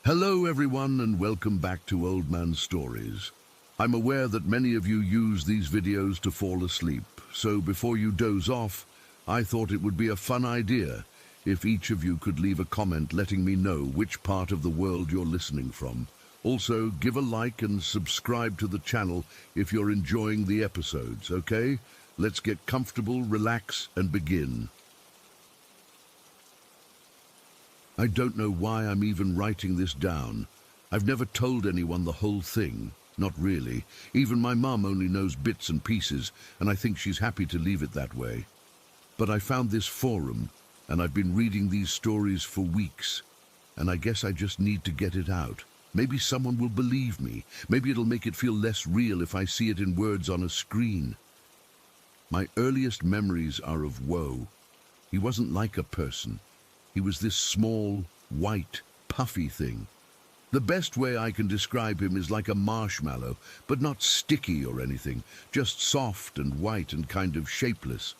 Hello everyone and welcome back to Old Man Stories. I'm aware that many of you use these videos to fall asleep, so before you doze off, I thought it would be a fun idea if each of you could leave a comment letting me know which part of the world you're listening from. Also, give a like and subscribe to the channel if you're enjoying the episodes, okay? Let's get comfortable, relax, and begin. I don't know why I'm even writing this down. I've never told anyone the whole thing. Not really. Even my mum only knows bits and pieces, and I think she's happy to leave it that way. But I found this forum, and I've been reading these stories for weeks, and I guess I just need to get it out. Maybe someone will believe me. Maybe it'll make it feel less real if I see it in words on a screen. My earliest memories are of Woe. He wasn't like a person. He was this small, white, puffy thing. The best way I can describe him is like a marshmallow, but not sticky or anything, just soft and white and kind of shapeless.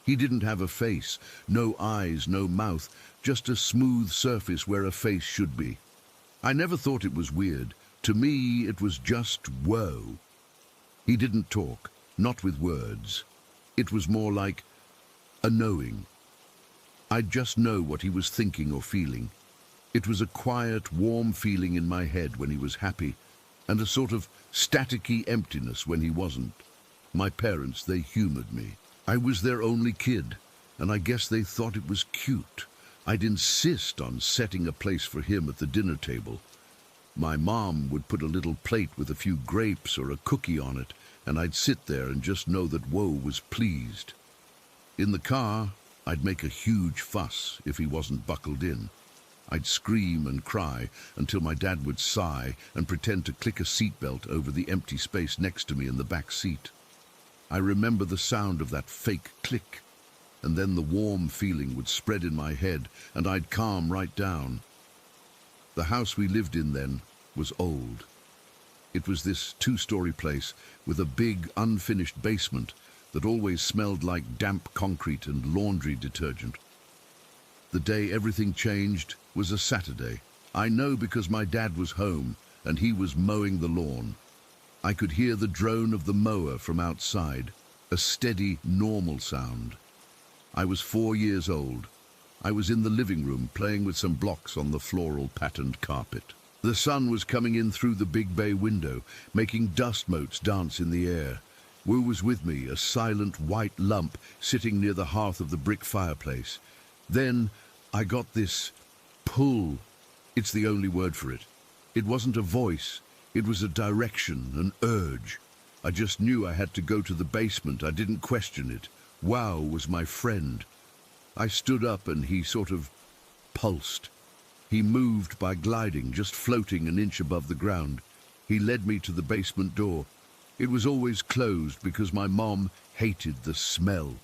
He didn't have a face, no eyes, no mouth, just a smooth surface where a face should be. I never thought it was weird. To me, it was just Woe. He didn't talk, not with words. It was more like a knowing. I'd just know what he was thinking or feeling. It was a quiet, warm feeling in my head when he was happy, and a sort of staticky emptiness when he wasn't. My parents, they humored me. I was their only kid, and I guess they thought it was cute. I'd insist on setting a place for him at the dinner table. My mom would put a little plate with a few grapes or a cookie on it, and I'd sit there and just know that Woe was pleased. In the car, I'd make a huge fuss if he wasn't buckled in. I'd scream and cry until my dad would sigh and pretend to click a seatbelt over the empty space next to me in the back seat. I remember the sound of that fake click, and then the warm feeling would spread in my head and I'd calm right down. The house we lived in then was old. It was this two-story place with a big, unfinished basement that always smelled like damp concrete and laundry detergent. The day everything changed was a Saturday. I know because my dad was home and he was mowing the lawn. I could hear the drone of the mower from outside, a steady, normal sound. I was 4 years old. I was in the living room playing with some blocks on the floral patterned carpet. The sun was coming in through the big bay window, making dust motes dance in the air. Wu was with me, a silent white lump sitting near the hearth of the brick fireplace. Then I got this pull. It's the only word for it. It wasn't a voice. It was a direction, an urge. I just knew I had to go to the basement. I didn't question it. Wow was my friend. I stood up and he sort of pulsed. He moved by gliding, just floating an inch above the ground. He led me to the basement door. It was always closed because my mom hated the smell.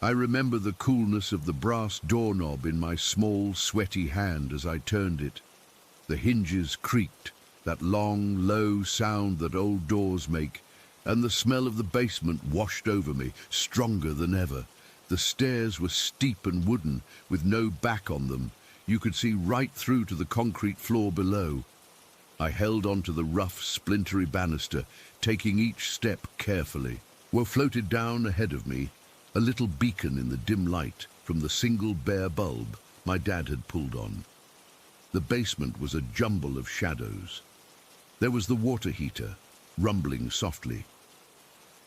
I remember the coolness of the brass doorknob in my small, sweaty hand as I turned it. The hinges creaked, that long, low sound that old doors make, and the smell of the basement washed over me, stronger than ever. The stairs were steep and wooden, with no back on them. You could see right through to the concrete floor below. I held onto the rough, splintery banister, taking each step carefully. Woe floated down ahead of me, a little beacon in the dim light from the single bare bulb my dad had pulled on. The basement was a jumble of shadows. There was the water heater, rumbling softly.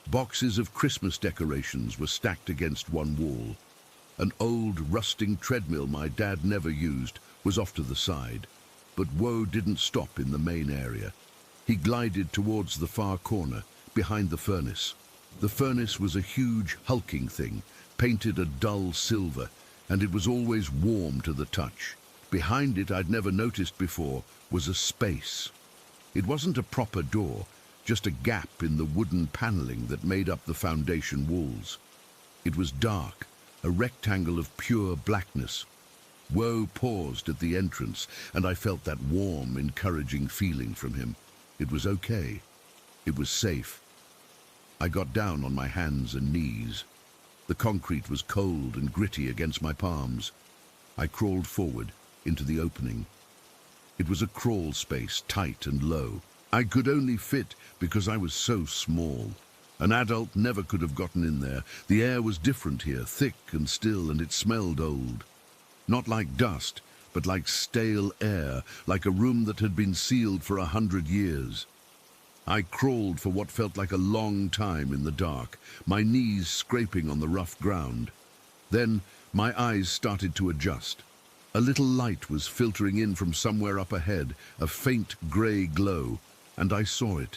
Boxes of Christmas decorations were stacked against one wall. An old, rusting treadmill my dad never used was off to the side. But Woe didn't stop in the main area. He glided towards the far corner, behind the furnace. The furnace was a huge, hulking thing, painted a dull silver, and it was always warm to the touch. Behind it, I'd never noticed before, was a space. It wasn't a proper door, just a gap in the wooden paneling that made up the foundation walls. It was dark, a rectangle of pure blackness. Woe paused at the entrance, and I felt that warm, encouraging feeling from him. It was okay. It was safe. I got down on my hands and knees. The concrete was cold and gritty against my palms. I crawled forward into the opening. It was a crawl space, tight and low. I could only fit because I was so small. An adult never could have gotten in there. The air was different here, thick and still, and it smelled old. Not like dust, but like stale air, like a room that had been sealed for 100 years. I crawled for what felt like a long time in the dark, my knees scraping on the rough ground. Then my eyes started to adjust. A little light was filtering in from somewhere up ahead, a faint grey glow, and I saw it.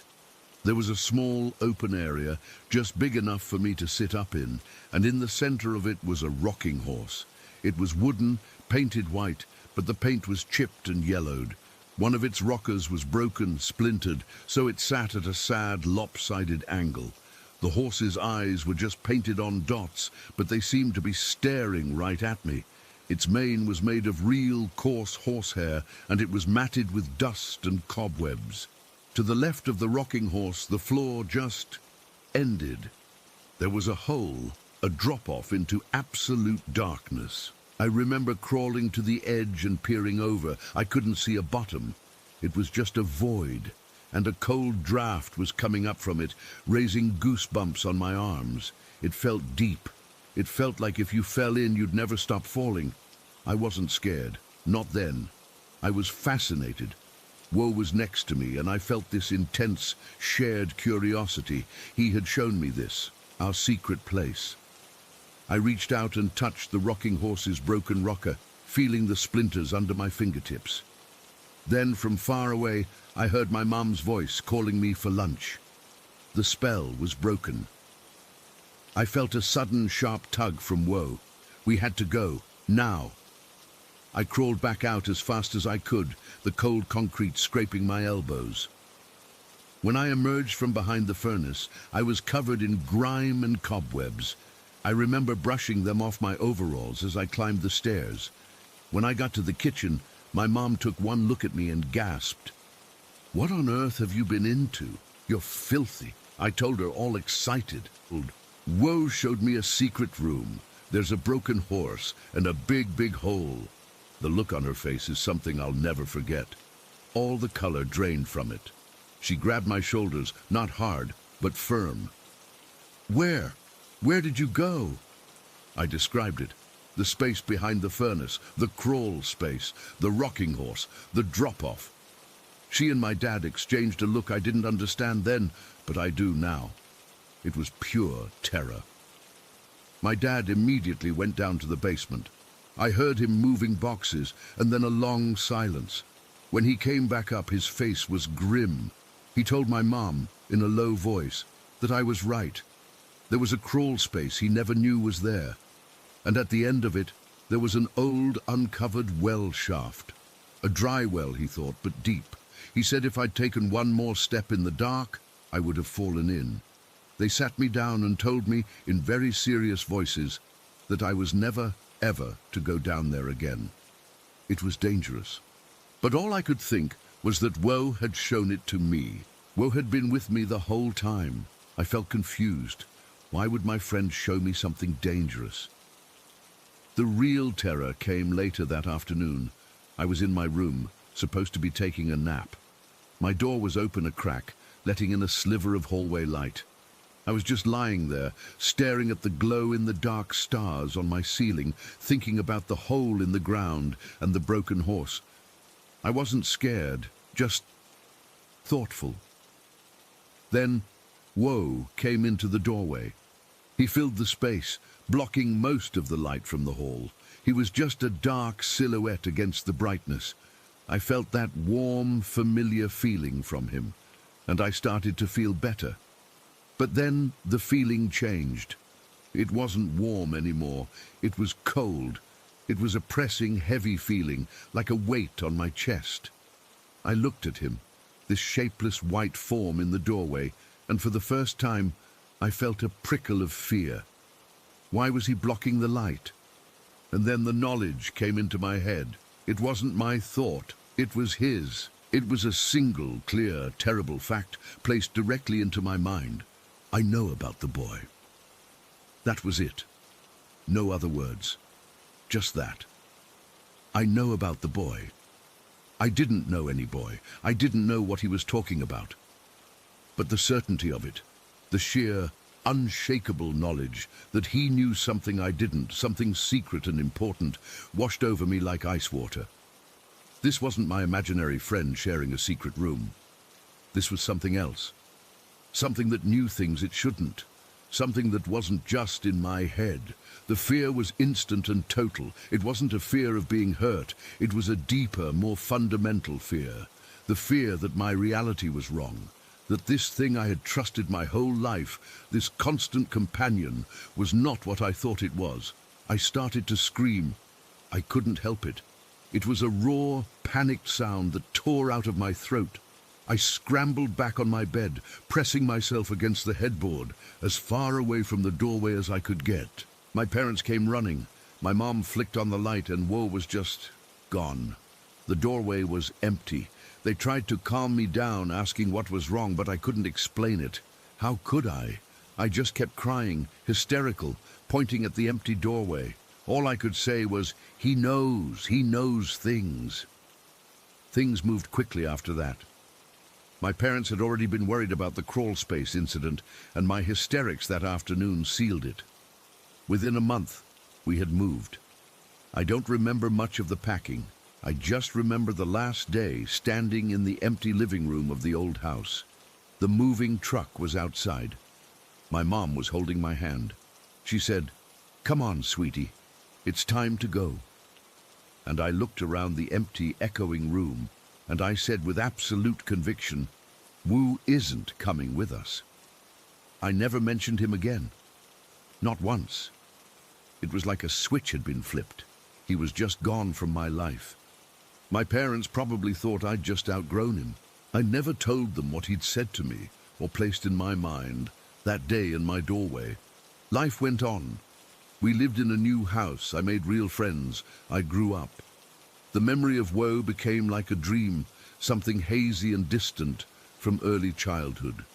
There was a small open area, just big enough for me to sit up in, and in the center of it was a rocking horse. It was wooden, painted white, but the paint was chipped and yellowed. One of its rockers was broken, splintered, so it sat at a sad, lopsided angle. The horse's eyes were just painted on dots, but they seemed to be staring right at me. Its mane was made of real, coarse horsehair, and it was matted with dust and cobwebs. To the left of the rocking horse, the floor just ended. There was a hole, a drop-off into absolute darkness. I remember crawling to the edge and peering over. I couldn't see a bottom. It was just a void, and a cold draft was coming up from it, raising goosebumps on my arms. It felt deep. It felt like if you fell in, you'd never stop falling. I wasn't scared. Not then. I was fascinated. Woe was next to me, and I felt this intense, shared curiosity. He had shown me this, our secret place. I reached out and touched the rocking horse's broken rocker, feeling the splinters under my fingertips. Then, from far away, I heard my mom's voice calling me for lunch. The spell was broken. I felt a sudden, sharp tug from Woe. We had to go, now. I crawled back out as fast as I could, the cold concrete scraping my elbows. When I emerged from behind the furnace, I was covered in grime and cobwebs. I remember brushing them off my overalls as I climbed the stairs. When I got to the kitchen, my mom took one look at me and gasped. "What on earth have you been into? You're filthy," I told her, all excited. Woe showed me a secret room. There's a broken horse and a big, big hole. The look on her face is something I'll never forget. All the color drained from it. She grabbed my shoulders, not hard, but firm. "Where? Where did you go?" I described it. The space behind the furnace, the crawl space, the rocking horse, the drop-off. She and my dad exchanged a look I didn't understand then, but I do now. It was pure terror. My dad immediately went down to the basement. I heard him moving boxes, and then a long silence. When he came back up, his face was grim. He told my mom, in a low voice, that I was right. There was a crawl space he never knew was there, and at the end of it, there was an old, uncovered well shaft. A dry well, he thought, but deep. He said if I'd taken one more step in the dark, I would have fallen in. They sat me down and told me, in very serious voices, that I was never, ever to go down there again. It was dangerous. But all I could think was that Woe had shown it to me. Woe had been with me the whole time. I felt confused. Why would my friend show me something dangerous? The real terror came later that afternoon. I was in my room, supposed to be taking a nap. My door was open a crack, letting in a sliver of hallway light. I was just lying there, staring at the glow-in-the-dark stars on my ceiling, thinking about the hole in the ground and the broken horse. I wasn't scared, just thoughtful. Then Woe came into the doorway. He filled the space, blocking most of the light from the hall. He was just a dark silhouette against the brightness. I felt that warm, familiar feeling from him, and I started to feel better. But then the feeling changed. It wasn't warm anymore. It was cold. It was a pressing, heavy feeling, like a weight on my chest. I looked at him, this shapeless white form in the doorway, and for the first time, I felt a prickle of fear. Why was he blocking the light? And then the knowledge came into my head. It wasn't my thought. It was his. It was a single, clear, terrible fact placed directly into my mind. I know about the boy. That was it. No other words. Just that. I know about the boy. I didn't know any boy. I didn't know what he was talking about. But the certainty of it, the sheer, unshakable knowledge that he knew something I didn't, something secret and important, washed over me like ice water. This wasn't my imaginary friend sharing a secret room. This was something else. Something that knew things it shouldn't. Something that wasn't just in my head. The fear was instant and total. It wasn't a fear of being hurt. It was a deeper, more fundamental fear. The fear that my reality was wrong. That this thing I had trusted my whole life, this constant companion, was not what I thought it was. I started to scream. I couldn't help it. It was a raw, panicked sound that tore out of my throat. I scrambled back on my bed, pressing myself against the headboard, as far away from the doorway as I could get. My parents came running. My mom flicked on the light and Woe was just gone. The doorway was empty. They tried to calm me down, asking what was wrong, but I couldn't explain it. How could I? I just kept crying, hysterical, pointing at the empty doorway. All I could say was, he knows things. Things moved quickly after that. My parents had already been worried about the crawl space incident, and my hysterics that afternoon sealed it. Within a month, we had moved. I don't remember much of the packing. I just remember the last day standing in the empty living room of the old house. The moving truck was outside. My mom was holding my hand. She said, "Come on, sweetie, it's time to go." And I looked around the empty, echoing room, and I said with absolute conviction, "Wu isn't coming with us." I never mentioned him again. Not once. It was like a switch had been flipped. He was just gone from my life. My parents probably thought I'd just outgrown him. I never told them what he'd said to me or placed in my mind that day in my doorway. Life went on. We lived in a new house. I made real friends. I grew up. The memory of Woe became like a dream, something hazy and distant from early childhood.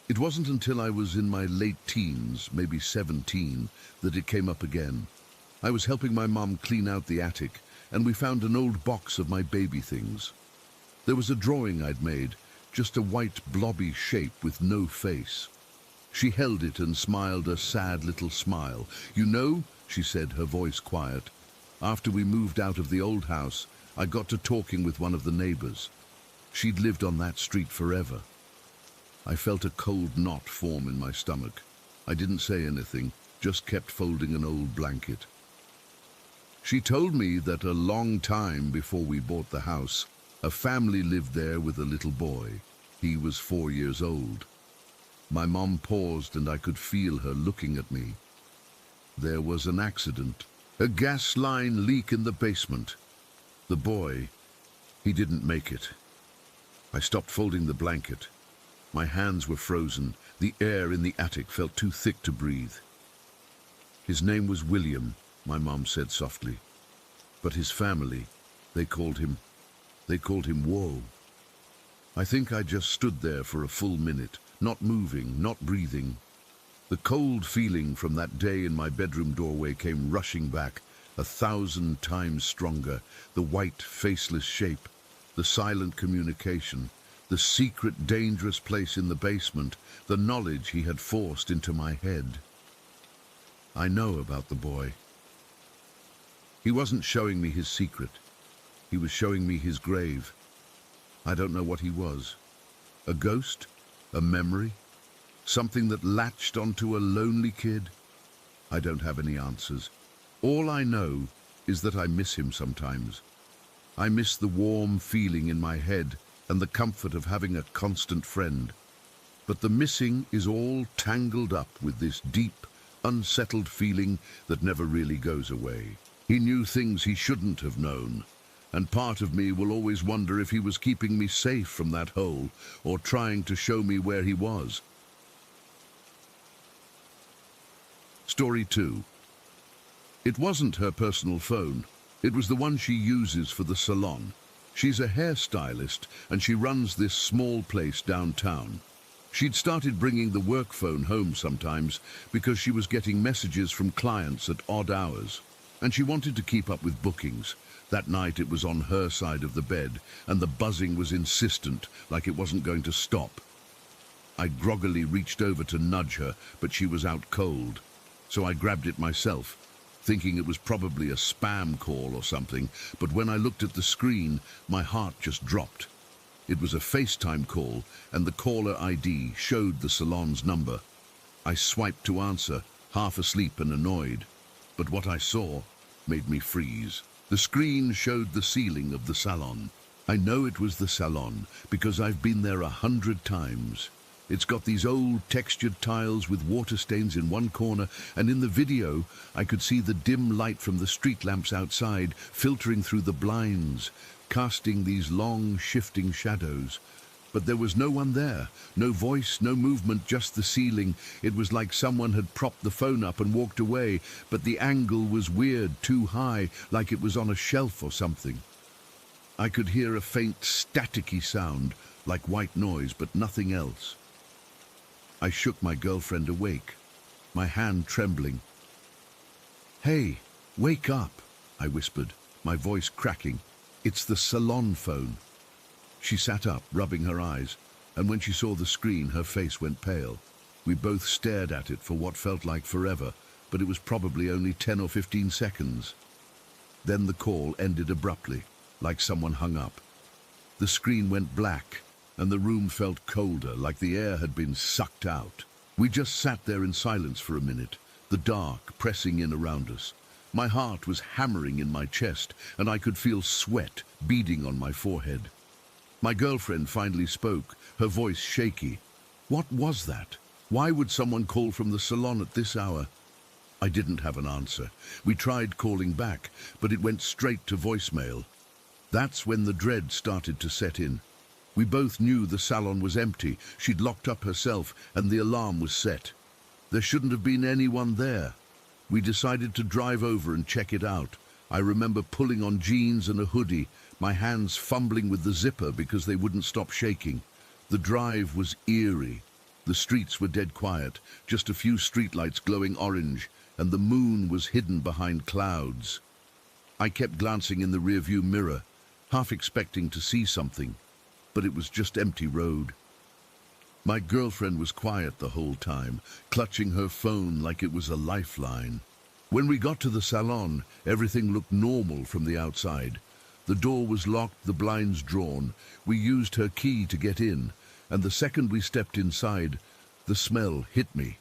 It wasn't until I was in my late teens, maybe 17, that it came up again. I was helping my mom clean out the attic, and we found an old box of my baby things. There was a drawing I'd made, just a white blobby shape with no face. She held it and smiled a sad little smile. "You know," she said, her voice quiet, "after we moved out of the old house, I got to talking with one of the neighbors. She'd lived on that street forever." I felt a cold knot form in my stomach. I didn't say anything, just kept folding an old blanket. She told me that a long time before we bought the house, a family lived there with a little boy. He was 4 years old. My mom paused and I could feel her looking at me. There was an accident, a gas line leak in the basement. The boy, he didn't make it. I stopped folding the blanket. My hands were frozen. The air in the attic felt too thick to breathe. "His name was William," my mom said softly. "But his family, they called him Woe." I think I just stood there for a full minute, not moving, not breathing. The cold feeling from that day in my bedroom doorway came rushing back, 1,000 times stronger. The white, faceless shape, the silent communication, the secret, dangerous place in the basement, the knowledge he had forced into my head. I know about the boy. He wasn't showing me his secret. He was showing me his grave. I don't know what he was. A ghost? A memory? Something that latched onto a lonely kid? I don't have any answers. All I know is that I miss him sometimes. I miss the warm feeling in my head and the comfort of having a constant friend. But the missing is all tangled up with this deep, unsettled feeling that never really goes away. He knew things he shouldn't have known, and part of me will always wonder if he was keeping me safe from that hole or trying to show me where he was. Story 2. It wasn't her personal phone. It was the one she uses for the salon. She's a hairstylist and she runs this small place downtown. She'd started bringing the work phone home sometimes because she was getting messages from clients at odd hours, and she wanted to keep up with bookings. That night it was on her side of the bed, and the buzzing was insistent, like it wasn't going to stop. I groggily reached over to nudge her, but she was out cold. So I grabbed it myself, thinking it was probably a spam call or something, but when I looked at the screen, my heart just dropped. It was a FaceTime call, and the caller ID showed the salon's number. I swiped to answer, half asleep and annoyed, but what I saw made me freeze. The screen showed the ceiling of the salon. I know it was the salon because I've been there 100 times. It's got these old textured tiles with water stains in one corner, and in the video I could see the dim light from the street lamps outside filtering through the blinds, casting these long shifting shadows. But there was no one there, no voice, no movement, just the ceiling. It was like someone had propped the phone up and walked away, but the angle was weird, too high, like it was on a shelf or something. I could hear a faint staticky sound, like white noise, but nothing else. I shook my girlfriend awake, my hand trembling. "Hey, wake up," I whispered, my voice cracking. "It's the salon phone." She sat up, rubbing her eyes, and when she saw the screen, her face went pale. We both stared at it for what felt like forever, but it was probably only 10 or 15 seconds. Then the call ended abruptly, like someone hung up. The screen went black, and the room felt colder, like the air had been sucked out. We just sat there in silence for a minute, the dark pressing in around us. My heart was hammering in my chest, and I could feel sweat beading on my forehead. My girlfriend finally spoke, her voice shaky. What was that? Why would someone call from the salon at this hour? I didn't have an answer. We tried calling back, but it went straight to voicemail. That's when the dread started to set in. We both knew the salon was empty. She'd locked up herself, and the alarm was set. There shouldn't have been anyone there. We decided to drive over and check it out. I remember pulling on jeans and a hoodie, my hands fumbling with the zipper because they wouldn't stop shaking. The drive was eerie. The streets were dead quiet, just a few streetlights glowing orange, and the moon was hidden behind clouds. I kept glancing in the rearview mirror, half expecting to see something, but it was just empty road. My girlfriend was quiet the whole time, clutching her phone like it was a lifeline. When we got to the salon, everything looked normal from the outside. The door was locked, the blinds drawn. We used her key to get in, and the second we stepped inside, the smell hit me.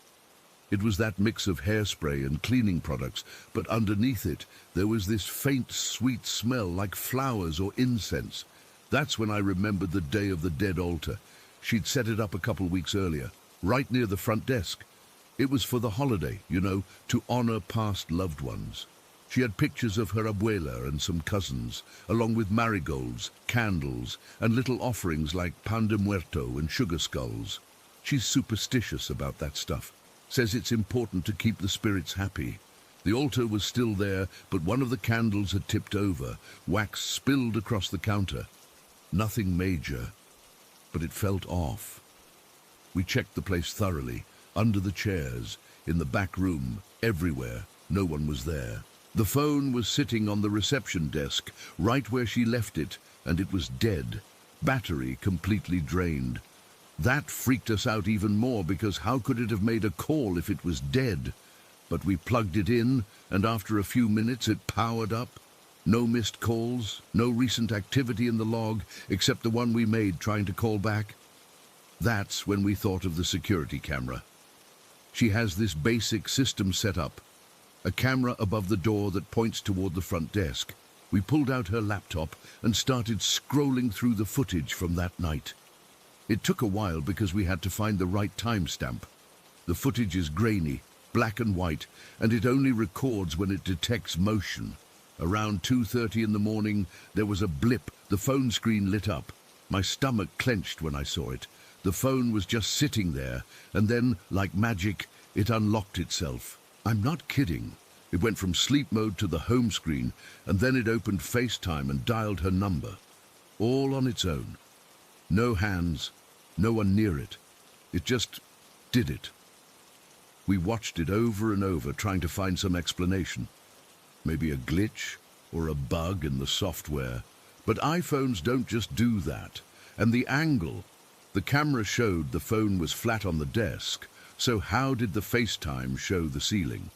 It was that mix of hairspray and cleaning products, but underneath it, there was this faint, sweet smell like flowers or incense. That's when I remembered the Day of the Dead altar. She'd set it up a couple weeks earlier, right near the front desk. It was for the holiday, to honor past loved ones. She had pictures of her abuela and some cousins, along with marigolds, candles, and little offerings like pan de muerto and sugar skulls. She's superstitious about that stuff. Says it's important to keep the spirits happy. The altar was still there, but one of the candles had tipped over, wax spilled across the counter. Nothing major, but it felt off. We checked the place thoroughly, under the chairs, in the back room, everywhere. No one was there. The phone was sitting on the reception desk, right where she left it, and it was dead. Battery completely drained. That freaked us out even more, because how could it have made a call if it was dead? But we plugged it in, and after a few minutes it powered up. No missed calls, no recent activity in the log, except the one we made trying to call back. That's when we thought of the security camera. She has this basic system set up, a camera above the door that points toward the front desk. We pulled out her laptop and started scrolling through the footage from that night. It took a while because we had to find the right timestamp. The footage is grainy, black and white, and it only records when it detects motion. Around 2:30 in the morning, there was a blip. The phone screen lit up. My stomach clenched when I saw it. The phone was just sitting there, and then, like magic, it unlocked itself. I'm not kidding. It went from sleep mode to the home screen, and then it opened FaceTime and dialed her number. All on its own. No hands, no one near it. It just did it. We watched it over and over, trying to find some explanation. Maybe a glitch, or a bug in the software. But iPhones don't just do that. And the angle. The camera showed the phone was flat on the desk, so how did the FaceTime show the ceiling?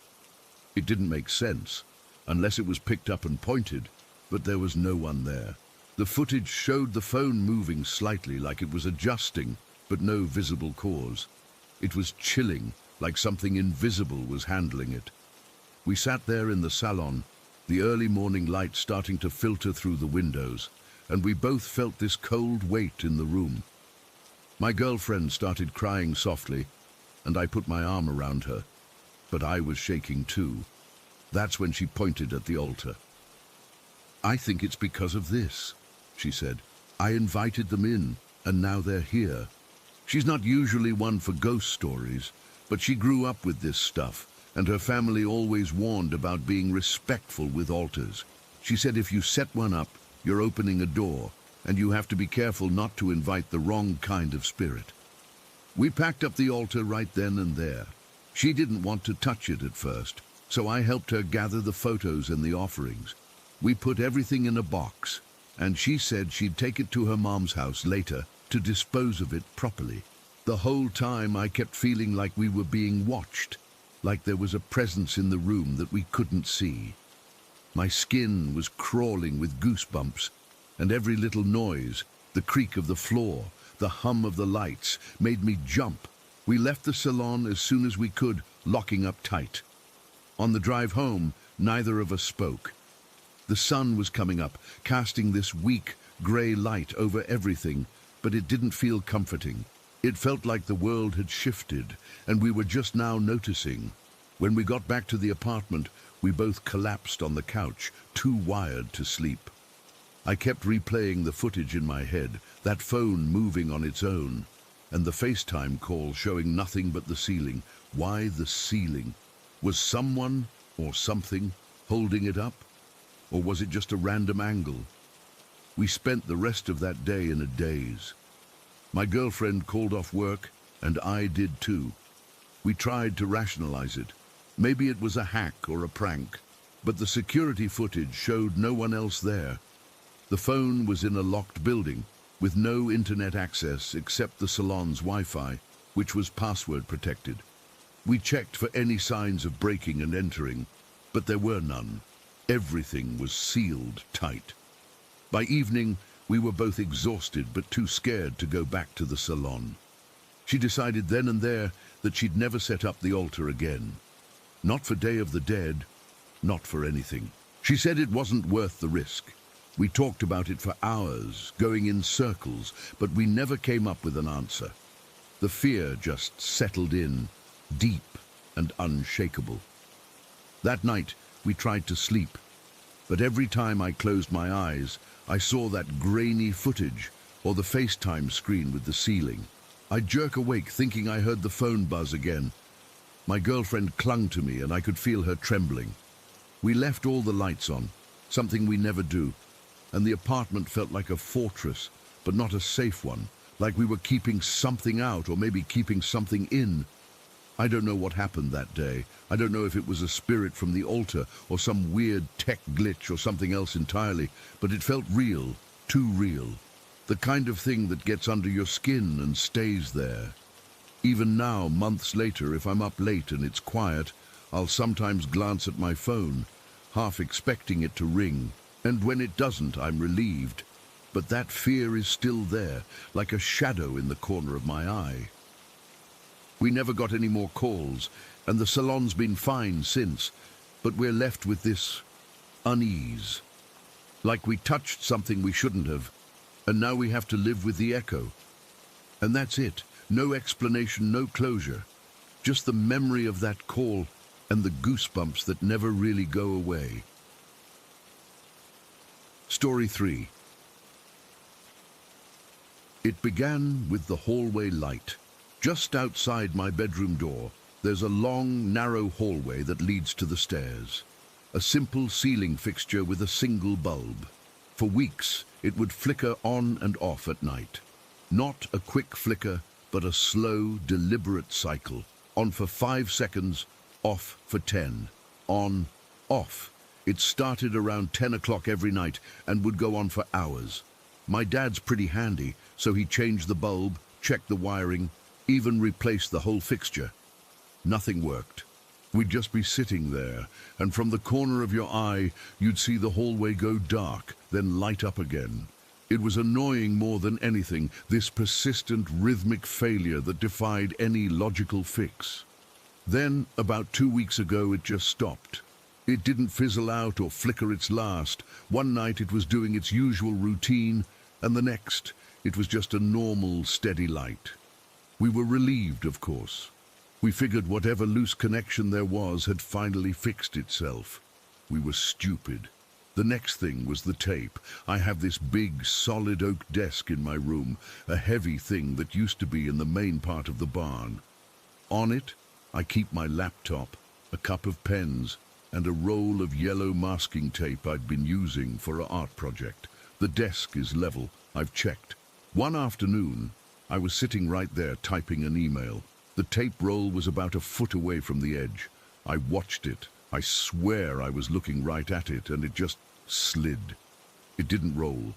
It didn't make sense, unless it was picked up and pointed, but there was no one there. The footage showed the phone moving slightly like it was adjusting, but no visible cause. It was chilling, like something invisible was handling it. We sat there in the salon, the early morning light starting to filter through the windows, and we both felt this cold weight in the room. My girlfriend started crying softly, and I put my arm around her, but I was shaking too. That's when she pointed at the altar. "I think it's because of this," she said. "I invited them in, and now they're here." She's not usually one for ghost stories, but she grew up with this stuff, and her family always warned about being respectful with altars. She said if you set one up, you're opening a door, and you have to be careful not to invite the wrong kind of spirit. We packed up the altar right then and there. She didn't want to touch it at first, so I helped her gather the photos and the offerings. We put everything in a box, and she said she'd take it to her mom's house later to dispose of it properly. The whole time I kept feeling like we were being watched, like there was a presence in the room that we couldn't see. My skin was crawling with goosebumps, and every little noise, the creak of the floor, the hum of the lights, made me jump. We left the salon as soon as we could, locking up tight. On the drive home, neither of us spoke. The sun was coming up, casting this weak, grey light over everything, but it didn't feel comforting. It felt like the world had shifted, and we were just now noticing. When we got back to the apartment, we both collapsed on the couch, too wired to sleep. I kept replaying the footage in my head, that phone moving on its own, and the FaceTime call showing nothing but the ceiling. Why the ceiling? Was someone or something holding it up? Or was it just a random angle? We spent the rest of that day in a daze. My girlfriend called off work, and I did too. We tried to rationalize it. Maybe it was a hack or a prank, but the security footage showed no one else there. The phone was in a locked building, with no internet access except the salon's Wi-Fi, which was password protected. We checked for any signs of breaking and entering, but there were none. Everything was sealed tight. By evening, we were both exhausted but too scared to go back to the salon. She decided then and there that she'd never set up the altar again. Not for Day of the Dead, not for anything. She said it wasn't worth the risk. We talked about it for hours, going in circles, but we never came up with an answer. The fear just settled in, deep and unshakable. That night, we tried to sleep, but every time I closed my eyes, I saw that grainy footage or the FaceTime screen with the ceiling. I'd jerk awake thinking I heard the phone buzz again. My girlfriend clung to me and I could feel her trembling. We left all the lights on, something we never do, and the apartment felt like a fortress, but not a safe one, like we were keeping something out or maybe keeping something in. I don't know what happened that day. I don't know if it was a spirit from the altar or some weird tech glitch or something else entirely, but it felt real, too real. The kind of thing that gets under your skin and stays there. Even now, months later, if I'm up late and it's quiet, I'll sometimes glance at my phone, half expecting it to ring. And when it doesn't, I'm relieved. But that fear is still there, like a shadow in the corner of my eye. We never got any more calls, and the salon's been fine since, but we're left with this unease. Like we touched something we shouldn't have, and now we have to live with the echo. And that's it. No explanation, no closure. Just the memory of that call and the goosebumps that never really go away. Story 3. It began with the hallway light. Just outside my bedroom door, there's a long, narrow hallway that leads to the stairs. A simple ceiling fixture with a single bulb. For weeks, it would flicker on and off at night. Not a quick flicker, but a slow, deliberate cycle. On for 5 seconds, off for 10. On, off. It started around 10 o'clock every night and would go on for hours. My dad's pretty handy, so he changed the bulb, checked the wiring, even replaced the whole fixture. Nothing worked. We'd just be sitting there, and from the corner of your eye, you'd see the hallway go dark, then light up again. It was annoying more than anything, this persistent rhythmic failure that defied any logical fix. Then, about 2 weeks ago, it just stopped. It didn't fizzle out or flicker its last. One night it was doing its usual routine, and the next, it was just a normal, steady light. We were relieved, of course. We figured whatever loose connection there was had finally fixed itself. We were stupid. The next thing was the tape. I have this big, solid oak desk in my room, a heavy thing that used to be in the main part of the barn. On it, I keep my laptop, a cup of pens, and a roll of yellow masking tape I'd been using for an art project. The desk is level, I've checked. One afternoon, I was sitting right there typing an email. The tape roll was about a foot away from the edge. I watched it. I swear I was looking right at it, and it just slid. It didn't roll.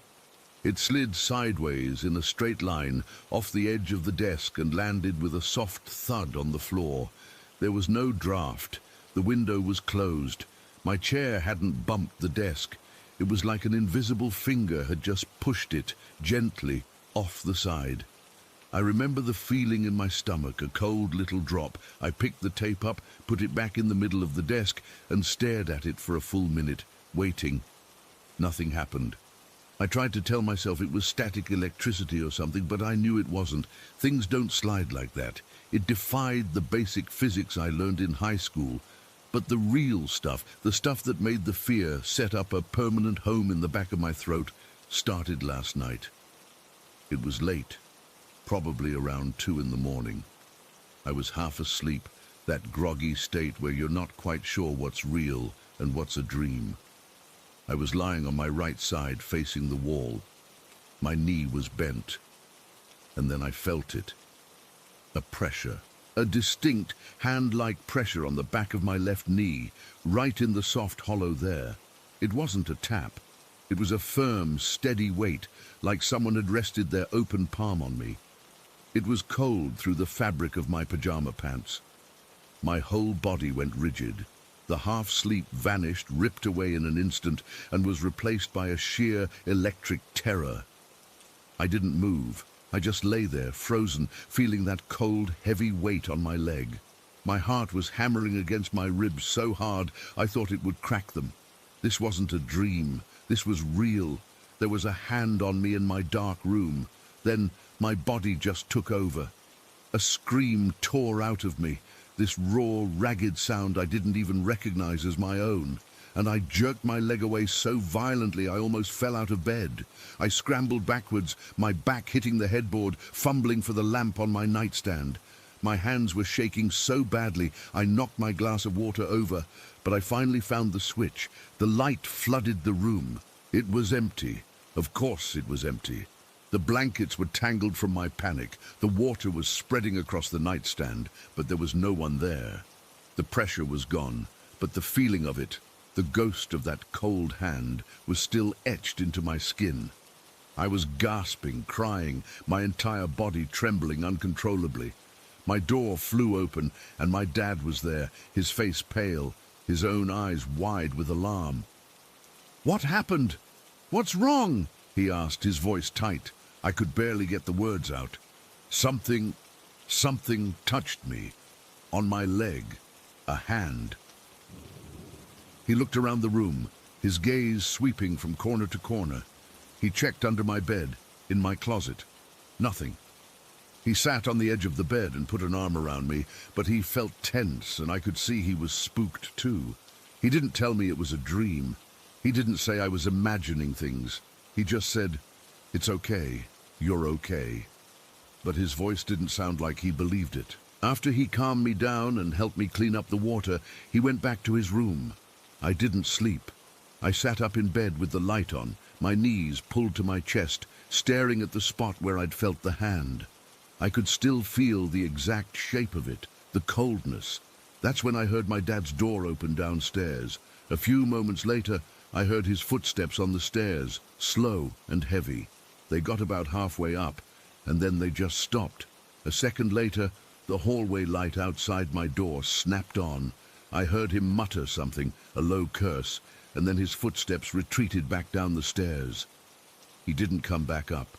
It slid sideways in a straight line off the edge of the desk and landed with a soft thud on the floor. There was no draft. The window was closed. My chair hadn't bumped the desk. It was like an invisible finger had just pushed it gently off the side. I remember the feeling in my stomach, a cold little drop. I picked the tape up, put it back in the middle of the desk, and stared at it for a full minute, waiting. Nothing happened. I tried to tell myself it was static electricity or something, but I knew it wasn't. Things don't slide like that. It defied the basic physics I learned in high school. But the real stuff, the stuff that made the fear set up a permanent home in the back of my throat, started last night. It was late, probably around 2 in the morning. I was half asleep, that groggy state where you're not quite sure what's real and what's a dream. I was lying on my right side facing the wall. My knee was bent, and then I felt it. A pressure. A distinct, hand-like pressure on the back of my left knee, right in the soft hollow there. It wasn't a tap. It was a firm, steady weight, like someone had rested their open palm on me. It was cold through the fabric of my pajama pants. My whole body went rigid. The half-sleep vanished, ripped away in an instant, and was replaced by a sheer electric terror. I didn't move. I just lay there, frozen, feeling that cold, heavy weight on my leg. My heart was hammering against my ribs so hard I thought it would crack them. This wasn't a dream. This was real. There was a hand on me in my dark room. Then my body just took over. A scream tore out of me, this raw, ragged sound I didn't even recognize as my own. And I jerked my leg away so violently I almost fell out of bed. I scrambled backwards, my back hitting the headboard, fumbling for the lamp on my nightstand. My hands were shaking so badly I knocked my glass of water over, but I finally found the switch. The light flooded the room. It was empty. Of course it was empty. The blankets were tangled from my panic. The water was spreading across the nightstand, but there was no one there. The pressure was gone, but the feeling of it, the ghost of that cold hand, was still etched into my skin. I was gasping, crying, my entire body trembling uncontrollably. My door flew open, and my dad was there, his face pale, his own eyes wide with alarm. "What happened? What's wrong?" he asked, his voice tight. I could barely get the words out. Something touched me, on my leg, a hand. He looked around the room, his gaze sweeping from corner to corner. He checked under my bed, in my closet. Nothing. He sat on the edge of the bed and put an arm around me, but he felt tense, and I could see he was spooked too. He didn't tell me it was a dream. He didn't say I was imagining things. He just said, "It's okay, you're okay." But his voice didn't sound like he believed it. After he calmed me down and helped me clean up the water, he went back to his room. I didn't sleep. I sat up in bed with the light on, my knees pulled to my chest, staring at the spot where I'd felt the hand. I could still feel the exact shape of it, the coldness. That's when I heard my dad's door open downstairs. A few moments later, I heard his footsteps on the stairs, slow and heavy. They got about halfway up, and then they just stopped. A second later, the hallway light outside my door snapped on. I heard him mutter something, a low curse, and then his footsteps retreated back down the stairs. He didn't come back up.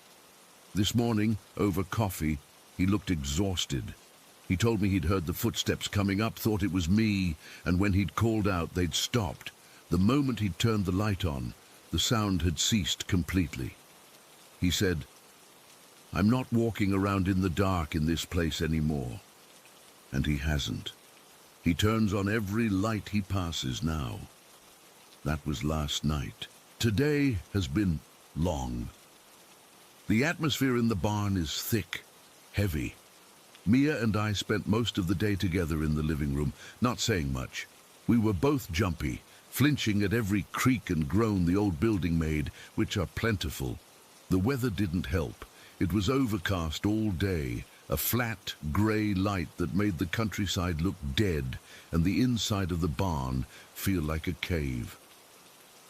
This morning, over coffee, he looked exhausted. He told me he'd heard the footsteps coming up, thought it was me, and when he'd called out, they'd stopped. The moment he'd turned the light on, the sound had ceased completely. He said, "I'm not walking around in the dark in this place anymore." And he hasn't. He turns on every light he passes now. That was last night. Today has been long. The atmosphere in the barn is thick, heavy. Mia and I spent most of the day together in the living room, not saying much. We were both jumpy, flinching at every creak and groan the old building made, which are plentiful. The weather didn't help. It was overcast all day, a flat, grey light that made the countryside look dead and the inside of the barn feel like a cave.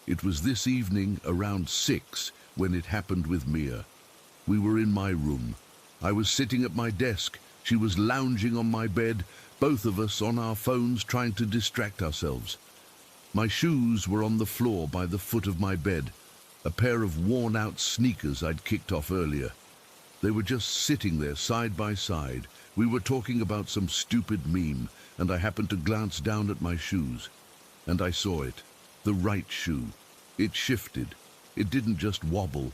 It was this evening around 6 when it happened with Mia. We were in my room. I was sitting at my desk. She was lounging on my bed, both of us on our phones trying to distract ourselves. My shoes were on the floor by the foot of my bed, a pair of worn-out sneakers I'd kicked off earlier. They were just sitting there side by side. We were talking about some stupid meme, and I happened to glance down at my shoes. And I saw it, the right shoe. It shifted. It didn't just wobble.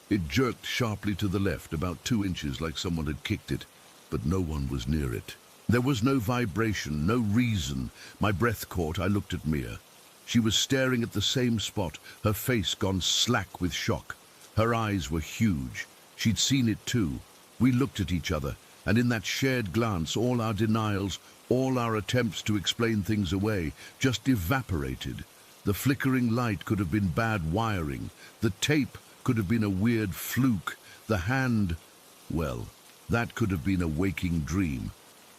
It jerked sharply to the left, about 2 inches, like someone had kicked it, but no one was near it. There was no vibration, no reason. My breath caught. I looked at Mia. She was staring at the same spot, her face gone slack with shock. Her eyes were huge. She'd seen it too. We looked at each other, and in that shared glance, all our denials, all our attempts to explain things away, just evaporated. The flickering light could have been bad wiring. The tape could have been a weird fluke. The hand, well, that could have been a waking dream.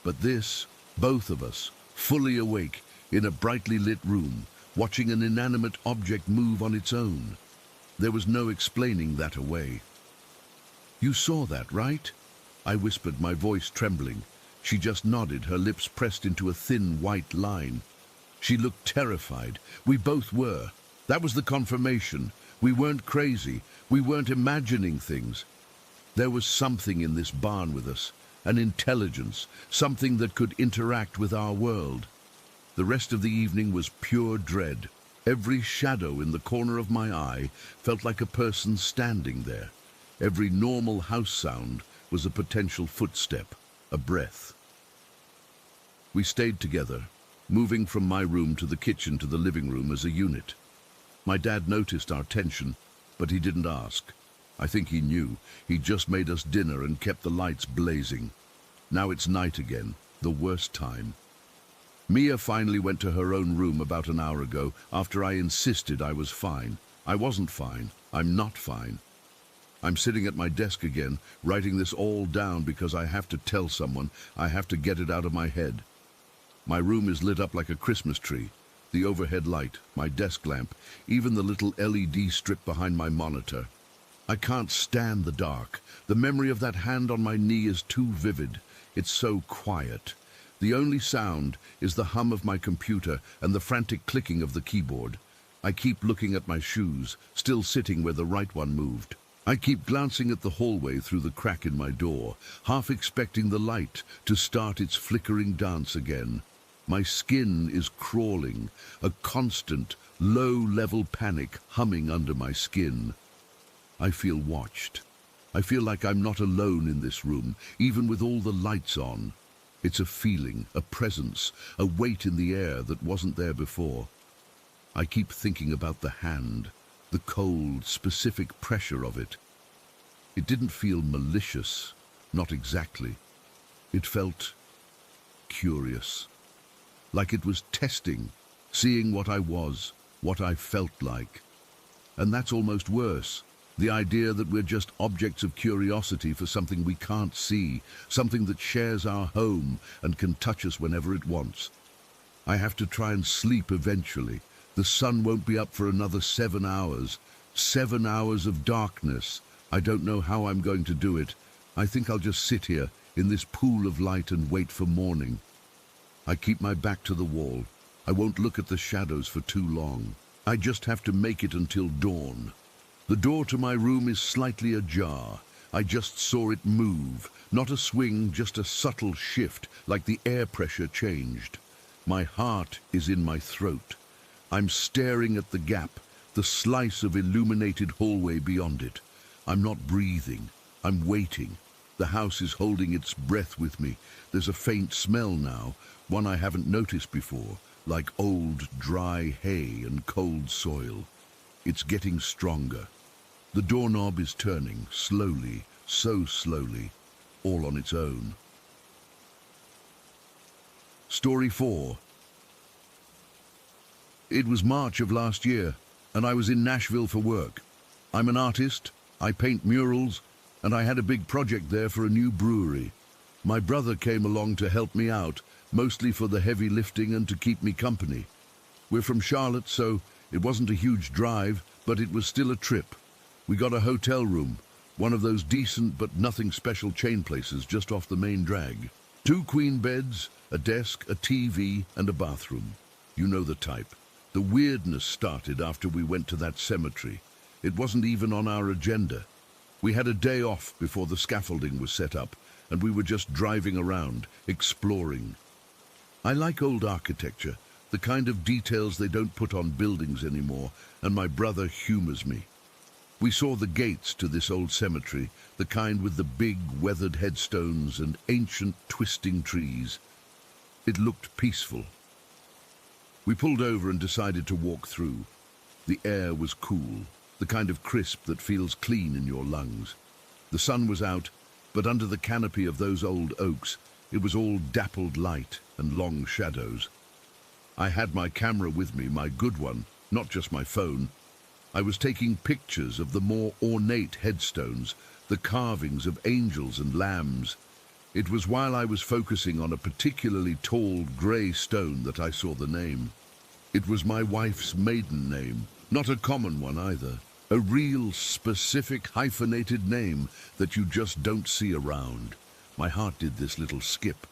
But this, both of us, fully awake, in a brightly lit room, watching an inanimate object move on its own. There was no explaining that away. "You saw that, right?" I whispered, my voice trembling. She just nodded, her lips pressed into a thin white line. She looked terrified. We both were. That was the confirmation. We weren't crazy. We weren't imagining things. There was something in this barn with us, an intelligence, something that could interact with our world. The rest of the evening was pure dread. Every shadow in the corner of my eye felt like a person standing there. Every normal house sound was a potential footstep, a breath. We stayed together, moving from my room to the kitchen to the living room as a unit. My dad noticed our tension, but he didn't ask. I think he knew. He just made us dinner and kept the lights blazing. Now it's night again, the worst time. Mia finally went to her own room about an hour ago after I insisted I was fine. I wasn't fine. I'm not fine. I'm sitting at my desk again, writing this all down because I have to tell someone. I have to get it out of my head. My room is lit up like a Christmas tree. The overhead light, my desk lamp, even the little LED strip behind my monitor. I can't stand the dark. The memory of that hand on my knee is too vivid. It's so quiet. The only sound is the hum of my computer and the frantic clicking of the keyboard. I keep looking at my shoes, still sitting where the right one moved. I keep glancing at the hallway through the crack in my door, half expecting the light to start its flickering dance again. My skin is crawling, a constant, low-level panic humming under my skin. I feel watched. I feel like I'm not alone in this room, even with all the lights on. It's a feeling, a presence, a weight in the air that wasn't there before. I keep thinking about the hand, the cold, specific pressure of it. It didn't feel malicious, not exactly. It felt curious. Like it was testing, seeing what I was, what I felt like. And that's almost worse. The idea that we're just objects of curiosity for something we can't see, something that shares our home and can touch us whenever it wants. I have to try and sleep eventually, The sun won't be up for another 7 hours. 7 hours of darkness. I don't know how I'm going to do it. I think I'll just sit here in this pool of light and wait for morning. I keep my back to the wall. I won't look at the shadows for too long. I just have to make it until dawn. The door to my room is slightly ajar. I just saw it move. Not a swing, just a subtle shift, like the air pressure changed. My heart is in my throat. I'm staring at the gap, the slice of illuminated hallway beyond it. I'm not breathing. I'm waiting. The house is holding its breath with me. There's a faint smell now, one I haven't noticed before, like old, dry hay and cold soil. It's getting stronger. The doorknob is turning, slowly, so slowly, all on its own. Story 4. It was March of last year, and I was in Nashville for work. I'm an artist, I paint murals, and I had a big project there for a new brewery. My brother came along to help me out, mostly for the heavy lifting and to keep me company. We're from Charlotte, so it wasn't a huge drive, but it was still a trip. We got a hotel room, one of those decent but nothing special chain places just off the main drag. 2 queen beds, a desk, a TV, and a bathroom. You know the type. The weirdness started after we went to that cemetery. It wasn't even on our agenda. We had a day off before the scaffolding was set up, and we were just driving around, exploring. I like old architecture, the kind of details they don't put on buildings anymore, and my brother humors me. We saw the gates to this old cemetery, the kind with the big, weathered headstones and ancient, twisting trees. It looked peaceful. We pulled over and decided to walk through. The air was cool, the kind of crisp that feels clean in your lungs. The sun was out, but under the canopy of those old oaks, it was all dappled light and long shadows. I had my camera with me, my good one, not just my phone. I was taking pictures of the more ornate headstones, the carvings of angels and lambs. It was while I was focusing on a particularly tall grey stone that I saw the name. It was my wife's maiden name, not a common one either. A real, specific, hyphenated name that you just don't see around. My heart did this little skip.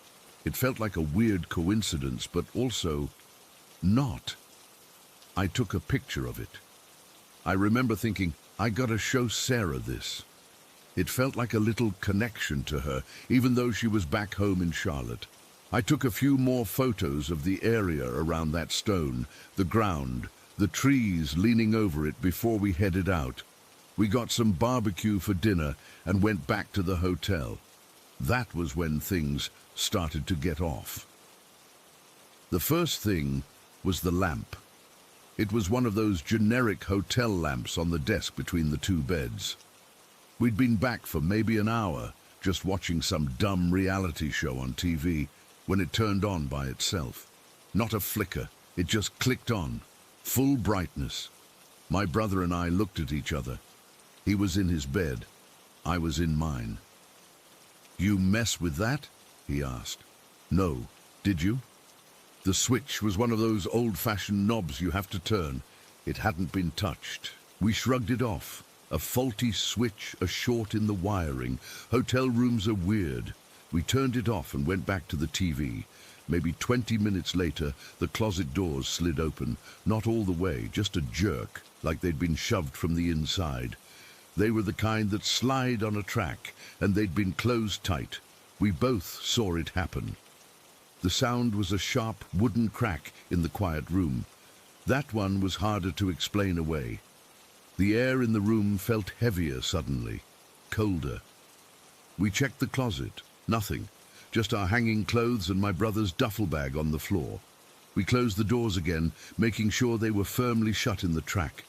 It felt like a weird coincidence, but also not. I took a picture of it. I remember thinking, I gotta show Sarah this. It felt like a little connection to her, even though she was back home in Charlotte. I took a few more photos of the area around that stone, the ground, the trees leaning over it before we headed out. We got some barbecue for dinner and went back to the hotel. That was when things started to get off. The first thing was the lamp. It was one of those generic hotel lamps on the desk between the 2 beds. We'd been back for maybe an hour, just watching some dumb reality show on TV, when it turned on by itself. Not a flicker, it just clicked on. Full brightness. My brother and I looked at each other. He was in his bed. I was in mine. "You mess with that?" he asked. "No. Did you?" The switch was one of those old-fashioned knobs you have to turn. It hadn't been touched. We shrugged it off. A faulty switch, a short in the wiring. Hotel rooms are weird. We turned it off and went back to the TV. Maybe 20 minutes later, the closet doors slid open. Not all the way, just a jerk, like they'd been shoved from the inside. They were the kind that slide on a track, and they'd been closed tight. We both saw it happen. The sound was a sharp wooden crack in the quiet room. That one was harder to explain away. The air in the room felt heavier suddenly, colder. We checked the closet. Nothing. Just our hanging clothes and my brother's duffel bag on the floor. We closed the doors again, making sure they were firmly shut in the track.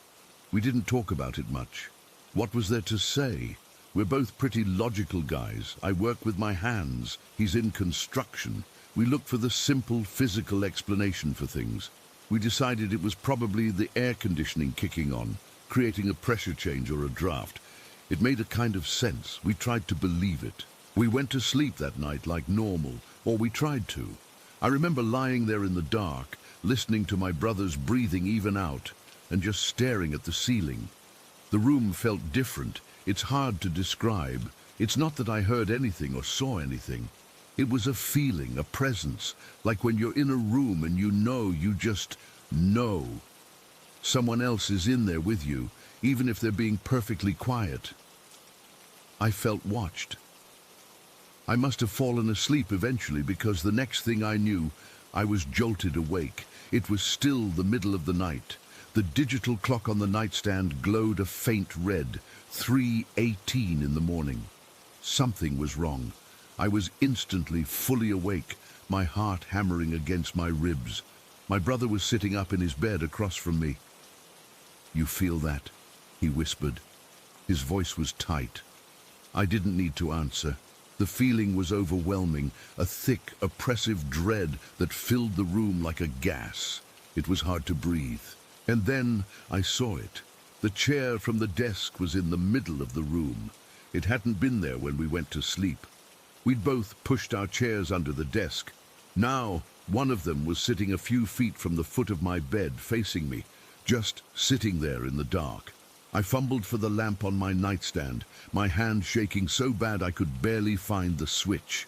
We didn't talk about it much. What was there to say? We're both pretty logical guys. I work with my hands. He's in construction. We look for the simple physical explanation for things. We decided it was probably the air conditioning kicking on, creating a pressure change or a draft. It made a kind of sense. We tried to believe it. We went to sleep that night like normal, or we tried to. I remember lying there in the dark, listening to my brother's breathing even out, and just staring at the ceiling. The room felt different. It's hard to describe. It's not that I heard anything or saw anything. It was a feeling, a presence, like when you're in a room and you just know. Someone else is in there with you, even if they're being perfectly quiet. I felt watched. I must have fallen asleep eventually, because the next thing I knew, I was jolted awake. It was still the middle of the night. The digital clock on the nightstand glowed a faint red, 3:18 in the morning. Something was wrong. I was instantly fully awake, my heart hammering against my ribs. My brother was sitting up in his bed across from me. "You feel that?" he whispered. His voice was tight. I didn't need to answer. The feeling was overwhelming, a thick, oppressive dread that filled the room like a gas. It was hard to breathe. And then I saw it. The chair from the desk was in the middle of the room. It hadn't been there when we went to sleep. We'd both pushed our chairs under the desk. Now, one of them was sitting a few feet from the foot of my bed, facing me, just sitting there in the dark. I fumbled for the lamp on my nightstand, my hand shaking so bad I could barely find the switch.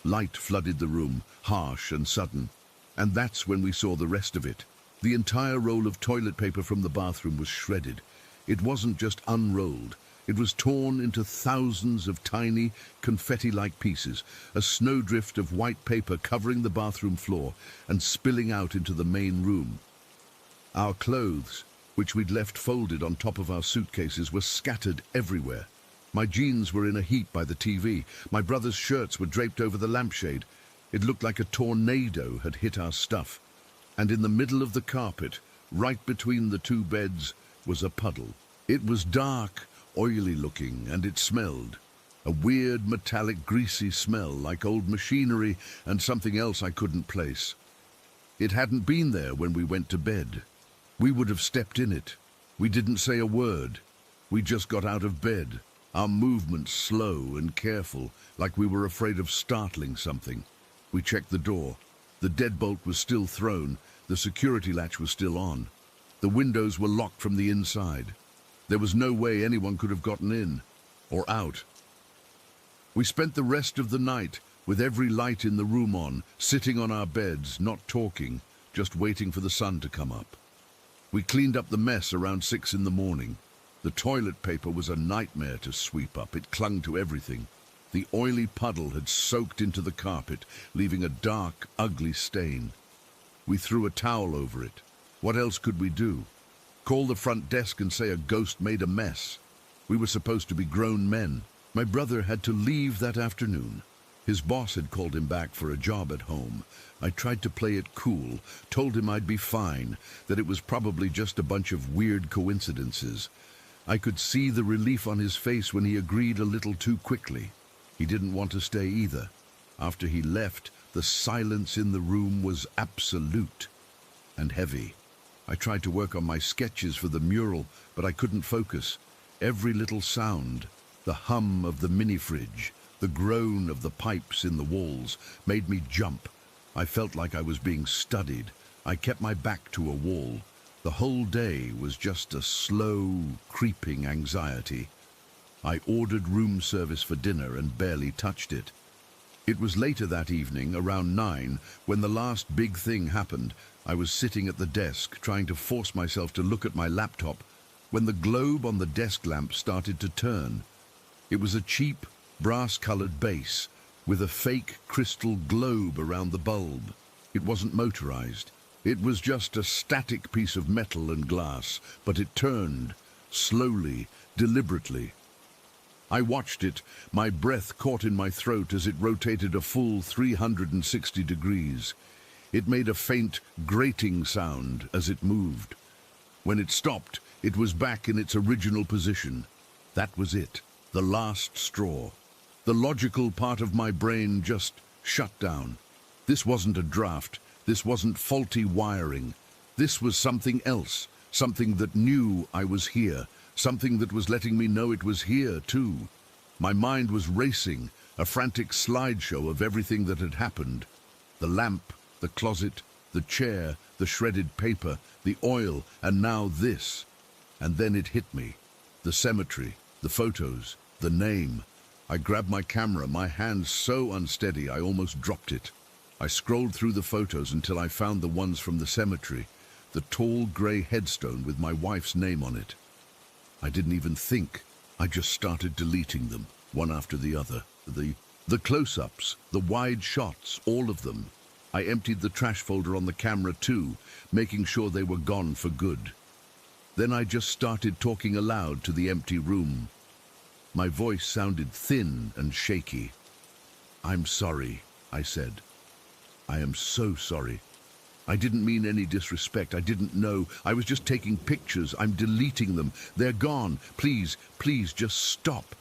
Light flooded the room, harsh and sudden. And that's when we saw the rest of it. The entire roll of toilet paper from the bathroom was shredded. It wasn't just unrolled. It was torn into thousands of tiny, confetti-like pieces, a snowdrift of white paper covering the bathroom floor and spilling out into the main room. Our clothes, which we'd left folded on top of our suitcases, were scattered everywhere. My jeans were in a heap by the TV. My brother's shirts were draped over the lampshade. It looked like a tornado had hit our stuff. And in the middle of the carpet, right between the two beds, was a puddle. It was dark, oily looking, and it smelled. A weird, metallic, greasy smell, like old machinery and something else I couldn't place. It hadn't been there when we went to bed. We would have stepped in it. We didn't say a word. We just got out of bed, our movements slow and careful, like we were afraid of startling something. We checked the door. The deadbolt was still thrown. The security latch was still on. The windows were locked from the inside. There was no way anyone could have gotten in or out. We spent the rest of the night with every light in the room on, sitting on our beds, not talking, just waiting for the sun to come up. We cleaned up the mess around 6 in the morning. The toilet paper was a nightmare to sweep up. It clung to everything. The oily puddle had soaked into the carpet, leaving a dark, ugly stain. We threw a towel over it. What else could we do? Call the front desk and say a ghost made a mess? We were supposed to be grown men. My brother had to leave that afternoon. His boss had called him back for a job at home. I tried to play it cool, told him I'd be fine, that it was probably just a bunch of weird coincidences. I could see the relief on his face when he agreed a little too quickly. He didn't want to stay either. After he left, the silence in the room was absolute and heavy. I tried to work on my sketches for the mural, but I couldn't focus. Every little sound, the hum of the mini-fridge, the groan of the pipes in the walls, made me jump. I felt like I was being studied. I kept my back to a wall. The whole day was just a slow, creeping anxiety. I ordered room service for dinner and barely touched it. It was later that evening, around 9, when the last big thing happened. I was sitting at the desk, trying to force myself to look at my laptop, when the globe on the desk lamp started to turn. It was a cheap, brass-colored base, with a fake crystal globe around the bulb. It wasn't motorized. It was just a static piece of metal and glass, but it turned, slowly, deliberately. I watched it, my breath caught in my throat as it rotated a full 360 degrees. It made a faint, grating sound as it moved. When it stopped, it was back in its original position. That was it, the last straw. The logical part of my brain just shut down. This wasn't a draft. This wasn't faulty wiring. This was something else, something that knew I was here, something that was letting me know it was here too. My mind was racing, a frantic slideshow of everything that had happened. The lamp, the closet, The chair, the shredded paper, the oil, and now this. And then it hit me. The cemetery, the photos, the name. I grabbed my camera, my hand so unsteady I almost dropped it. I scrolled through the photos until I found the ones from the cemetery, the tall grey headstone with my wife's name on it. I didn't even think. I just started deleting them, one after the other. The close-ups, the wide shots, all of them. I emptied the trash folder on the camera too, making sure they were gone for good. Then I just started talking aloud to the empty room. My voice sounded thin and shaky. "I'm sorry," I said. "I am so sorry. I didn't mean any disrespect. I didn't know. I was just taking pictures. I'm deleting them. They're gone. Please, please, just stop."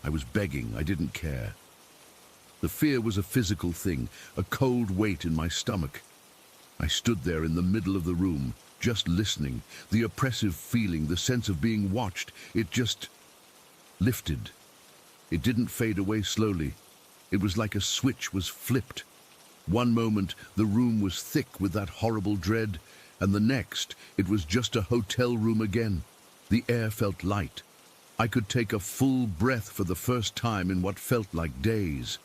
I was begging. I didn't care. The fear was a physical thing, a cold weight in my stomach. I stood there in the middle of the room, just listening. The oppressive feeling, the sense of being watched, it just lifted. It didn't fade away slowly. It was like a switch was flipped. One moment, the room was thick with that horrible dread, and the next, it was just a hotel room again. The air felt light. I could take a full breath for the first time in what felt like days.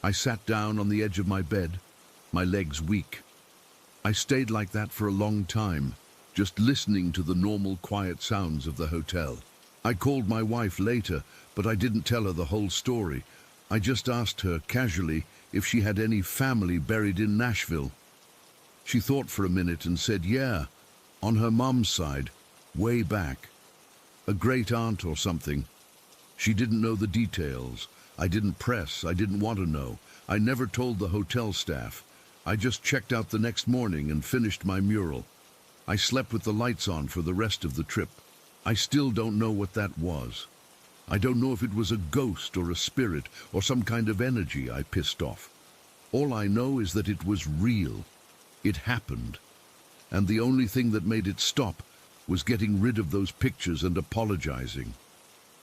I sat down on the edge of my bed, my legs weak. I stayed like that for a long time, just listening to the normal quiet sounds of the hotel. I called my wife later, but I didn't tell her the whole story. I just asked her, casually, if she had any family buried in Nashville. She thought for a minute and said, yeah, on her mom's side, way back. A great aunt or something. She didn't know the details. I didn't press. I didn't want to know. I never told the hotel staff. I just checked out the next morning and finished my mural. I slept with the lights on for the rest of the trip. I still don't know what that was. I don't know if it was a ghost or a spirit or some kind of energy I pissed off. All I know is that it was real. It happened. And the only thing that made it stop was getting rid of those pictures and apologizing.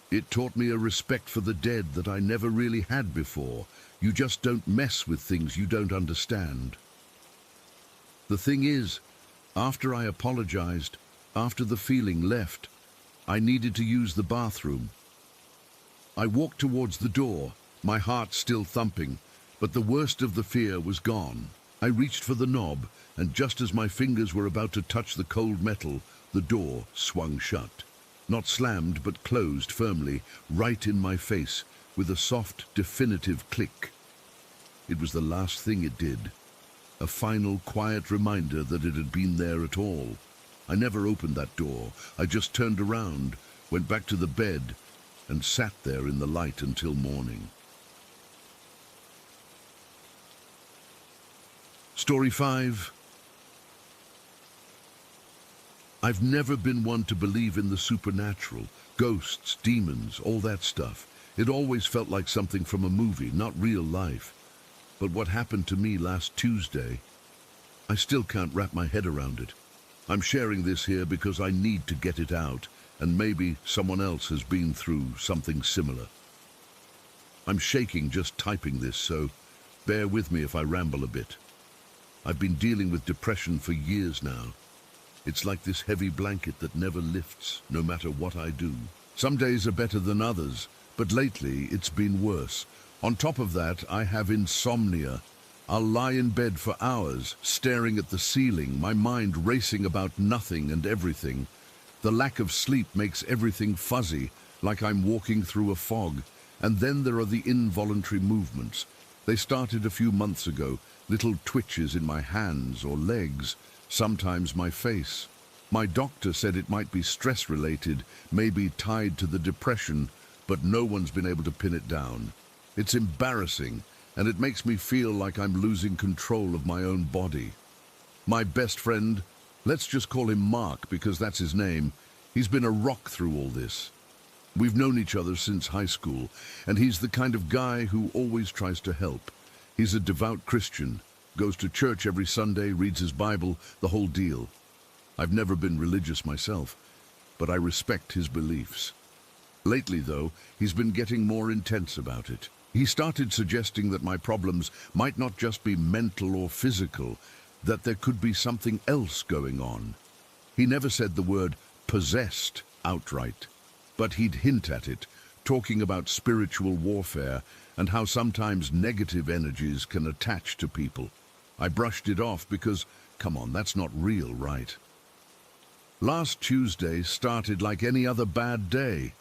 It taught me a respect for the dead that I never really had before. You just don't mess with things you don't understand. The thing is, after I apologized, after the feeling left, I needed to use the bathroom. I walked towards the door, my heart still thumping, but the worst of the fear was gone. I reached for the knob, and just as my fingers were about to touch the cold metal, the door swung shut. Not slammed, but closed firmly, right in my face, with a soft, definitive click. It was the last thing it did. A final, quiet reminder that it had been there at all. I never opened that door. I just turned around, went back to the bed, and sat there in the light until morning. Story 5. I've never been one to believe in the supernatural, ghosts, demons, all that stuff. It always felt like something from a movie, not real life. But what happened to me last Tuesday, I still can't wrap my head around it. I'm sharing this here because I need to get it out, and maybe someone else has been through something similar. I'm shaking just typing this, so bear with me if I ramble a bit. I've been dealing with depression for years now. It's like this heavy blanket that never lifts, no matter what I do. Some days are better than others, but lately it's been worse. On top of that, I have insomnia. I'll lie in bed for hours, staring at the ceiling, my mind racing about nothing and everything. The lack of sleep makes everything fuzzy, like I'm walking through a fog. And then there are the involuntary movements. They started a few months ago, little twitches in my hands or legs, sometimes my face. My doctor said it might be stress-related, maybe tied to the depression, but no one's been able to pin it down. It's embarrassing, and it makes me feel like I'm losing control of my own body. My best friend, let's just call him Mark because that's his name, he's been a rock through all this. We've known each other since high school, and he's the kind of guy who always tries to help. He's a devout Christian, goes to church every Sunday, reads his Bible, the whole deal. I've never been religious myself, but I respect his beliefs. Lately, though, he's been getting more intense about it. He started suggesting that my problems might not just be mental or physical, that there could be something else going on. He never said the word possessed outright, but he'd hint at it, talking about spiritual warfare and how sometimes negative energies can attach to people. I brushed it off because, come on, that's not real, right? Last Tuesday started like any other bad day.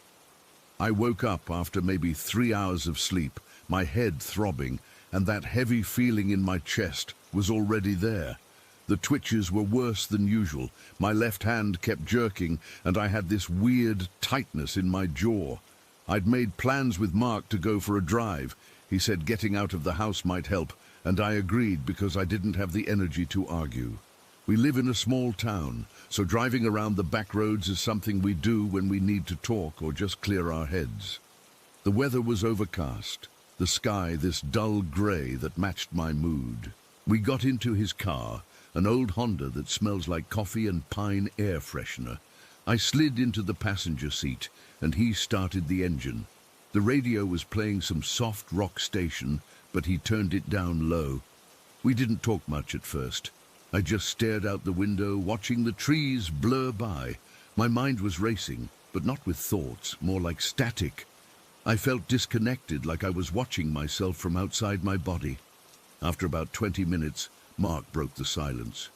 I woke up after maybe 3 hours of sleep, my head throbbing, and that heavy feeling in my chest was already there. The twitches were worse than usual. My left hand kept jerking, and I had this weird tightness in my jaw. I'd made plans with Mark to go for a drive. He said getting out of the house might help, and I agreed because I didn't have the energy to argue. We live in a small town, so driving around the back roads is something we do when we need to talk or just clear our heads. The weather was overcast, the sky this dull grey that matched my mood. We got into his car, an old Honda that smells like coffee and pine air freshener. I slid into the passenger seat, and he started the engine. The radio was playing some soft rock station, but he turned it down low. We didn't talk much at first. I just stared out the window, watching the trees blur by. My mind was racing, but not with thoughts, more like static. I felt disconnected, like I was watching myself from outside my body. After about 20 minutes, Mark broke the silence.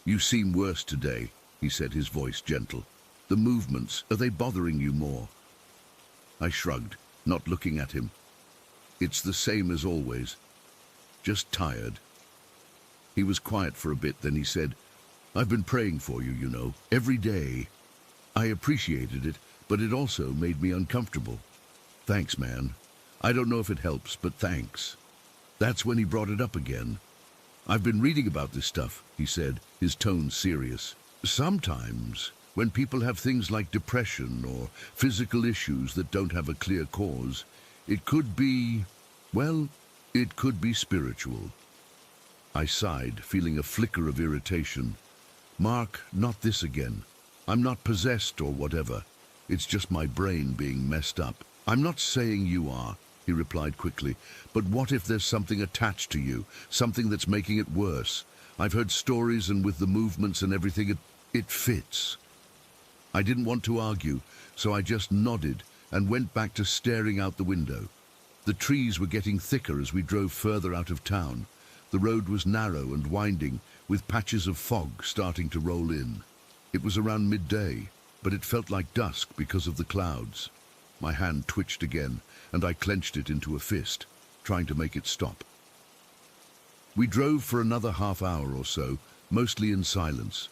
"You seem worse today," he said, his voice gentle. "The movements, are they bothering you more?" I shrugged, not looking at him. "It's the same as always. Just tired." He was quiet for a bit, then he said, "I've been praying for you, you know, every day." I appreciated it, but it also made me uncomfortable. "Thanks, man. I don't know if it helps, but thanks." That's when he brought it up again. "I've been reading about this stuff," he said, his tone serious. "Sometimes, when people have things like depression or physical issues that don't have a clear cause, it could be, well, it could be spiritual." I sighed, feeling a flicker of irritation. "Mark, not this again. I'm not possessed or whatever. It's just my brain being messed up." "I'm not saying you are," he replied quickly, "but what if there's something attached to you, something that's making it worse? I've heard stories, and with the movements and everything, it fits." I didn't want to argue, so I just nodded and went back to staring out the window. The trees were getting thicker as we drove further out of town. The road was narrow and winding, with patches of fog starting to roll in. It was around midday, but it felt like dusk because of the clouds. My hand twitched again, and I clenched it into a fist, trying to make it stop. We drove for another half hour or so, mostly in silence.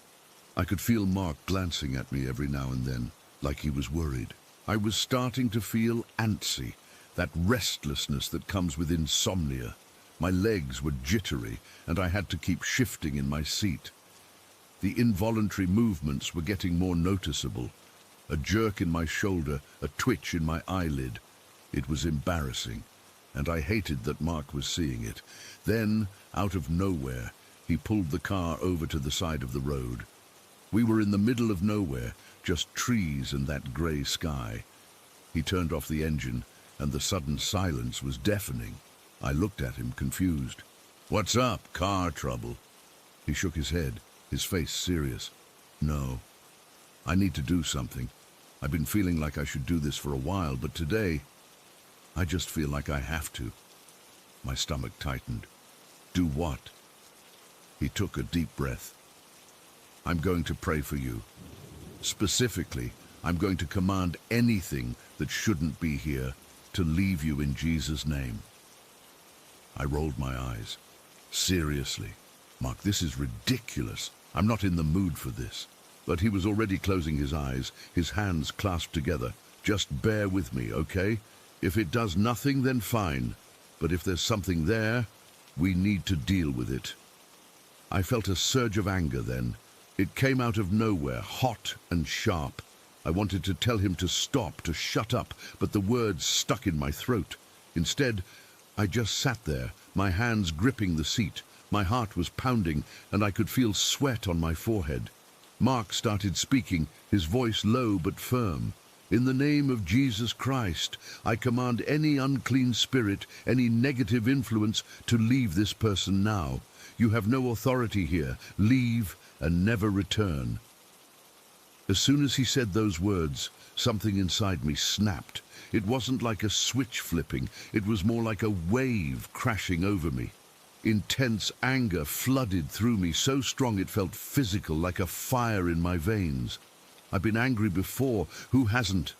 I could feel Mark glancing at me every now and then, like he was worried. I was starting to feel antsy, that restlessness that comes with insomnia. My legs were jittery, and I had to keep shifting in my seat. The involuntary movements were getting more noticeable. A jerk in my shoulder, a twitch in my eyelid. It was embarrassing, and I hated that Mark was seeing it. Then, out of nowhere, he pulled the car over to the side of the road. We were in the middle of nowhere, just trees and that grey sky. He turned off the engine, and the sudden silence was deafening. I looked at him, confused. "What's up? Car trouble?" He shook his head, his face serious. "No. I need to do something. I've been feeling like I should do this for a while, but today, I just feel like I have to." My stomach tightened. "Do what?" He took a deep breath. "I'm going to pray for you. Specifically, I'm going to command anything that shouldn't be here to leave you in Jesus' name." I rolled my eyes. "Seriously, Mark, this is ridiculous. I'm not in the mood for this." But he was already closing his eyes, his hands clasped together. "Just bear with me, okay? If it does nothing, then fine. But if there's something there, we need to deal with it." I felt a surge of anger then. It came out of nowhere, hot and sharp. I wanted to tell him to stop, to shut up, but the words stuck in my throat. Instead, I just sat there, my hands gripping the seat. My heart was pounding, and I could feel sweat on my forehead. Mark started speaking, his voice low but firm. In the name of Jesus Christ, I command any unclean spirit, any negative influence to leave this person now. You have no authority here. Leave and never return." As soon as he said those words, something inside me snapped. It wasn't like a switch flipping, it was more like a wave crashing over me. Intense anger flooded through me, so strong it felt physical, like a fire in my veins. I've been angry before, who hasn't?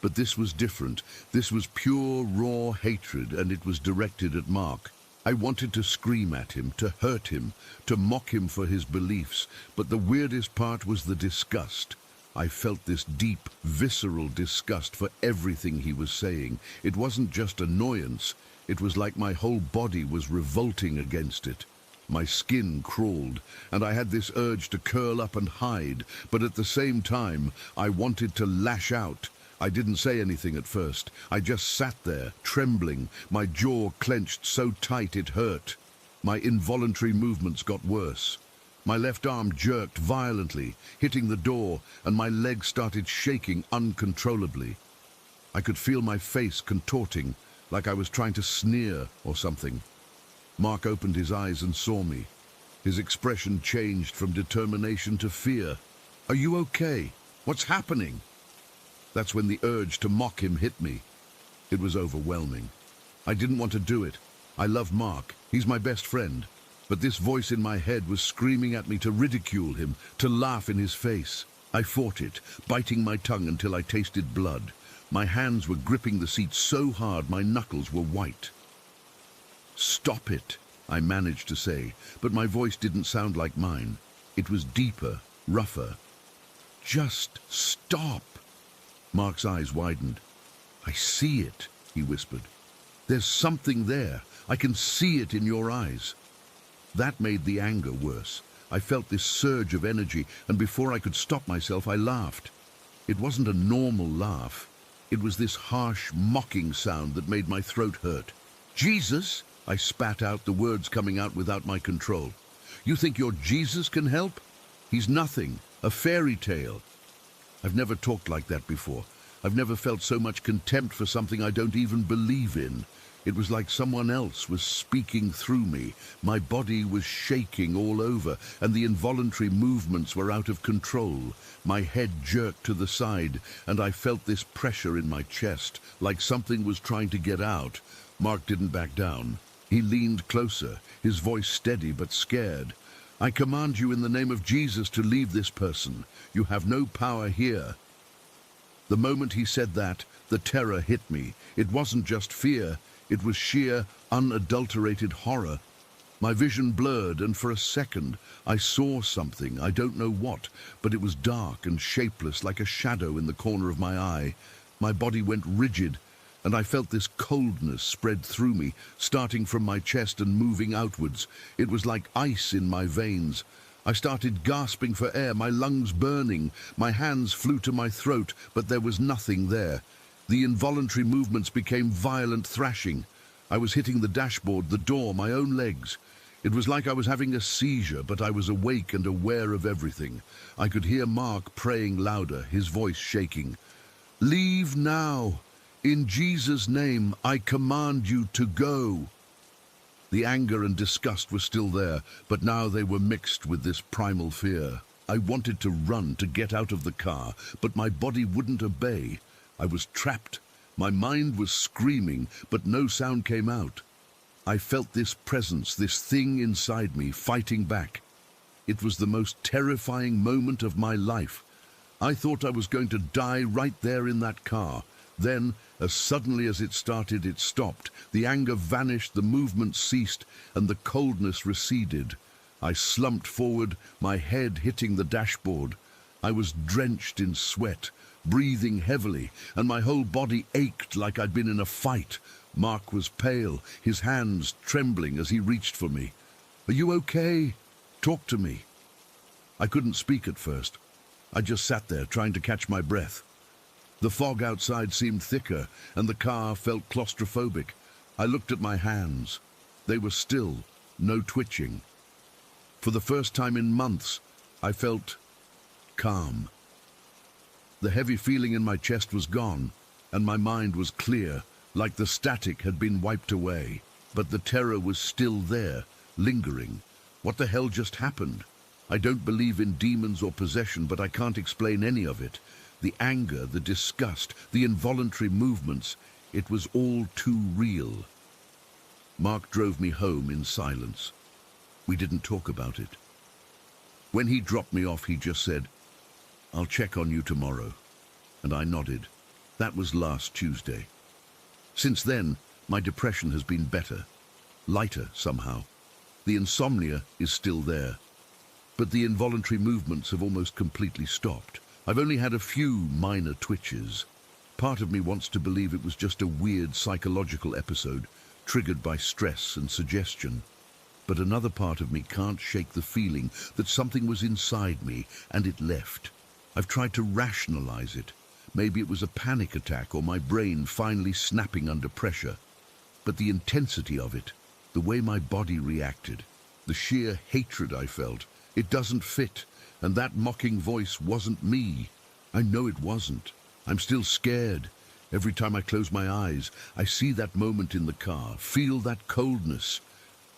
But this was different. This was pure, raw hatred, and it was directed at Mark. I wanted to scream at him, to hurt him, to mock him for his beliefs, but the weirdest part was the disgust. I felt this deep, visceral disgust for everything he was saying. It wasn't just annoyance. It was like my whole body was revolting against it. My skin crawled, and I had this urge to curl up and hide, but at the same time, I wanted to lash out. I didn't say anything at first. I just sat there, trembling, my jaw clenched so tight it hurt. My involuntary movements got worse. My left arm jerked violently, hitting the door, and my legs started shaking uncontrollably. I could feel my face contorting, like I was trying to sneer or something. Mark opened his eyes and saw me. His expression changed from determination to fear. "Are you okay? What's happening?" That's when the urge to mock him hit me. It was overwhelming. I didn't want to do it. I love Mark. He's my best friend. But this voice in my head was screaming at me to ridicule him, to laugh in his face. I fought it, biting my tongue until I tasted blood. My hands were gripping the seat so hard my knuckles were white. "Stop it," I managed to say, but my voice didn't sound like mine. It was deeper, rougher. "Just stop." Mark's eyes widened. "I see it," he whispered. "There's something there. I can see it in your eyes." That made the anger worse. I felt this surge of energy, and before I could stop myself, I laughed. It wasn't a normal laugh. It was this harsh, mocking sound that made my throat hurt. "Jesus?" I spat out, the words coming out without my control. "You think your Jesus can help? He's nothing, a fairy tale." I've never talked like that before. I've never felt so much contempt for something I don't even believe in. It was like someone else was speaking through me. My body was shaking all over, and the involuntary movements were out of control. My head jerked to the side, and I felt this pressure in my chest, like something was trying to get out. Mark didn't back down. He leaned closer, his voice steady but scared. "I command you in the name of Jesus to leave this person. You have no power here." The moment he said that, the terror hit me. It wasn't just fear. It was sheer, unadulterated horror. My vision blurred, and for a second, I saw something, I don't know what, but it was dark and shapeless, like a shadow in the corner of my eye. My body went rigid, and I felt this coldness spread through me, starting from my chest and moving outwards. It was like ice in my veins. I started gasping for air, my lungs burning. My hands flew to my throat, but there was nothing there. The involuntary movements became violent thrashing. I was hitting the dashboard, the door, my own legs. It was like I was having a seizure, but I was awake and aware of everything. I could hear Mark praying louder, his voice shaking. "Leave now. In Jesus' name, I command you to go." The anger and disgust were still there, but now they were mixed with this primal fear. I wanted to run, to get out of the car, but my body wouldn't obey. I was trapped. My mind was screaming, but no sound came out. I felt this presence, this thing inside me, fighting back. It was the most terrifying moment of my life. I thought I was going to die right there in that car. Then, as suddenly as it started, it stopped. The anger vanished, the movement ceased, and the coldness receded. I slumped forward, my head hitting the dashboard. I was drenched in sweat, breathing heavily, and my whole body ached like I'd been in a fight. Mark was pale, his hands trembling as he reached for me. "Are you okay? Talk to me." I couldn't speak at first. I just sat there trying to catch my breath. The fog outside seemed thicker, and the car felt claustrophobic. I looked at my hands. They were still, no twitching. For the first time in months, I felt calm. The heavy feeling in my chest was gone, and my mind was clear, like the static had been wiped away. But the terror was still there, lingering. What the hell just happened? I don't believe in demons or possession, but I can't explain any of it. The anger, the disgust, the involuntary movements, it was all too real. Mark drove me home in silence. We didn't talk about it. When he dropped me off, he just said, "I'll check on you tomorrow." And I nodded. That was last Tuesday. Since then, my depression has been better, lighter somehow. The insomnia is still there, but the involuntary movements have almost completely stopped. I've only had a few minor twitches. Part of me wants to believe it was just a weird psychological episode triggered by stress and suggestion. But another part of me can't shake the feeling that something was inside me and it left. I've tried to rationalize it. Maybe it was a panic attack or my brain finally snapping under pressure. But the intensity of it, the way my body reacted, the sheer hatred I felt, it doesn't fit. And that mocking voice wasn't me. I know it wasn't. I'm still scared. Every time I close my eyes, I see that moment in the car, feel that coldness.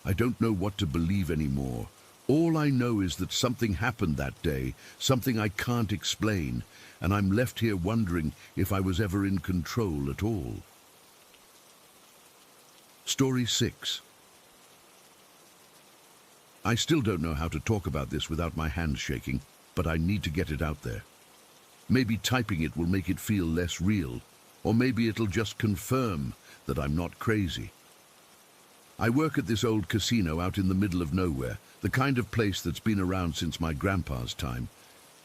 I don't know what to believe anymore. All I know is that something happened that day, something I can't explain, and I'm left here wondering if I was ever in control at all. Story 6. I still don't know how to talk about this without my hands shaking, but I need to get it out there. Maybe typing it will make it feel less real, or maybe it'll just confirm that I'm not crazy. I work at this old casino out in the middle of nowhere, the kind of place that's been around since my grandpa's time.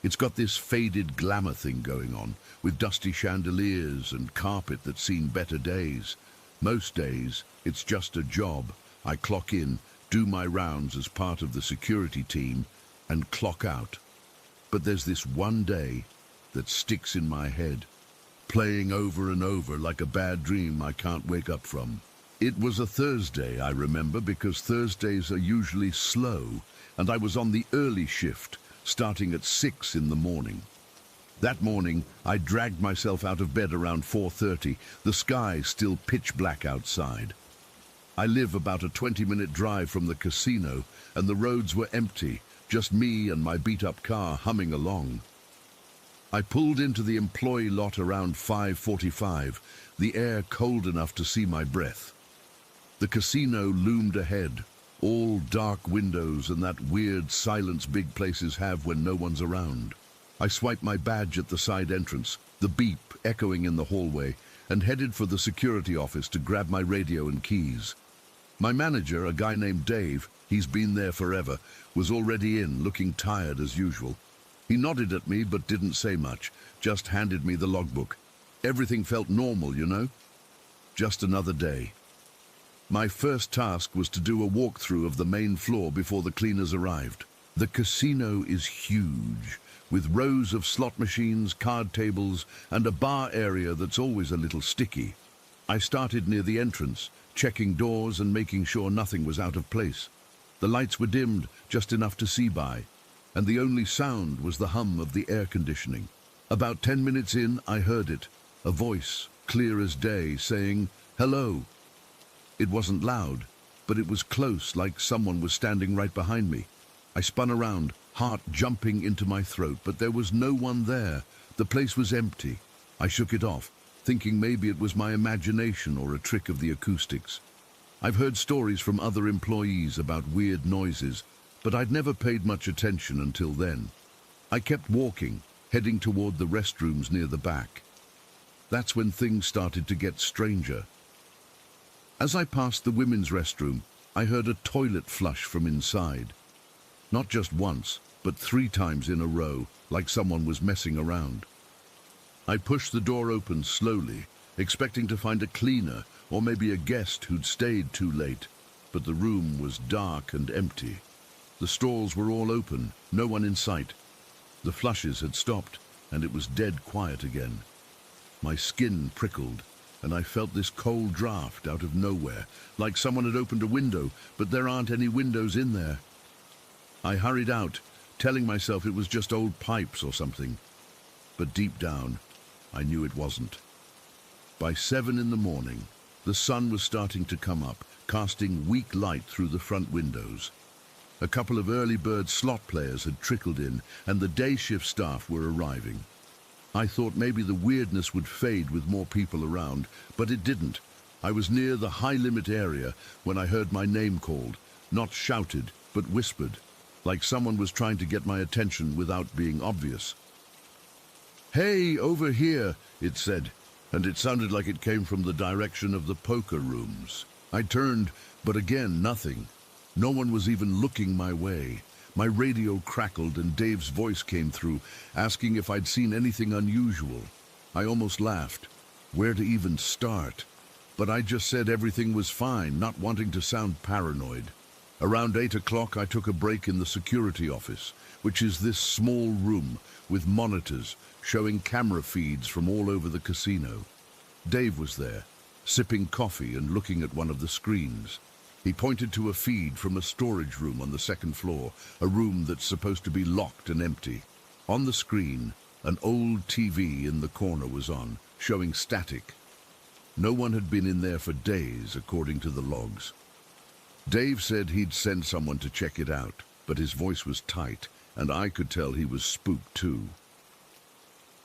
It's got this faded glamour thing going on, with dusty chandeliers and carpet that's seen better days. Most days, it's just a job. I clock in, do my rounds as part of the security team, and clock out. But there's this one day that sticks in my head, playing over and over like a bad dream I can't wake up from. It was a Thursday, I remember, because Thursdays are usually slow, and I was on the early shift, starting at 6 in the morning. That morning, I dragged myself out of bed around 4:30, the sky still pitch black outside. I live about a 20-minute drive from the casino, and the roads were empty, just me and my beat-up car humming along. I pulled into the employee lot around 5:45, the air cold enough to see my breath. The casino loomed ahead, all dark windows and that weird silence big places have when no one's around. I swiped my badge at the side entrance, the beep echoing in the hallway, and headed for the security office to grab my radio and keys. My manager, a guy named Dave, he's been there forever, was already in, looking tired as usual. He nodded at me but didn't say much, just handed me the logbook. Everything felt normal, you know? Just another day. My first task was to do a walkthrough of the main floor before the cleaners arrived. The casino is huge, with rows of slot machines, card tables, and a bar area that's always a little sticky. I started near the entrance, checking doors and making sure nothing was out of place. The lights were dimmed, just enough to see by, and the only sound was the hum of the air conditioning. About 10 minutes in, I heard it, a voice, clear as day, saying, "Hello." It wasn't loud, but it was close, like someone was standing right behind me. I spun around, heart jumping into my throat, but there was no one there. The place was empty. I shook it off, thinking maybe it was my imagination or a trick of the acoustics. I've heard stories from other employees about weird noises, but I'd never paid much attention until then. I kept walking, heading toward the restrooms near the back. That's when things started to get stranger. As I passed the women's restroom, I heard a toilet flush from inside. Not just once, but 3 times in a row, like someone was messing around. I pushed the door open slowly, expecting to find a cleaner or maybe a guest who'd stayed too late, but the room was dark and empty. The stalls were all open, no one in sight. The flushes had stopped, and it was dead quiet again. My skin prickled, and I felt this cold draft out of nowhere, like someone had opened a window, but there aren't any windows in there. I hurried out, telling myself it was just old pipes or something. but deep down, I knew it wasn't. By 7 in the morning, the sun was starting to come up, casting weak light through the front windows. A couple of early bird slot players had trickled in, and the day shift staff were arriving. I thought maybe the weirdness would fade with more people around, but it didn't. I was near the high-limit area when I heard my name called, not shouted, but whispered, like someone was trying to get my attention without being obvious. "Hey, over here," it said, and it sounded like it came from the direction of the poker rooms. I turned, but again, nothing. No one was even looking my way. My radio crackled and Dave's voice came through, asking if I'd seen anything unusual. I almost laughed. Where to even start? But I just said everything was fine, not wanting to sound paranoid. Around 8 o'clock, I took a break in the security office, which is this small room with monitors showing camera feeds from all over the casino. Dave was there, sipping coffee and looking at one of the screens. He pointed to a feed from a storage room on the second floor, a room that's supposed to be locked and empty. On the screen, an old TV in the corner was on, showing static. No one had been in there for days, according to the logs. Dave said he'd send someone to check it out, but his voice was tight, and I could tell he was spooked too.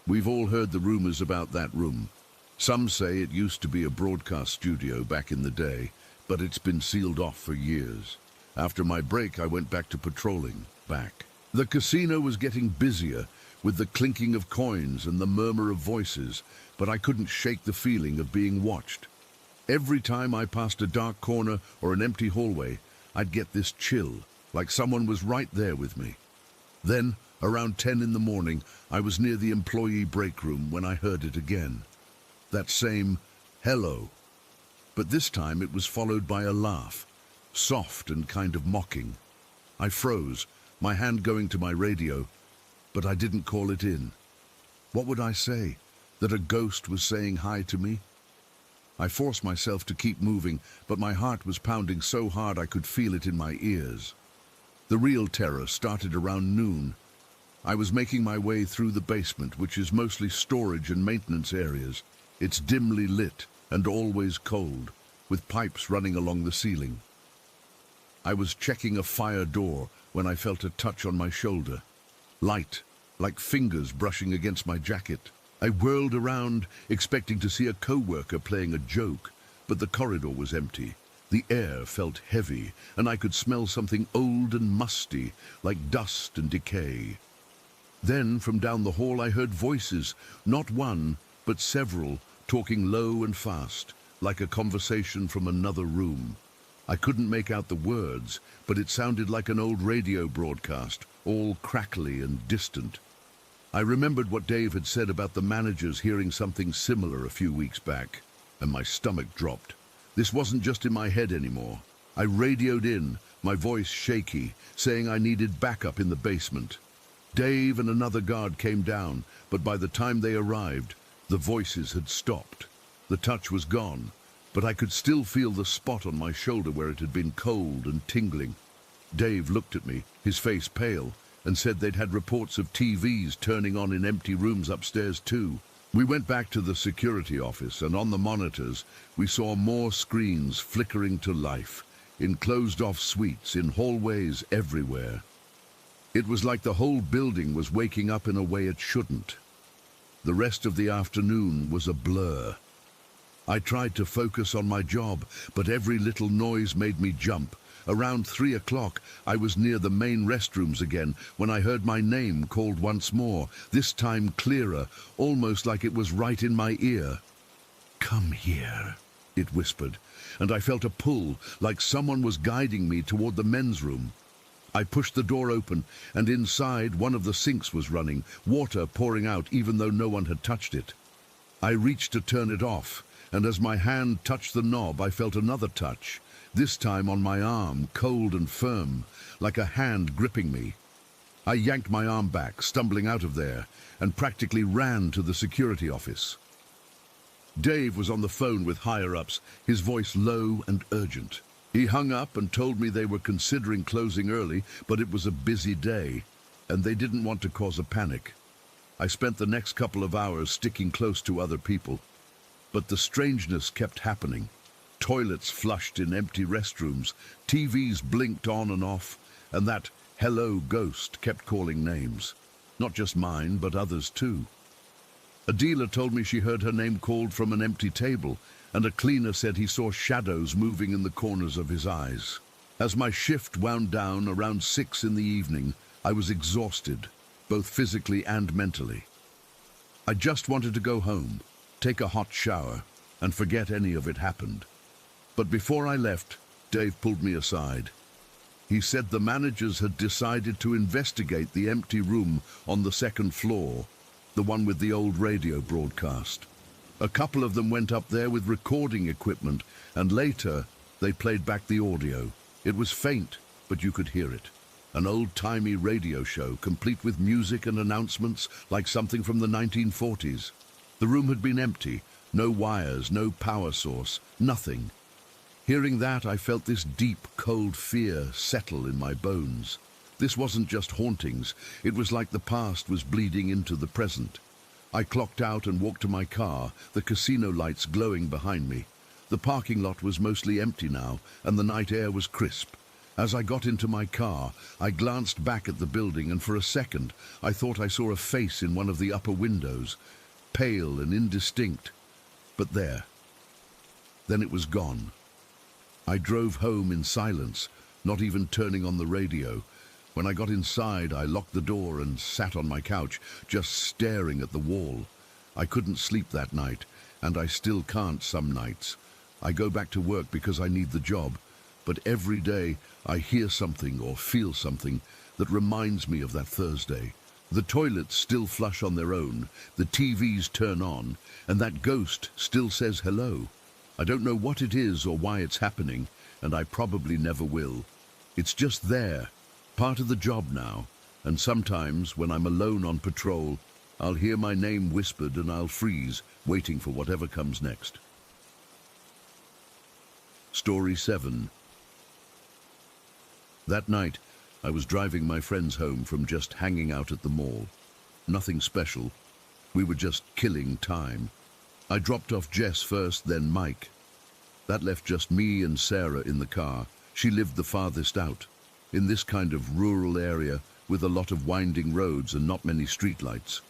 We've all heard the rumors about that room. Some say it used to be a broadcast studio back in the day, but it's been sealed off for years. After my break, I went back to patrolling, back. The casino was getting busier, with the clinking of coins and the murmur of voices, but I couldn't shake the feeling of being watched. Every time I passed a dark corner or an empty hallway, I'd get this chill, like someone was right there with me. Then, around 10 in the morning, I was near the employee break room when I heard it again. That same hello. But this time it was followed by a laugh, soft and kind of mocking. I froze, my hand going to my radio, but I didn't call it in. What would I say? That a ghost was saying hi to me? I forced myself to keep moving, but my heart was pounding so hard I could feel it in my ears. The real terror started around noon. I was making my way through the basement, which is mostly storage and maintenance areas. It's dimly lit and always cold, with pipes running along the ceiling. I was checking a fire door when I felt a touch on my shoulder. Light, like fingers brushing against my jacket. I whirled around, expecting to see a coworker playing a joke, but the corridor was empty. The air felt heavy, and I could smell something old and musty, like dust and decay. Then, from down the hall, I heard voices, not one, but several, talking low and fast, like a conversation from another room. I couldn't make out the words, but it sounded like an old radio broadcast, all crackly and distant. I remembered what Dave had said about the managers hearing something similar a few weeks back, and my stomach dropped. This wasn't just in my head anymore. I radioed in, my voice shaky, saying I needed backup in the basement. Dave and another guard came down, but by the time they arrived, the voices had stopped. The touch was gone, but I could still feel the spot on my shoulder where it had been cold and tingling. Dave looked at me, his face pale, and said they'd had reports of TVs turning on in empty rooms upstairs too. We went back to the security office, and on the monitors, we saw more screens flickering to life, in closed-off suites, in hallways everywhere. It was like the whole building was waking up in a way it shouldn't. The rest of the afternoon was a blur. I tried to focus on my job, but every little noise made me jump. Around 3 o'clock, I was near the main restrooms again when I heard my name called once more, this time clearer, almost like it was right in my ear. "Come here," it whispered, and I felt a pull, like someone was guiding me toward the men's room. I pushed the door open, and inside one of the sinks was running, water pouring out even though no one had touched it. I reached to turn it off, and as my hand touched the knob, I felt another touch. This time on my arm, cold and firm, like a hand gripping me. I yanked my arm back, stumbling out of there, and practically ran to the security office. Dave was on the phone with higher-ups, his voice low and urgent. He hung up and told me they were considering closing early, but it was a busy day, and they didn't want to cause a panic. I spent the next couple of hours sticking close to other people. But the strangeness kept happening. Toilets flushed in empty restrooms, TVs blinked on and off, and that hello ghost kept calling names. Not just mine, but others too. A dealer told me she heard her name called from an empty table, and a cleaner said he saw shadows moving in the corners of his eyes. As my shift wound down around 6 in the evening, I was exhausted, both physically and mentally. I just wanted to go home, take a hot shower, and forget any of it happened. But before I left, Dave pulled me aside. He said the managers had decided to investigate the empty room on the second floor, the one with the old radio broadcast. A couple of them went up there with recording equipment, and later they played back the audio. It was faint, but you could hear it. An old-timey radio show, complete with music and announcements like something from the 1940s. The room had been empty, no wires, no power source, nothing. Hearing that, I felt this deep, cold fear settle in my bones. This wasn't just hauntings, it was like the past was bleeding into the present. I clocked out and walked to my car, the casino lights glowing behind me. The parking lot was mostly empty now, and the night air was crisp. As I got into my car, I glanced back at the building, and for a second, I thought I saw a face in one of the upper windows, pale and indistinct. But there. Then it was gone. I drove home in silence, not even turning on the radio. When I got inside, I locked the door and sat on my couch, just staring at the wall. I couldn't sleep that night, and I still can't some nights. I go back to work because I need the job, but every day I hear something or feel something that reminds me of that Thursday. The toilets still flush on their own, the TVs turn on, and that ghost still says hello. I don't know what it is or why it's happening, and I probably never will. It's just there. Part of the job now, and sometimes when I'm alone on patrol, I'll hear my name whispered and I'll freeze, waiting for whatever comes next. Story 7. That night, I was driving my friends home from just hanging out at the mall. Nothing special. We were just killing time. I dropped off Jess first, then Mike. That left just me and Sarah in the car. She lived the farthest out, in this kind of rural area with a lot of winding roads and not many streetlights.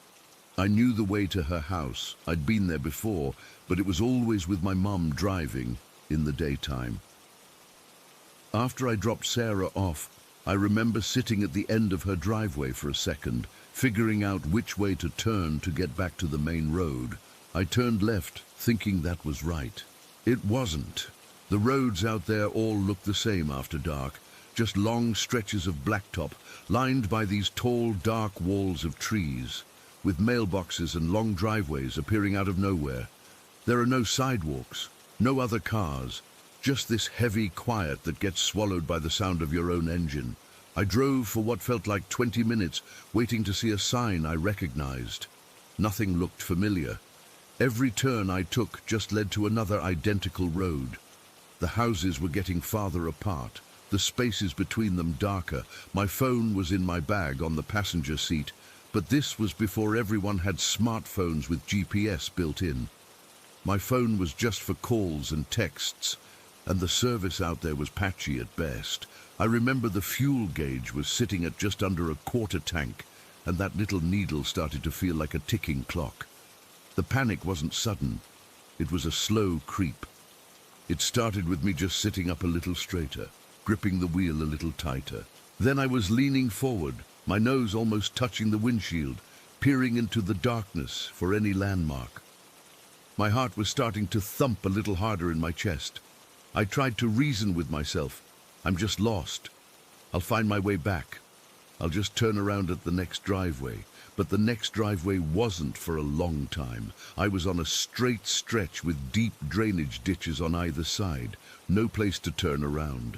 I knew the way to her house. I'd been there before, but it was always with my mum driving in the daytime. After I dropped Sarah off, I remember sitting at the end of her driveway for a second, figuring out which way to turn to get back to the main road. I turned left, thinking that was right. It wasn't. The roads out there all looked the same after dark, just long stretches of blacktop, lined by these tall, dark walls of trees, with mailboxes and long driveways appearing out of nowhere. There are no sidewalks, no other cars, just this heavy quiet that gets swallowed by the sound of your own engine. I drove for what felt like 20 minutes, waiting to see a sign I recognized. Nothing looked familiar. Every turn I took just led to another identical road. The houses were getting farther apart, the spaces between them darker. My phone was in my bag on the passenger seat, but this was before everyone had smartphones with GPS built in. My phone was just for calls and texts, and the service out there was patchy at best. I remember the fuel gauge was sitting at just under a quarter tank, and that little needle started to feel like a ticking clock. The panic wasn't sudden. It was a slow creep. It started with me just sitting up a little straighter, gripping the wheel a little tighter. Then I was leaning forward, my nose almost touching the windshield, peering into the darkness for any landmark. My heart was starting to thump a little harder in my chest. I tried to reason with myself. I'm just lost. I'll find my way back. I'll just turn around at the next driveway. But the next driveway wasn't for a long time. I was on a straight stretch with deep drainage ditches on either side. No place to turn around.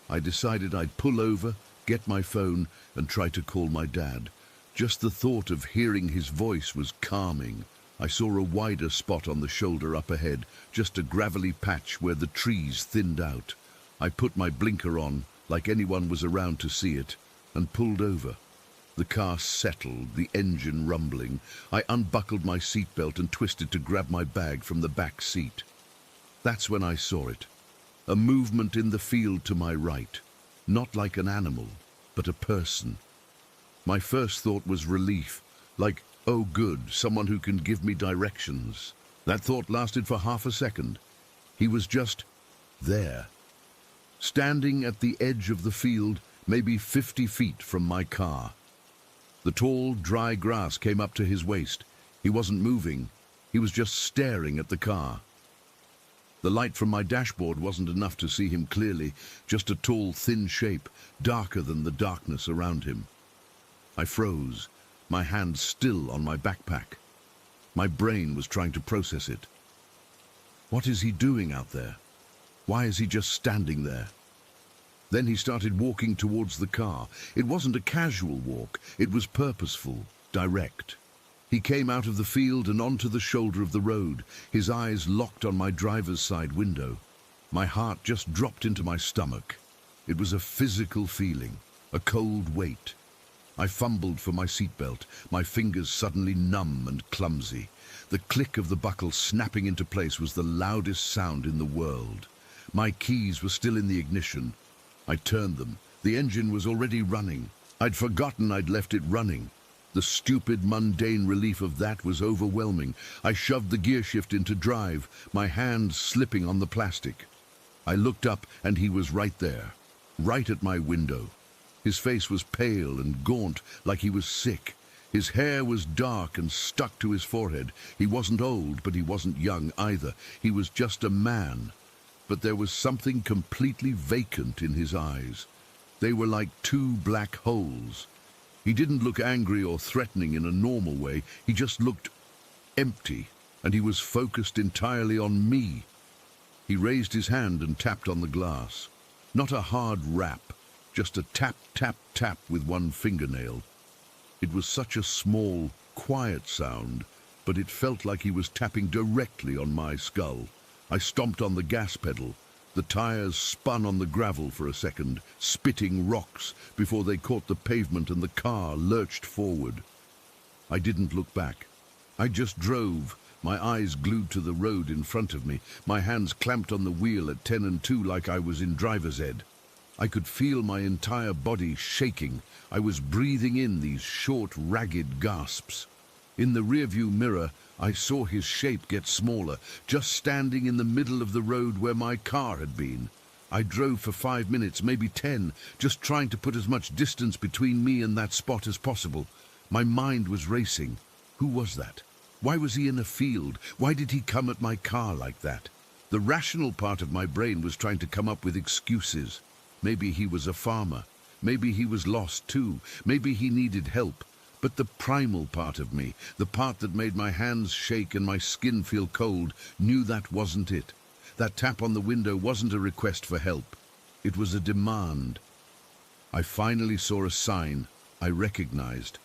I decided I'd pull over, get my phone, and try to call my dad. Just the thought of hearing his voice was calming. I saw a wider spot on the shoulder up ahead, just a gravelly patch where the trees thinned out. I put my blinker on, like anyone was around to see it, and pulled over. The car settled, the engine rumbling. I unbuckled my seatbelt and twisted to grab my bag from the back seat. That's when I saw it. A movement in the field to my right. Not like an animal, but a person. My first thought was relief, like, oh good, someone who can give me directions. That thought lasted for half a second. He was just there, standing at the edge of the field, maybe 50 feet from my car. The tall, dry grass came up to his waist. He wasn't moving. He was just staring at the car. The light from my dashboard wasn't enough to see him clearly, just a tall, thin shape, darker than the darkness around him. I froze, my hand still on my backpack. My brain was trying to process it. What is he doing out there? Why is he just standing there? Then he started walking towards the car. It wasn't a casual walk. It was purposeful, direct. He came out of the field and onto the shoulder of the road, his eyes locked on my driver's side window. My heart just dropped into my stomach. It was a physical feeling, a cold weight. I fumbled for my seatbelt, my fingers suddenly numb and clumsy. The click of the buckle snapping into place was the loudest sound in the world. My keys were still in the ignition. I turned them. The engine was already running. I'd forgotten I'd left it running. The stupid, mundane relief of that was overwhelming. I shoved the gear shift into drive, my hands slipping on the plastic. I looked up and he was right there, right at my window. His face was pale and gaunt, like he was sick. His hair was dark and stuck to his forehead. He wasn't old, but he wasn't young either. He was just a man. But there was something completely vacant in his eyes. They were like two black holes. He didn't look angry or threatening in a normal way. He just looked empty, and he was focused entirely on me. He raised his hand and tapped on the glass. Not a hard rap, just a tap, tap, tap with one fingernail. It was such a small, quiet sound, but it felt like he was tapping directly on my skull. I stomped on the gas pedal. The tires spun on the gravel for a second, spitting rocks before they caught the pavement and the car lurched forward. I didn't look back. I just drove, my eyes glued to the road in front of me, my hands clamped on the wheel at 10 and 2 like I was in driver's ed. I could feel my entire body shaking. I was breathing in these short, ragged gasps. In the rearview mirror, I saw his shape get smaller, just standing in the middle of the road where my car had been. I drove for 5 minutes, maybe 10, just trying to put as much distance between me and that spot as possible. My mind was racing. Who was that? Why was he in a field? Why did he come at my car like that? The rational part of my brain was trying to come up with excuses. Maybe he was a farmer. Maybe he was lost too. Maybe he needed help. But the primal part of me, the part that made my hands shake and my skin feel cold, knew that wasn't it. That tap on the window wasn't a request for help. It was a demand. I finally saw a sign I recognized.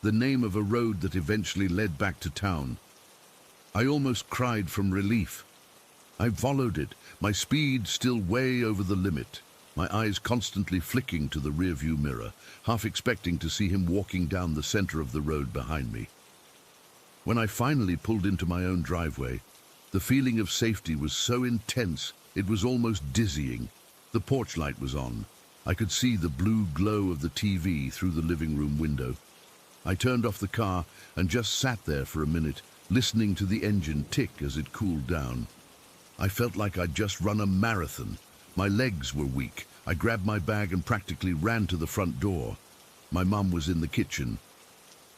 The name of a road that eventually led back to town. I almost cried from relief. I followed it, my speed still way over the limit. My eyes constantly flicking to the rearview mirror, half expecting to see him walking down the center of the road behind me. When I finally pulled into my own driveway, the feeling of safety was so intense it was almost dizzying. The porch light was on. I could see the blue glow of the TV through the living room window. I turned off the car and just sat there for a minute, listening to the engine tick as it cooled down. I felt like I'd just run a marathon. My legs were weak. I grabbed my bag and practically ran to the front door. My mum was in the kitchen.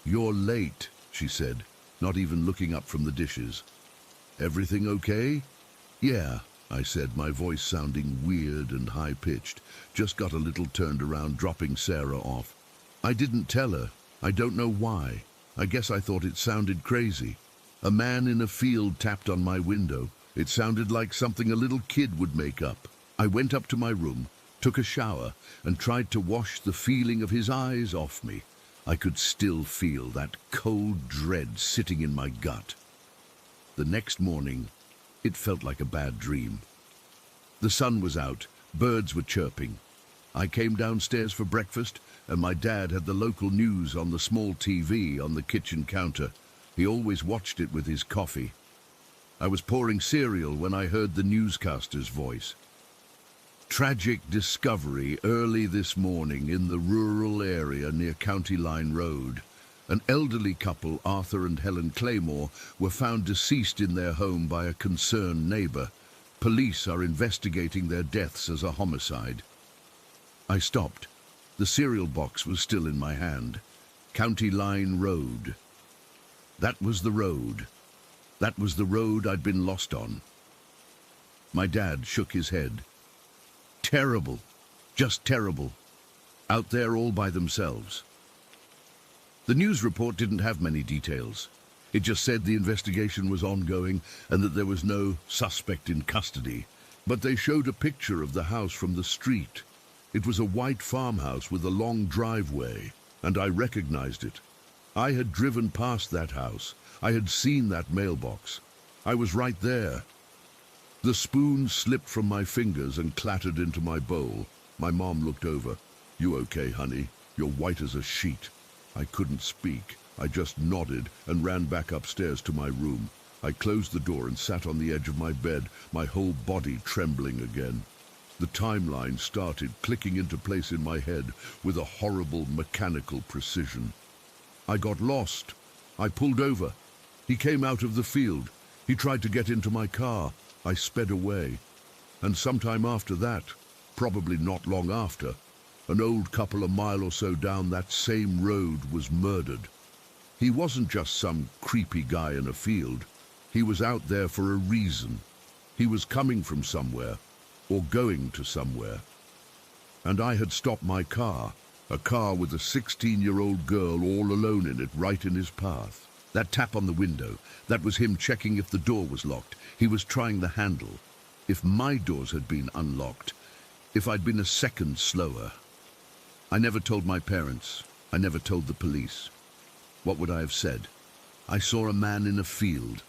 "You're late," she said, not even looking up from the dishes. "Everything okay?" "Yeah," I said, my voice sounding weird and high-pitched. Just got a little turned around, dropping Sarah off. I didn't tell her. I don't know why. I guess I thought it sounded crazy. A man in a field tapped on my window. It sounded like something a little kid would make up. I went up to my room, took a shower, and tried to wash the feeling of his eyes off me. I could still feel that cold dread sitting in my gut. The next morning, it felt like a bad dream. The sun was out, birds were chirping. I came downstairs for breakfast, and my dad had the local news on the small TV on the kitchen counter. He always watched it with his coffee. I was pouring cereal when I heard the newscaster's voice. Tragic discovery early this morning in the rural area near County Line Road. An elderly couple, Arthur and Helen Claymore, were found deceased in their home by a concerned neighbour. Police are investigating their deaths as a homicide. I stopped. The cereal box was still in my hand. County Line Road. That was the road. That was the road I'd been lost on. My dad shook his head. Terrible. Just terrible. Out there all by themselves. The news report didn't have many details. It just said the investigation was ongoing and that there was no suspect in custody. But they showed a picture of the house from the street. It was a white farmhouse with a long driveway, and I recognized it. I had driven past that house. I had seen that mailbox. I was right there. The spoon slipped from my fingers and clattered into my bowl. My mom looked over. "You okay, honey? You're white as a sheet." I couldn't speak. I just nodded and ran back upstairs to my room. I closed the door and sat on the edge of my bed, my whole body trembling again. The timeline started clicking into place in my head with a horrible mechanical precision. I got lost. I pulled over. He came out of the field. He tried to get into my car. I sped away. And sometime after that, probably not long after, an old couple a mile or so down that same road was murdered. He wasn't just some creepy guy in a field. He was out there for a reason. He was coming from somewhere, or going to somewhere. And I had stopped my car, a car with a 16-year-old girl all alone in it, right in his path. That tap on the window, that was him checking if the door was locked. He was trying the handle. If my doors had been unlocked, if I'd been a second slower. I never told my parents. I never told the police. What would I have said? I saw a man in a field.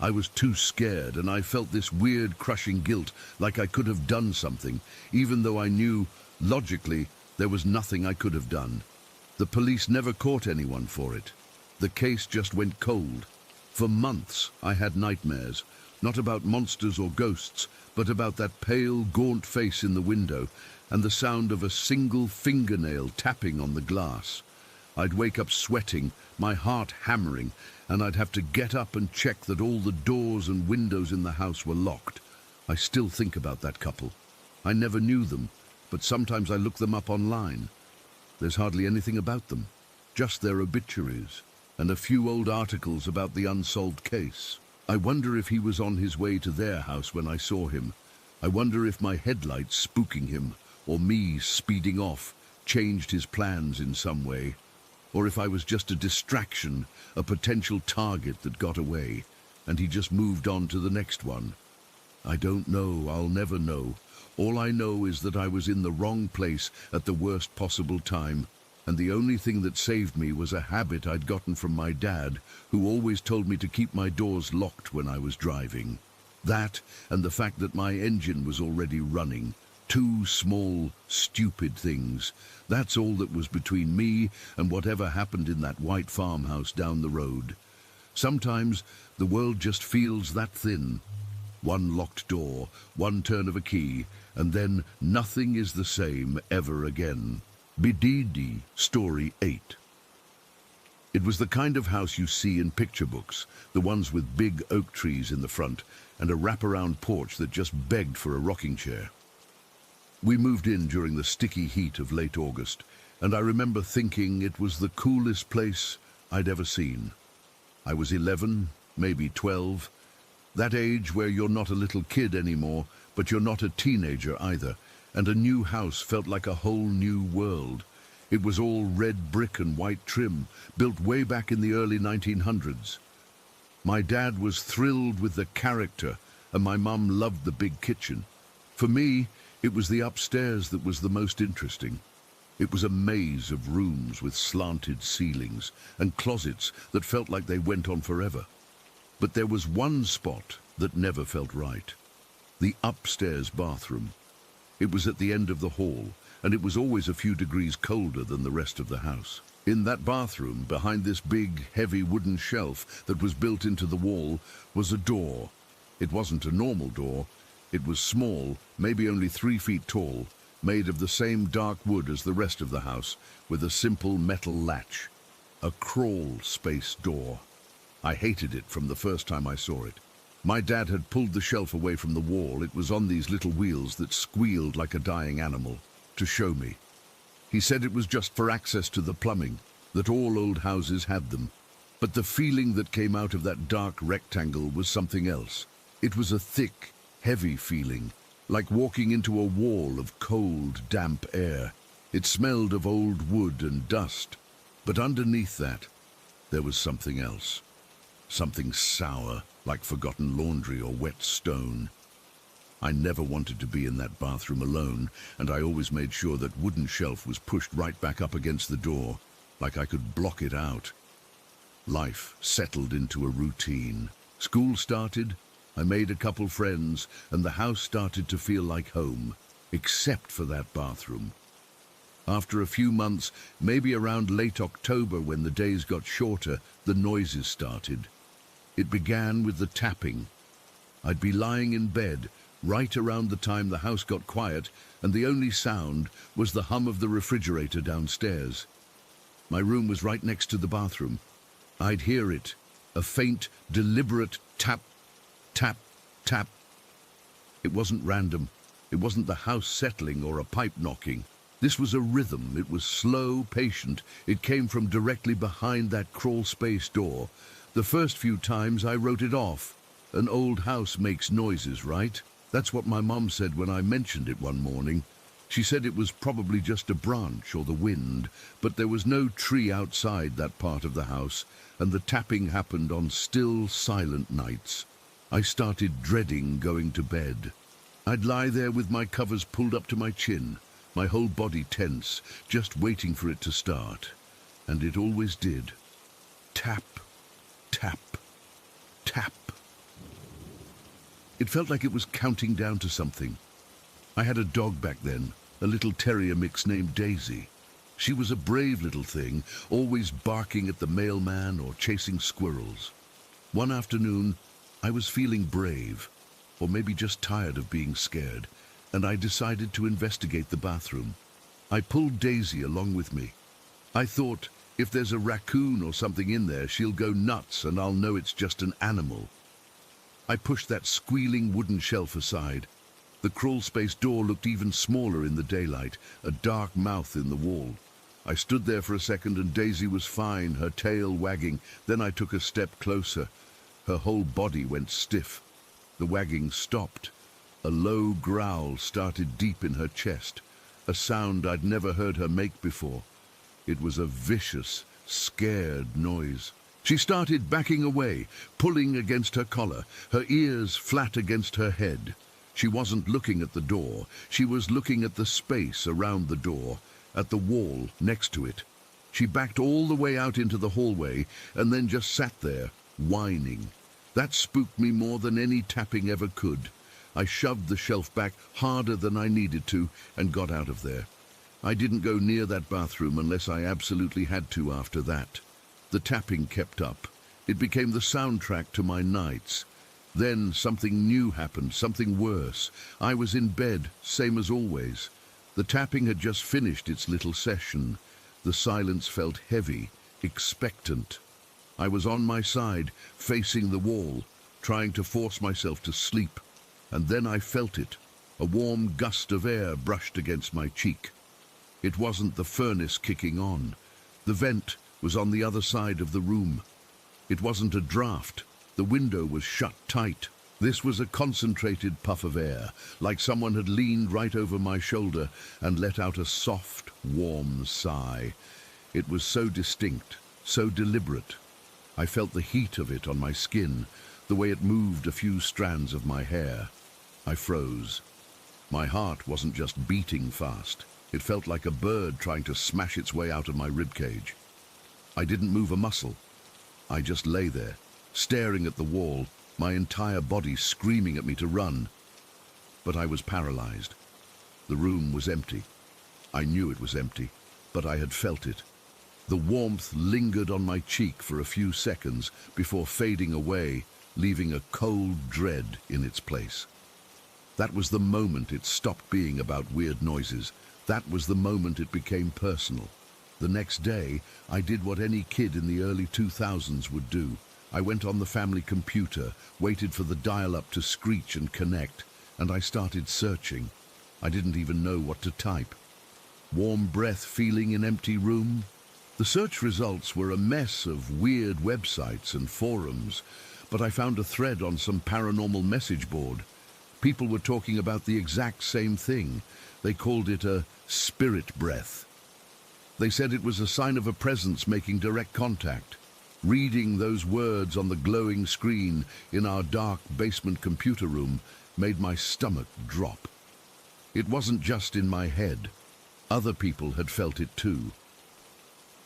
I was too scared, and I felt this weird crushing guilt, like I could have done something, even though I knew, logically, there was nothing I could have done. The police never caught anyone for it. The case just went cold. For months, I had nightmares, not about monsters or ghosts, but about that pale, gaunt face in the window and the sound of a single fingernail tapping on the glass. I'd wake up sweating, my heart hammering, and I'd have to get up and check that all the doors and windows in the house were locked. I still think about that couple. I never knew them, but sometimes I look them up online. There's hardly anything about them, just their obituaries and a few old articles about the unsolved case. I wonder if he was on his way to their house when I saw him. I wonder if my headlights spooking him, or me speeding off, changed his plans in some way. Or if I was just a distraction, a potential target that got away, and he just moved on to the next one. I don't know, I'll never know. All I know is that I was in the wrong place at the worst possible time, and the only thing that saved me was a habit I'd gotten from my dad, who always told me to keep my doors locked when I was driving. That, and the fact that my engine was already running. Two small, stupid things. That's all that was between me and whatever happened in that white farmhouse down the road. Sometimes the world just feels that thin. One locked door, one turn of a key, and then nothing is the same ever again. Bididi, Story 8. It was the kind of house you see in picture books, the ones with big oak trees in the front and a wraparound porch that just begged for a rocking chair. We moved in during the sticky heat of late August, and I remember thinking it was the coolest place I'd ever seen. I was 11, maybe 12, that age where you're not a little kid anymore, but you're not a teenager either, and a new house felt like a whole new world. It was all red brick and white trim, built way back in the early 1900s. My dad was thrilled with the character, and my mum loved the big kitchen. For me, it was the upstairs that was the most interesting. It was a maze of rooms with slanted ceilings and closets that felt like they went on forever. But there was one spot that never felt right. The upstairs bathroom. It was at the end of the hall, and it was always a few degrees colder than the rest of the house. In that bathroom, behind this big, heavy wooden shelf that was built into the wall, was a door. It wasn't a normal door. It was small, maybe only 3 feet tall, made of the same dark wood as the rest of the house, with a simple metal latch. A crawl space door. I hated it from the first time I saw it. My dad had pulled the shelf away from the wall. It was on these little wheels that squealed like a dying animal, to show me. He said it was just for access to the plumbing, that all old houses had them. But the feeling that came out of that dark rectangle was something else. It was a thick, heavy feeling, like walking into a wall of cold, damp air. It smelled of old wood and dust. But underneath that, there was something else. Something sour, like forgotten laundry or wet stone. I never wanted to be in that bathroom alone, and I always made sure that wooden shelf was pushed right back up against the door, like I could block it out. Life settled into a routine. School started, I made a couple friends, and the house started to feel like home, except for that bathroom. After a few months, maybe around late October when the days got shorter, the noises started. It began with the tapping. I'd be lying in bed, right around the time the house got quiet, and the only sound was the hum of the refrigerator downstairs. My room was right next to the bathroom. I'd hear it, a faint, deliberate tap, tap, tap. It wasn't random. It wasn't the house settling or a pipe knocking. This was a rhythm. It was slow, patient. It came from directly behind that crawl space door. The first few times I wrote it off. An old house makes noises, right? That's what my mom said when I mentioned it one morning. She said it was probably just a branch or the wind, but there was no tree outside that part of the house, and the tapping happened on still, silent nights. I started dreading going to bed. I'd lie there with my covers pulled up to my chin, my whole body tense, just waiting for it to start. And it always did. Tap, tap, tap. It felt like it was counting down to something. I had a dog back then, a little terrier mix named Daisy. She was a brave little thing, always barking at the mailman or chasing squirrels. One afternoon, I was feeling brave, or maybe just tired of being scared, and I decided to investigate the bathroom. I pulled Daisy along with me. I thought, if there's a raccoon or something in there, she'll go nuts and I'll know it's just an animal. I pushed that squealing wooden shelf aside. The crawl space door looked even smaller in the daylight, a dark mouth in the wall. I stood there for a second and Daisy was fine, her tail wagging. Then I took a step closer. Her whole body went stiff. The wagging stopped. A low growl started deep in her chest, a sound I'd never heard her make before. It was a vicious, scared noise. She started backing away, pulling against her collar, her ears flat against her head. She wasn't looking at the door. She was looking at the space around the door, at the wall next to it. She backed all the way out into the hallway and then just sat there, whining. That spooked me more than any tapping ever could. I shoved the shelf back harder than I needed to and got out of there. I didn't go near that bathroom unless I absolutely had to after that. The tapping kept up. It became the soundtrack to my nights. Then something new happened, something worse. I was in bed, same as always. The tapping had just finished its little session. The silence felt heavy, expectant. I was on my side, facing the wall, trying to force myself to sleep. And then I felt it. A warm gust of air brushed against my cheek. It wasn't the furnace kicking on. The vent was on the other side of the room. It wasn't a draft. The window was shut tight. This was a concentrated puff of air, like someone had leaned right over my shoulder and let out a soft, warm sigh. It was so distinct, so deliberate. I felt the heat of it on my skin, the way it moved a few strands of my hair. I froze. My heart wasn't just beating fast. It felt like a bird trying to smash its way out of my ribcage. I didn't move a muscle. I just lay there, staring at the wall, my entire body screaming at me to run. But I was paralyzed. The room was empty. I knew it was empty, but I had felt it. The warmth lingered on my cheek for a few seconds before fading away, leaving a cold dread in its place. That was the moment it stopped being about weird noises. That was the moment it became personal. The next day, I did what any kid in the early 2000s would do. I went on the family computer, waited for the dial-up to screech and connect, and I started searching. I didn't even know what to type. Warm breath feeling in empty room? The search results were a mess of weird websites and forums, but I found a thread on some paranormal message board. People were talking about the exact same thing. They called it a spirit breath. They said it was a sign of a presence making direct contact. Reading those words on the glowing screen in our dark basement computer room made my stomach drop. It wasn't just in my head. Other people had felt it too.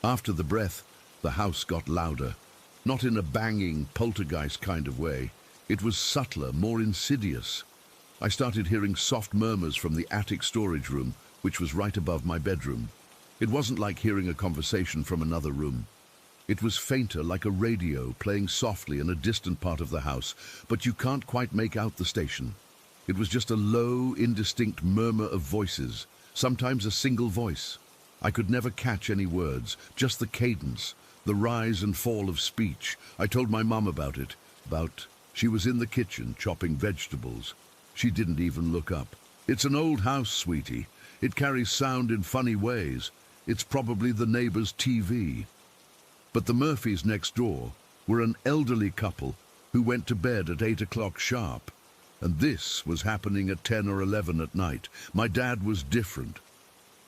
After the breath, the house got louder. Not in a banging, poltergeist kind of way. It was subtler, more insidious. I started hearing soft murmurs from the attic storage room, which was right above my bedroom. It wasn't like hearing a conversation from another room. It was fainter, like a radio playing softly in a distant part of the house, but you can't quite make out the station. It was just a low, indistinct murmur of voices, sometimes a single voice. I could never catch any words, just the cadence, the rise and fall of speech. I told my mum about it. She was in the kitchen chopping vegetables. She didn't even look up. "It's an old house, sweetie. It carries sound in funny ways. It's probably the neighbor's TV." But the Murphys next door were an elderly couple who went to bed at 8 o'clock sharp. And this was happening at 10 or 11 at night. My dad was different.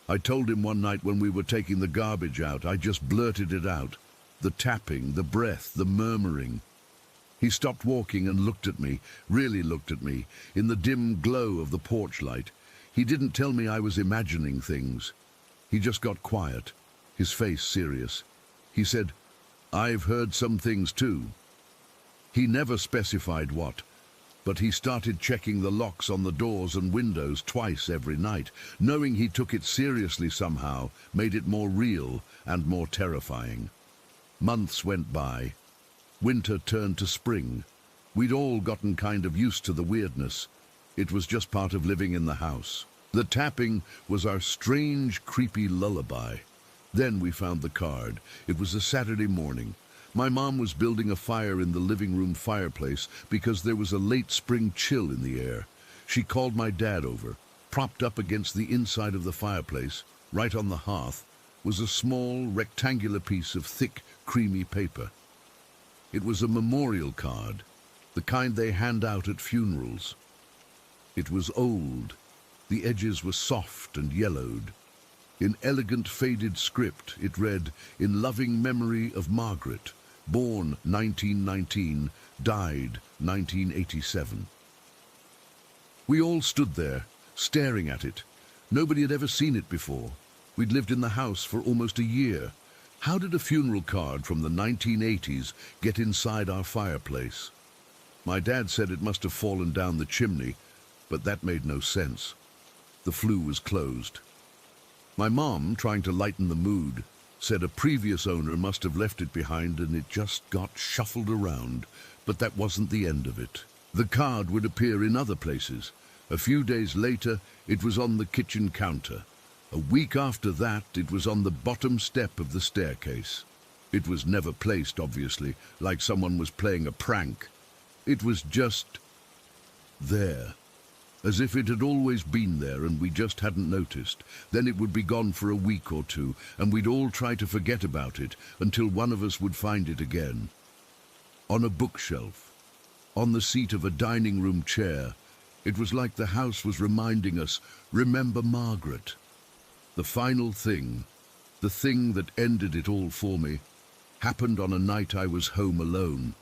I told him one night when we were taking the garbage out, I just blurted it out. The tapping, the breath, the murmuring. He stopped walking and looked at me, really looked at me, in the dim glow of the porch light. He didn't tell me I was imagining things. He just got quiet, his face serious. He said, "I've heard some things too." He never specified what, but he started checking the locks on the doors and windows twice every night. Knowing he took it seriously somehow made it more real and more terrifying. Months went by. Winter turned to spring. We'd all gotten kind of used to the weirdness. It was just part of living in the house. The tapping was our strange, creepy lullaby. Then we found the card. It was a Saturday morning. My mom was building a fire in the living room fireplace because there was a late spring chill in the air. She called my dad over. Propped up against the inside of the fireplace, right on the hearth, was a small, rectangular piece of thick, creamy paper. It was a memorial card, the kind they hand out at funerals. It was old. The edges were soft and yellowed. In elegant, faded script, it read, "In loving memory of Margaret, born 1919, died 1987. We all stood there, staring at it. Nobody had ever seen it before. We'd lived in the house for almost a year. How did a funeral card from the 1980s get inside our fireplace? My dad said it must have fallen down the chimney, but that made no sense. The flue was closed. My mom, trying to lighten the mood, said a previous owner must have left it behind and it just got shuffled around, but that wasn't the end of it. The card would appear in other places. A few days later, it was on the kitchen counter. A week after that, it was on the bottom step of the staircase. It was never placed, obviously, like someone was playing a prank. It was just there, as if it had always been there and we just hadn't noticed. Then it would be gone for a week or two, and we'd all try to forget about it until one of us would find it again. On a bookshelf, on the seat of a dining room chair, it was like the house was reminding us, remember Margaret. The final thing, the thing that ended it all for me, happened on a night I was home alone.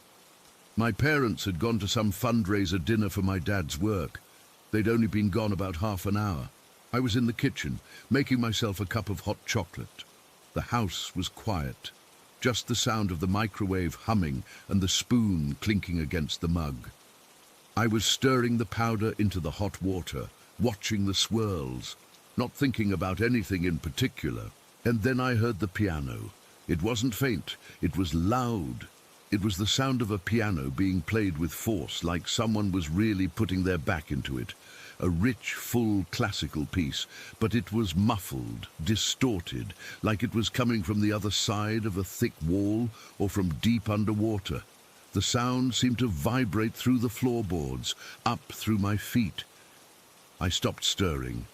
My parents had gone to some fundraiser dinner for my dad's work. They'd only been gone about half an hour. I was in the kitchen, making myself a cup of hot chocolate. The house was quiet, just the sound of the microwave humming and the spoon clinking against the mug. I was stirring the powder into the hot water, watching the swirls. not thinking about anything in particular. And then I heard the piano. It wasn't faint, it was loud. It was the sound of a piano being played with force, like someone was really putting their back into it. A rich, full classical piece, but it was muffled, distorted, like it was coming from the other side of a thick wall or from deep underwater. The sound seemed to vibrate through the floorboards, up through my feet. I stopped stirring.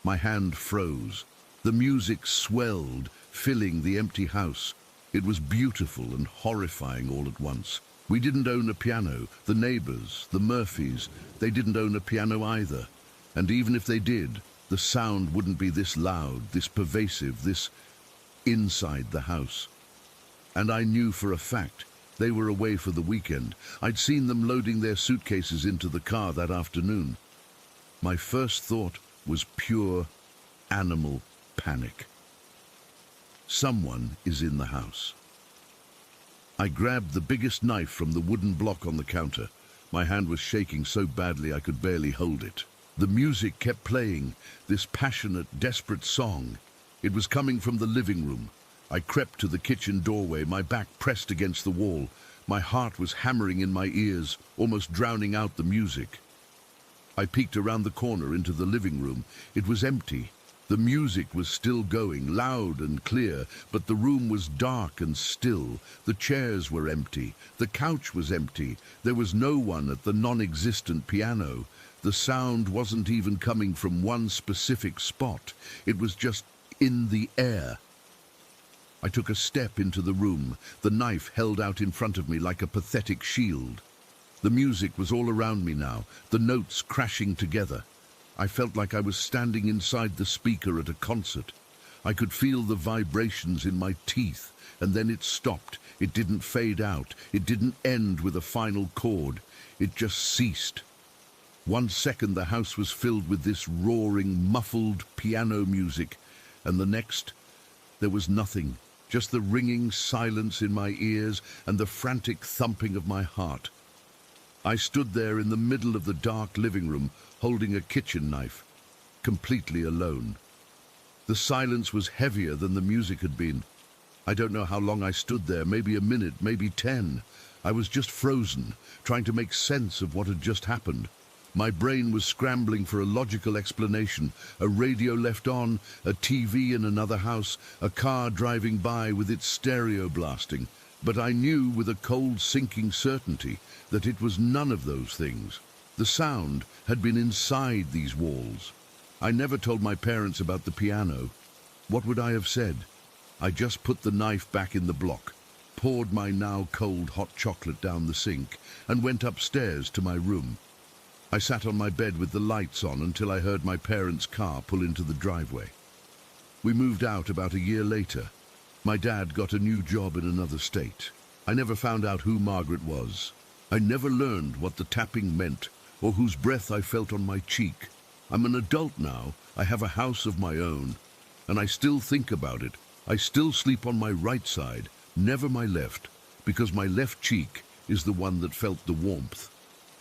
My hand froze. The music swelled, filling the empty house. It was beautiful and horrifying all at once. We didn't own a piano. The neighbors, the Murphys, they didn't own a piano either. And even if they did, the sound wouldn't be this loud, this pervasive, this inside the house. And I knew for a fact they were away for the weekend. I'd seen them loading their suitcases into the car that afternoon. My first thought was pure animal panic. Someone is in the house. I grabbed the biggest knife from the wooden block on the counter. My hand was shaking so badly I could barely hold it. The music kept playing, this passionate, desperate song. It was coming from the living room. I crept to the kitchen doorway, my back pressed against the wall. My heart was hammering in my ears, almost drowning out the music. I peeked around the corner into the living room. It was empty. The music was still going, loud and clear, but the room was dark and still. The chairs were empty. The couch was empty. There was no one at the non-existent piano. The sound wasn't even coming from one specific spot. It was just in the air. I took a step into the room, the knife held out in front of me like a pathetic shield. The music was all around me now, the notes crashing together. I felt like I was standing inside the speaker at a concert. I could feel the vibrations in my teeth, and then it stopped. It didn't fade out. It didn't end with a final chord. It just ceased. 1 second the house was filled with this roaring, muffled piano music, and the next there was nothing, just the ringing silence in my ears and the frantic thumping of my heart. I stood there in the middle of the dark living room, holding a kitchen knife, completely alone. The silence was heavier than the music had been. I don't know how long I stood there, maybe a minute, maybe 10. I was just frozen, trying to make sense of what had just happened. My brain was scrambling for a logical explanation. A radio left on, a TV in another house, a car driving by with its stereo blasting. But I knew with a cold, sinking certainty that it was none of those things. The sound had been inside these walls. I never told my parents about the piano. What would I have said? I just put the knife back in the block, poured my now cold hot chocolate down the sink, and went upstairs to my room. I sat on my bed with the lights on until I heard my parents' car pull into the driveway. We moved out about a year later. My dad got a new job in another state. I never found out who Margaret was. I never learned what the tapping meant or whose breath I felt on my cheek. I'm an adult now. I have a house of my own, and I still think about it. I still sleep on my right side, never my left, because my left cheek is the one that felt the warmth.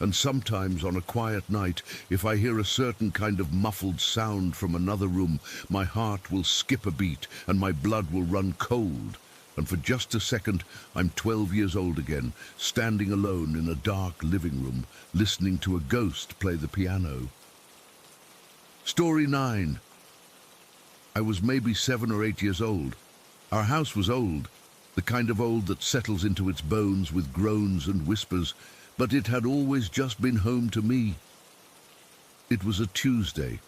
And sometimes on a quiet night, if I hear a certain kind of muffled sound from another room, my heart will skip a beat and my blood will run cold. And for just a second, I'm 12 years old again, standing alone in a dark living room, listening to a ghost play the piano. Story 9. I was maybe 7 or 8 years old. Our house was old, the kind of old that settles into its bones with groans and whispers, but it had always just been home to me. It was a Tuesday.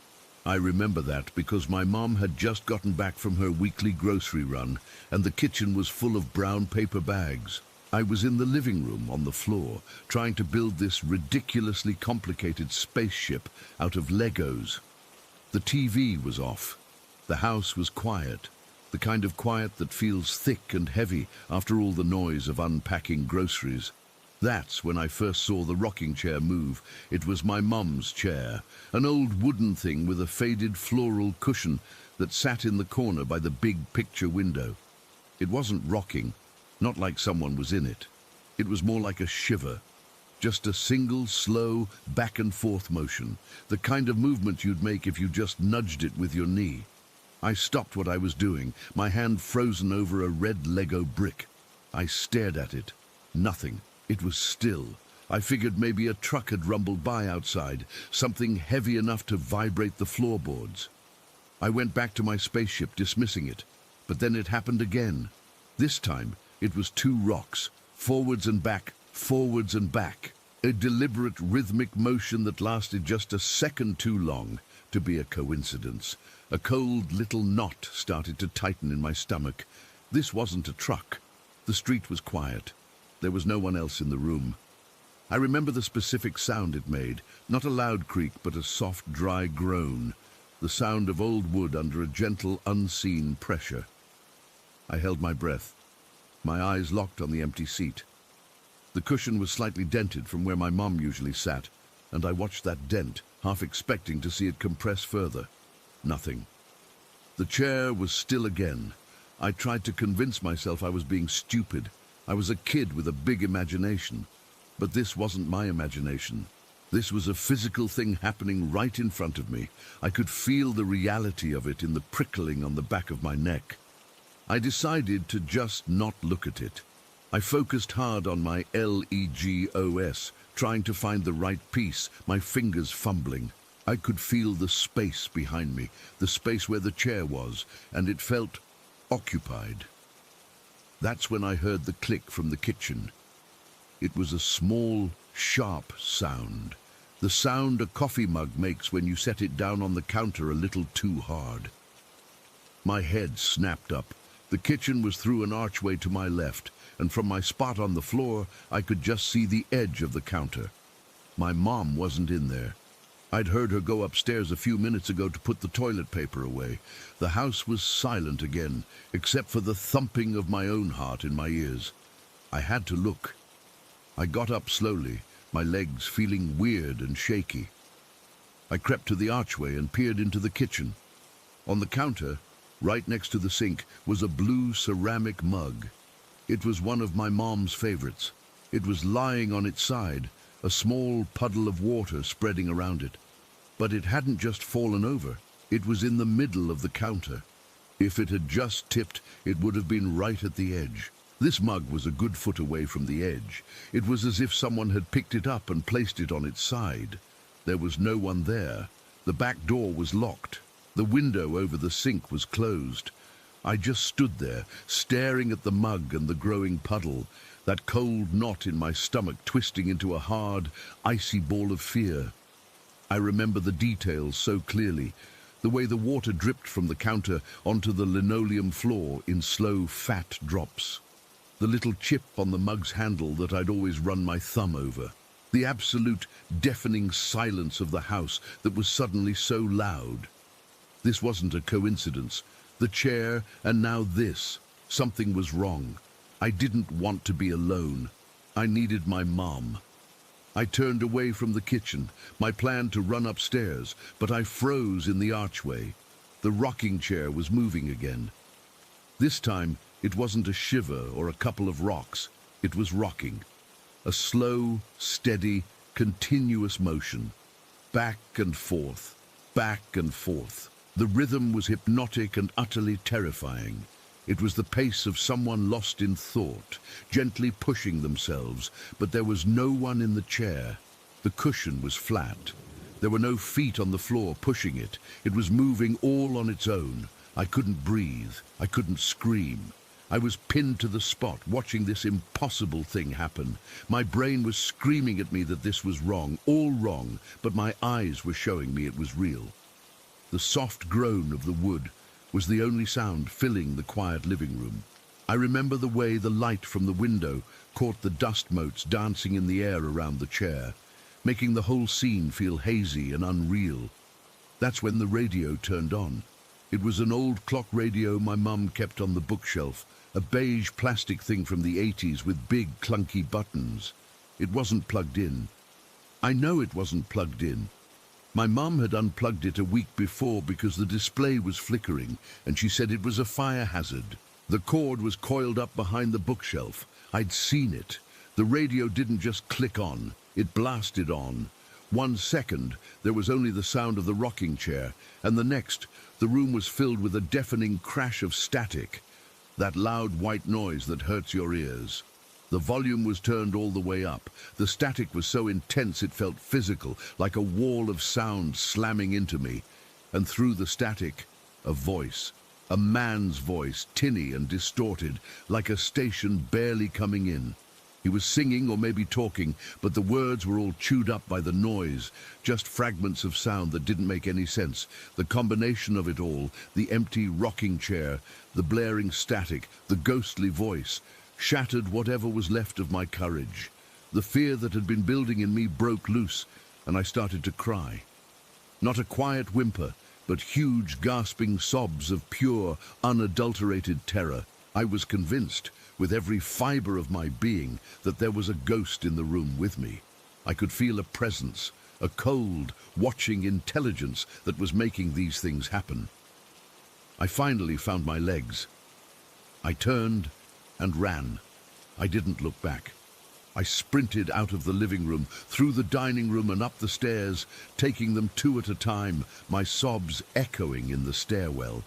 I remember that because my mom had just gotten back from her weekly grocery run, and the kitchen was full of brown paper bags. I was in the living room on the floor, trying to build this ridiculously complicated spaceship out of Legos. The TV was off. The house was quiet, the kind of quiet that feels thick and heavy after all the noise of unpacking groceries. That's when I first saw the rocking chair move. It was my mum's chair, an old wooden thing with a faded floral cushion that sat in the corner by the big picture window. It wasn't rocking, not like someone was in it. It was more like a shiver, just a single, slow, back and forth motion, the kind of movement you'd make if you just nudged it with your knee. I stopped what I was doing, my hand frozen over a red Lego brick. I stared at it. Nothing. It was still. I figured maybe a truck had rumbled by outside, something heavy enough to vibrate the floorboards. I went back to my spaceship, dismissing it. But then it happened again. This time, it was two rocks, forwards and back, forwards and back. A deliberate rhythmic motion that lasted just a second too long to be a coincidence. A cold little knot started to tighten in my stomach. This wasn't a truck. The street was quiet. There was no one else in the room. I remember the specific sound it made, not a loud creak, but a soft, dry groan, the sound of old wood under a gentle, unseen pressure. I held my breath, my eyes locked on the empty seat. The cushion was slightly dented from where my mom usually sat, and I watched that dent, half expecting to see it compress further. Nothing. The chair was still again. I tried to convince myself I was being stupid. I was a kid with a big imagination. But this wasn't my imagination. This was a physical thing happening right in front of me. I could feel the reality of it in the prickling on the back of my neck. I decided to just not look at it. I focused hard on my LEGOS, trying to find the right piece, my fingers fumbling. I could feel the space behind me, the space where the chair was, and it felt occupied. That's when I heard the click from the kitchen. It was a small, sharp sound. The sound a coffee mug makes when you set it down on the counter a little too hard. My head snapped up. The kitchen was through an archway to my left, and from my spot on the floor, I could just see the edge of the counter. My mom wasn't in there. I'd heard her go upstairs a few minutes ago to put the toilet paper away. The house was silent again, except for the thumping of my own heart in my ears. I had to look. I got up slowly, my legs feeling weird and shaky. I crept to the archway and peered into the kitchen. On the counter, right next to the sink, was a blue ceramic mug. It was one of my mom's favorites. It was lying on its side, a small puddle of water spreading around it. But it hadn't just fallen over. It was in the middle of the counter. If it had just tipped, it would have been right at the edge. This mug was a good foot away from the edge. It was as if someone had picked it up and placed it on its side. There was no one there. The back door was locked. The window over the sink was closed. I just stood there, staring at the mug and the growing puddle, that cold knot in my stomach twisting into a hard, icy ball of fear. I remember the details so clearly, the way the water dripped from the counter onto the linoleum floor in slow, fat drops. The little chip on the mug's handle that I'd always run my thumb over. The absolute, deafening silence of the house that was suddenly so loud. This wasn't a coincidence. The chair, and now this. Something was wrong. I didn't want to be alone. I needed my mom. I turned away from the kitchen, my plan to run upstairs, but I froze in the archway. The rocking chair was moving again. This time, it wasn't a shiver or a couple of rocks. It was rocking. A slow, steady, continuous motion. Back and forth, back and forth. The rhythm was hypnotic and utterly terrifying. It was the pace of someone lost in thought, gently pushing themselves, but there was no one in the chair. The cushion was flat. There were no feet on the floor pushing it. It was moving all on its own. I couldn't breathe. I couldn't scream. I was pinned to the spot, watching this impossible thing happen. My brain was screaming at me that this was wrong, all wrong, but my eyes were showing me it was real. The soft groan of the wood was the only sound filling the quiet living room. I remember the way the light from the window caught the dust motes dancing in the air around the chair, making the whole scene feel hazy and unreal. That's when the radio turned on. It was an old clock radio my mum kept on the bookshelf, a beige plastic thing from the 80s with big clunky buttons. It wasn't plugged in. I know it wasn't plugged in. My mum had unplugged it a week before because the display was flickering, and she said it was a fire hazard. The cord was coiled up behind the bookshelf. I'd seen it. The radio didn't just click on. It blasted on. 1 second, there was only the sound of the rocking chair, and the next, the room was filled with a deafening crash of static, that loud white noise that hurts your ears. The volume was turned all the way up. The static was so intense it felt physical, like a wall of sound slamming into me. And through the static, a voice. A man's voice, tinny and distorted, like a station barely coming in. He was singing or maybe talking, but the words were all chewed up by the noise, just fragments of sound that didn't make any sense. The combination of it all, the empty rocking chair, the blaring static, the ghostly voice, shattered whatever was left of my courage. The fear that had been building in me broke loose, and I started to cry. Not a quiet whimper, but huge gasping sobs of pure, unadulterated terror. I was convinced, with every fiber of my being, that there was a ghost in the room with me. I could feel a presence, a cold, watching intelligence that was making these things happen. I finally found my legs. I turned and ran. I didn't look back. I sprinted out of the living room, through the dining room and up the stairs, taking them 2 at a time, my sobs echoing in the stairwell.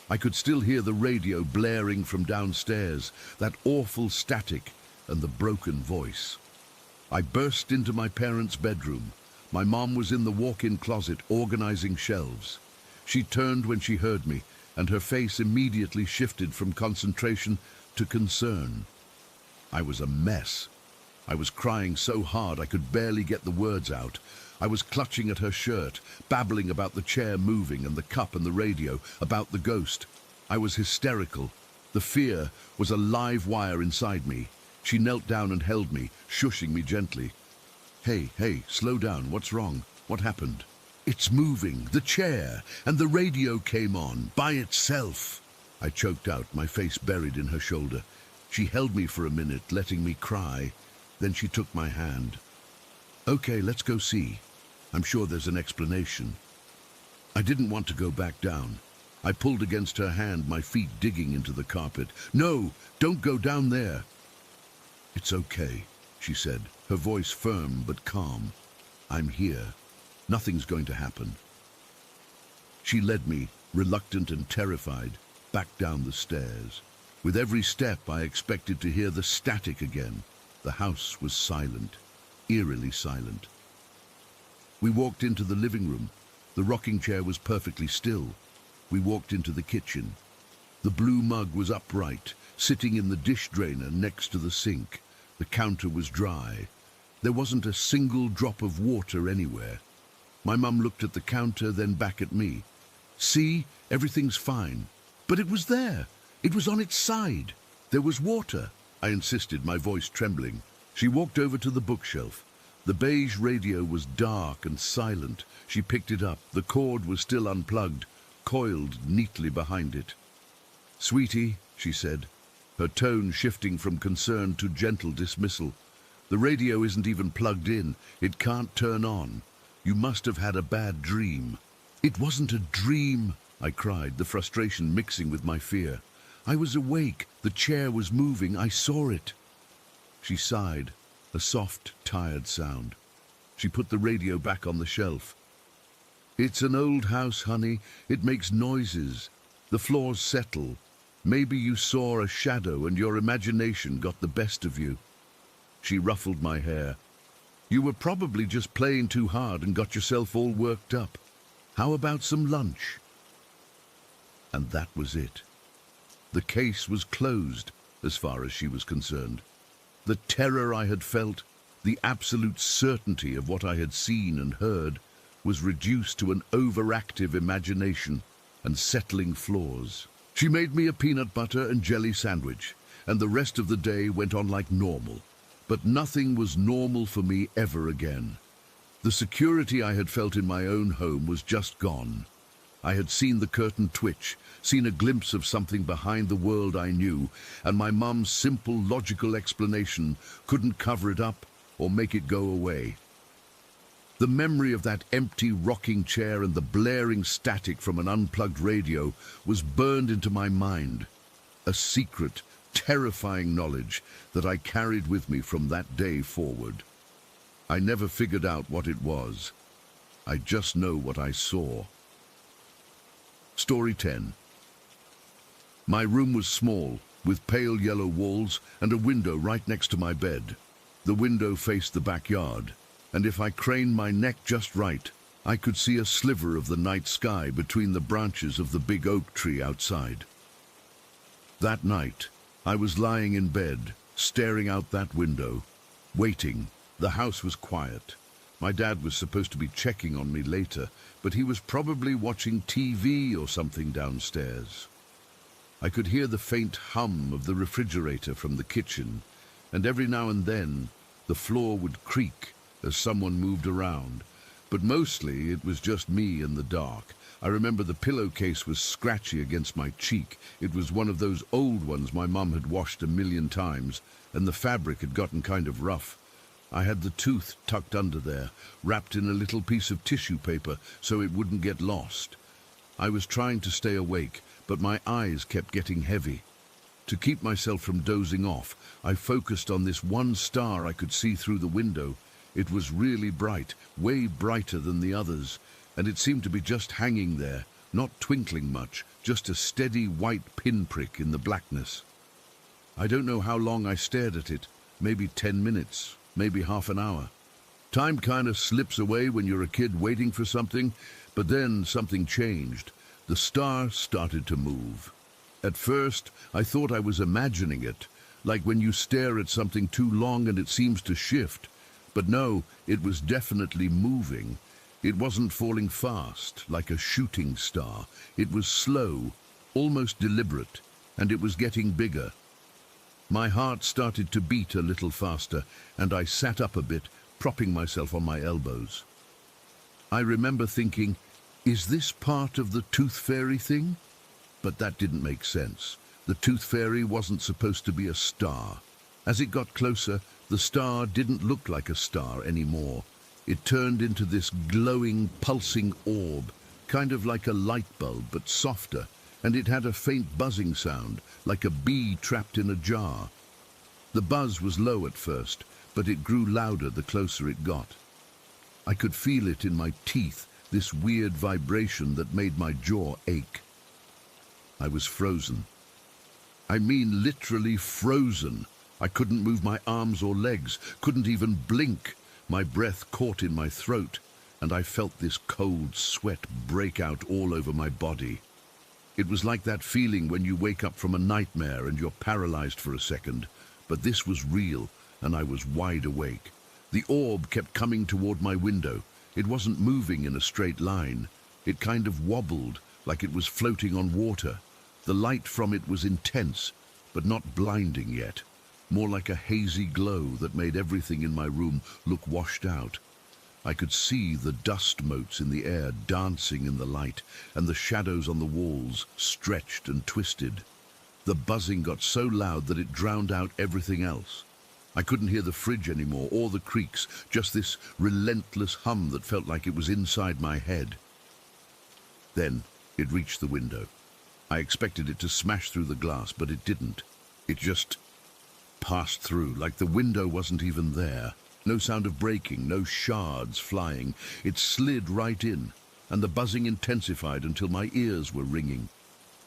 I could still hear the radio blaring from downstairs, that awful static and the broken voice. I burst into my parents' bedroom. My mom was in the walk-in closet organizing shelves. She turned when she heard me, and her face immediately shifted from concentration to concern. I was a mess. I was crying so hard I could barely get the words out. I was clutching at her shirt, babbling about the chair moving and the cup and the radio, about the ghost. I was hysterical. The fear was a live wire inside me. She knelt down and held me, shushing me gently. Hey, slow down. What's wrong? What happened? It's moving, the chair, and the radio came on, by itself. I choked out, my face buried in her shoulder. She held me for a minute, letting me cry. Then she took my hand. Okay, let's go see. I'm sure there's an explanation. I didn't want to go back down. I pulled against her hand, my feet digging into the carpet. No, don't go down there. It's okay, she said, her voice firm but calm. I'm here. Nothing's going to happen. She led me, reluctant and terrified, back down the stairs. With every step, I expected to hear the static again. The house was silent, eerily silent. We walked into the living room. The rocking chair was perfectly still. We walked into the kitchen. The blue mug was upright, sitting in the dish drainer next to the sink. The counter was dry. There wasn't a single drop of water anywhere. My mum looked at the counter, then back at me. See, everything's fine. But it was there. It was on its side. There was water, I insisted, my voice trembling. She walked over to the bookshelf. The beige radio was dark and silent. She picked it up. The cord was still unplugged, coiled neatly behind it. Sweetie, she said, her tone shifting from concern to gentle dismissal. The radio isn't even plugged in. It can't turn on. You must have had a bad dream. It wasn't a dream, I cried, the frustration mixing with my fear. I was awake. The chair was moving. I saw it. She sighed, a soft, tired sound. She put the radio back on the shelf. It's an old house, honey. It makes noises. The floors settle. Maybe you saw a shadow and your imagination got the best of you. She ruffled my hair. You were probably just playing too hard and got yourself all worked up. How about some lunch? And that was it. The case was closed, as far as she was concerned. The terror I had felt, the absolute certainty of what I had seen and heard, was reduced to an overactive imagination and settling flaws. She made me a peanut butter and jelly sandwich, and the rest of the day went on like normal. But nothing was normal for me ever again. The security I had felt in my own home was just gone. I had seen the curtain twitch, seen a glimpse of something behind the world I knew, and my mum's simple, logical explanation couldn't cover it up or make it go away. The memory of that empty rocking chair and the blaring static from an unplugged radio was burned into my mind, a secret, terrifying knowledge that I carried with me from that day forward. I never figured out what it was. I just know what I saw. Story 10. My room was small, with pale yellow walls and a window right next to my bed. The window faced the backyard, and if I craned my neck just right, I could see a sliver of the night sky between the branches of the big oak tree outside. That night, I was lying in bed, staring out that window, waiting. The house was quiet. My dad was supposed to be checking on me later, but he was probably watching TV or something downstairs. I could hear the faint hum of the refrigerator from the kitchen, and every now and then the floor would creak as someone moved around. But mostly it was just me in the dark. I remember the pillowcase was scratchy against my cheek. It was one of those old ones my mum had washed 1,000,000 times, and the fabric had gotten kind of rough. I had the tooth tucked under there, wrapped in a little piece of tissue paper so it wouldn't get lost. I was trying to stay awake, but my eyes kept getting heavy. To keep myself from dozing off, I focused on this one star I could see through the window. It was really bright, way brighter than the others, and it seemed to be just hanging there, not twinkling much, just a steady white pinprick in the blackness. I don't know how long I stared at it, maybe 10 minutes, maybe half an hour. Time kind of slips away when you're a kid waiting for something, but then something changed. The star started to move. At first, I thought I was imagining it, like when you stare at something too long and it seems to shift. But no, it was definitely moving. It wasn't falling fast, like a shooting star. It was slow, almost deliberate, and it was getting bigger. My heart started to beat a little faster, and I sat up a bit, propping myself on my elbows. I remember thinking, is this part of the tooth fairy thing? But that didn't make sense. The tooth fairy wasn't supposed to be a star. As it got closer, the star didn't look like a star anymore. It turned into this glowing, pulsing orb, kind of like a light bulb, but softer, and it had a faint buzzing sound, like a bee trapped in a jar. The buzz was low at first, but it grew louder the closer it got. I could feel it in my teeth, this weird vibration that made my jaw ache. I was frozen. I mean literally frozen. I couldn't move my arms or legs, couldn't even blink. My breath caught in my throat, and I felt this cold sweat break out all over my body. It was like that feeling when you wake up from a nightmare and you're paralyzed for a second, but this was real, and I was wide awake. The orb kept coming toward my window. It wasn't moving in a straight line. It kind of wobbled, like it was floating on water. The light from it was intense, but not blinding yet. More like a hazy glow that made everything in my room look washed out. I could see the dust motes in the air dancing in the light, and the shadows on the walls stretched and twisted. The buzzing got so loud that it drowned out everything else. I couldn't hear the fridge anymore, or the creaks, just this relentless hum that felt like it was inside my head. Then it reached the window. I expected it to smash through the glass, but it didn't. It just passed through, like the window wasn't even there. No sound of breaking, no shards flying. It slid right in, and the buzzing intensified until my ears were ringing.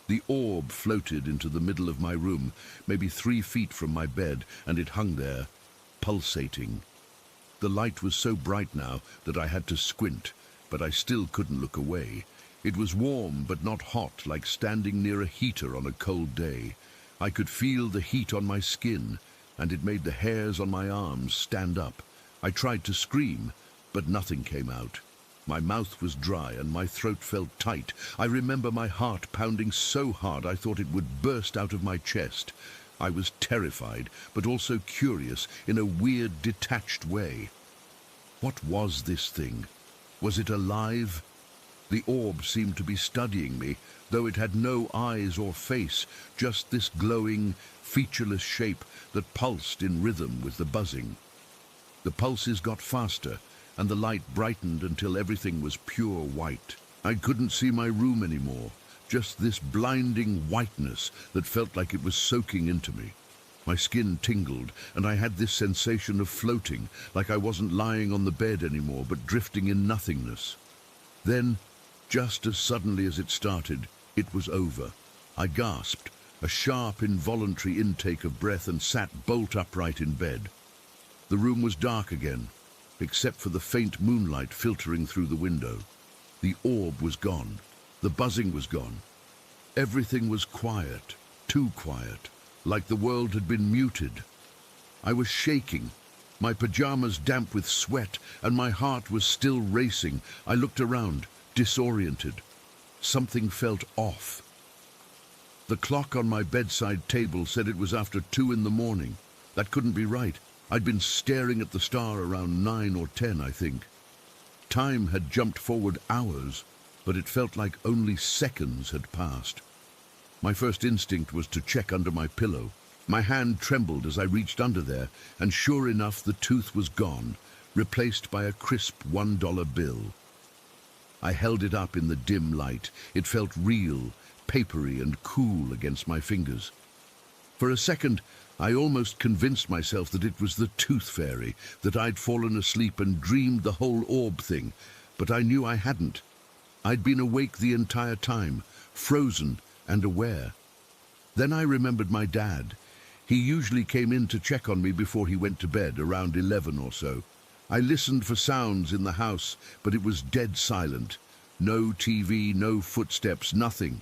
The orb floated into the middle of my room, maybe 3 feet from my bed, and it hung there, pulsating. The light was so bright now that I had to squint, but I still couldn't look away. It was warm but not hot, like standing near a heater on a cold day. I could feel the heat on my skin, and it made the hairs on my arms stand up. I tried to scream, but nothing came out. My mouth was dry and my throat felt tight. I remember my heart pounding so hard I thought it would burst out of my chest. I was terrified, but also curious in a weird, detached way. What was this thing? Was it alive? The orb seemed to be studying me, though it had no eyes or face, just this glowing, featureless shape that pulsed in rhythm with the buzzing. The pulses got faster, and the light brightened until everything was pure white. I couldn't see my room anymore, just this blinding whiteness that felt like it was soaking into me. My skin tingled, and I had this sensation of floating, like I wasn't lying on the bed anymore, but drifting in nothingness. Then, just as suddenly as it started, it was over. I gasped, a sharp, involuntary intake of breath, and sat bolt upright in bed. The room was dark again, except for the faint moonlight filtering through the window. The orb was gone. The buzzing was gone. Everything was quiet, too quiet, like the world had been muted. I was shaking, my pajamas damp with sweat, and my heart was still racing. I looked around, disoriented. Something felt off. The clock on my bedside table said it was after 2 in the morning. That couldn't be right. I'd been staring at the star around 9 or 10, I think. Time had jumped forward hours, but it felt like only seconds had passed. My first instinct was to check under my pillow. My hand trembled as I reached under there, and sure enough, the tooth was gone, replaced by a crisp $1 bill. I held it up in the dim light. It felt real, papery and cool against my fingers. For a second, I almost convinced myself that it was the tooth fairy, that I'd fallen asleep and dreamed the whole orb thing, but I knew I hadn't. I'd been awake the entire time, frozen and aware. Then I remembered my dad. He usually came in to check on me before he went to bed, around 11 or so. I listened for sounds in the house, but it was dead silent. No TV, no footsteps, nothing.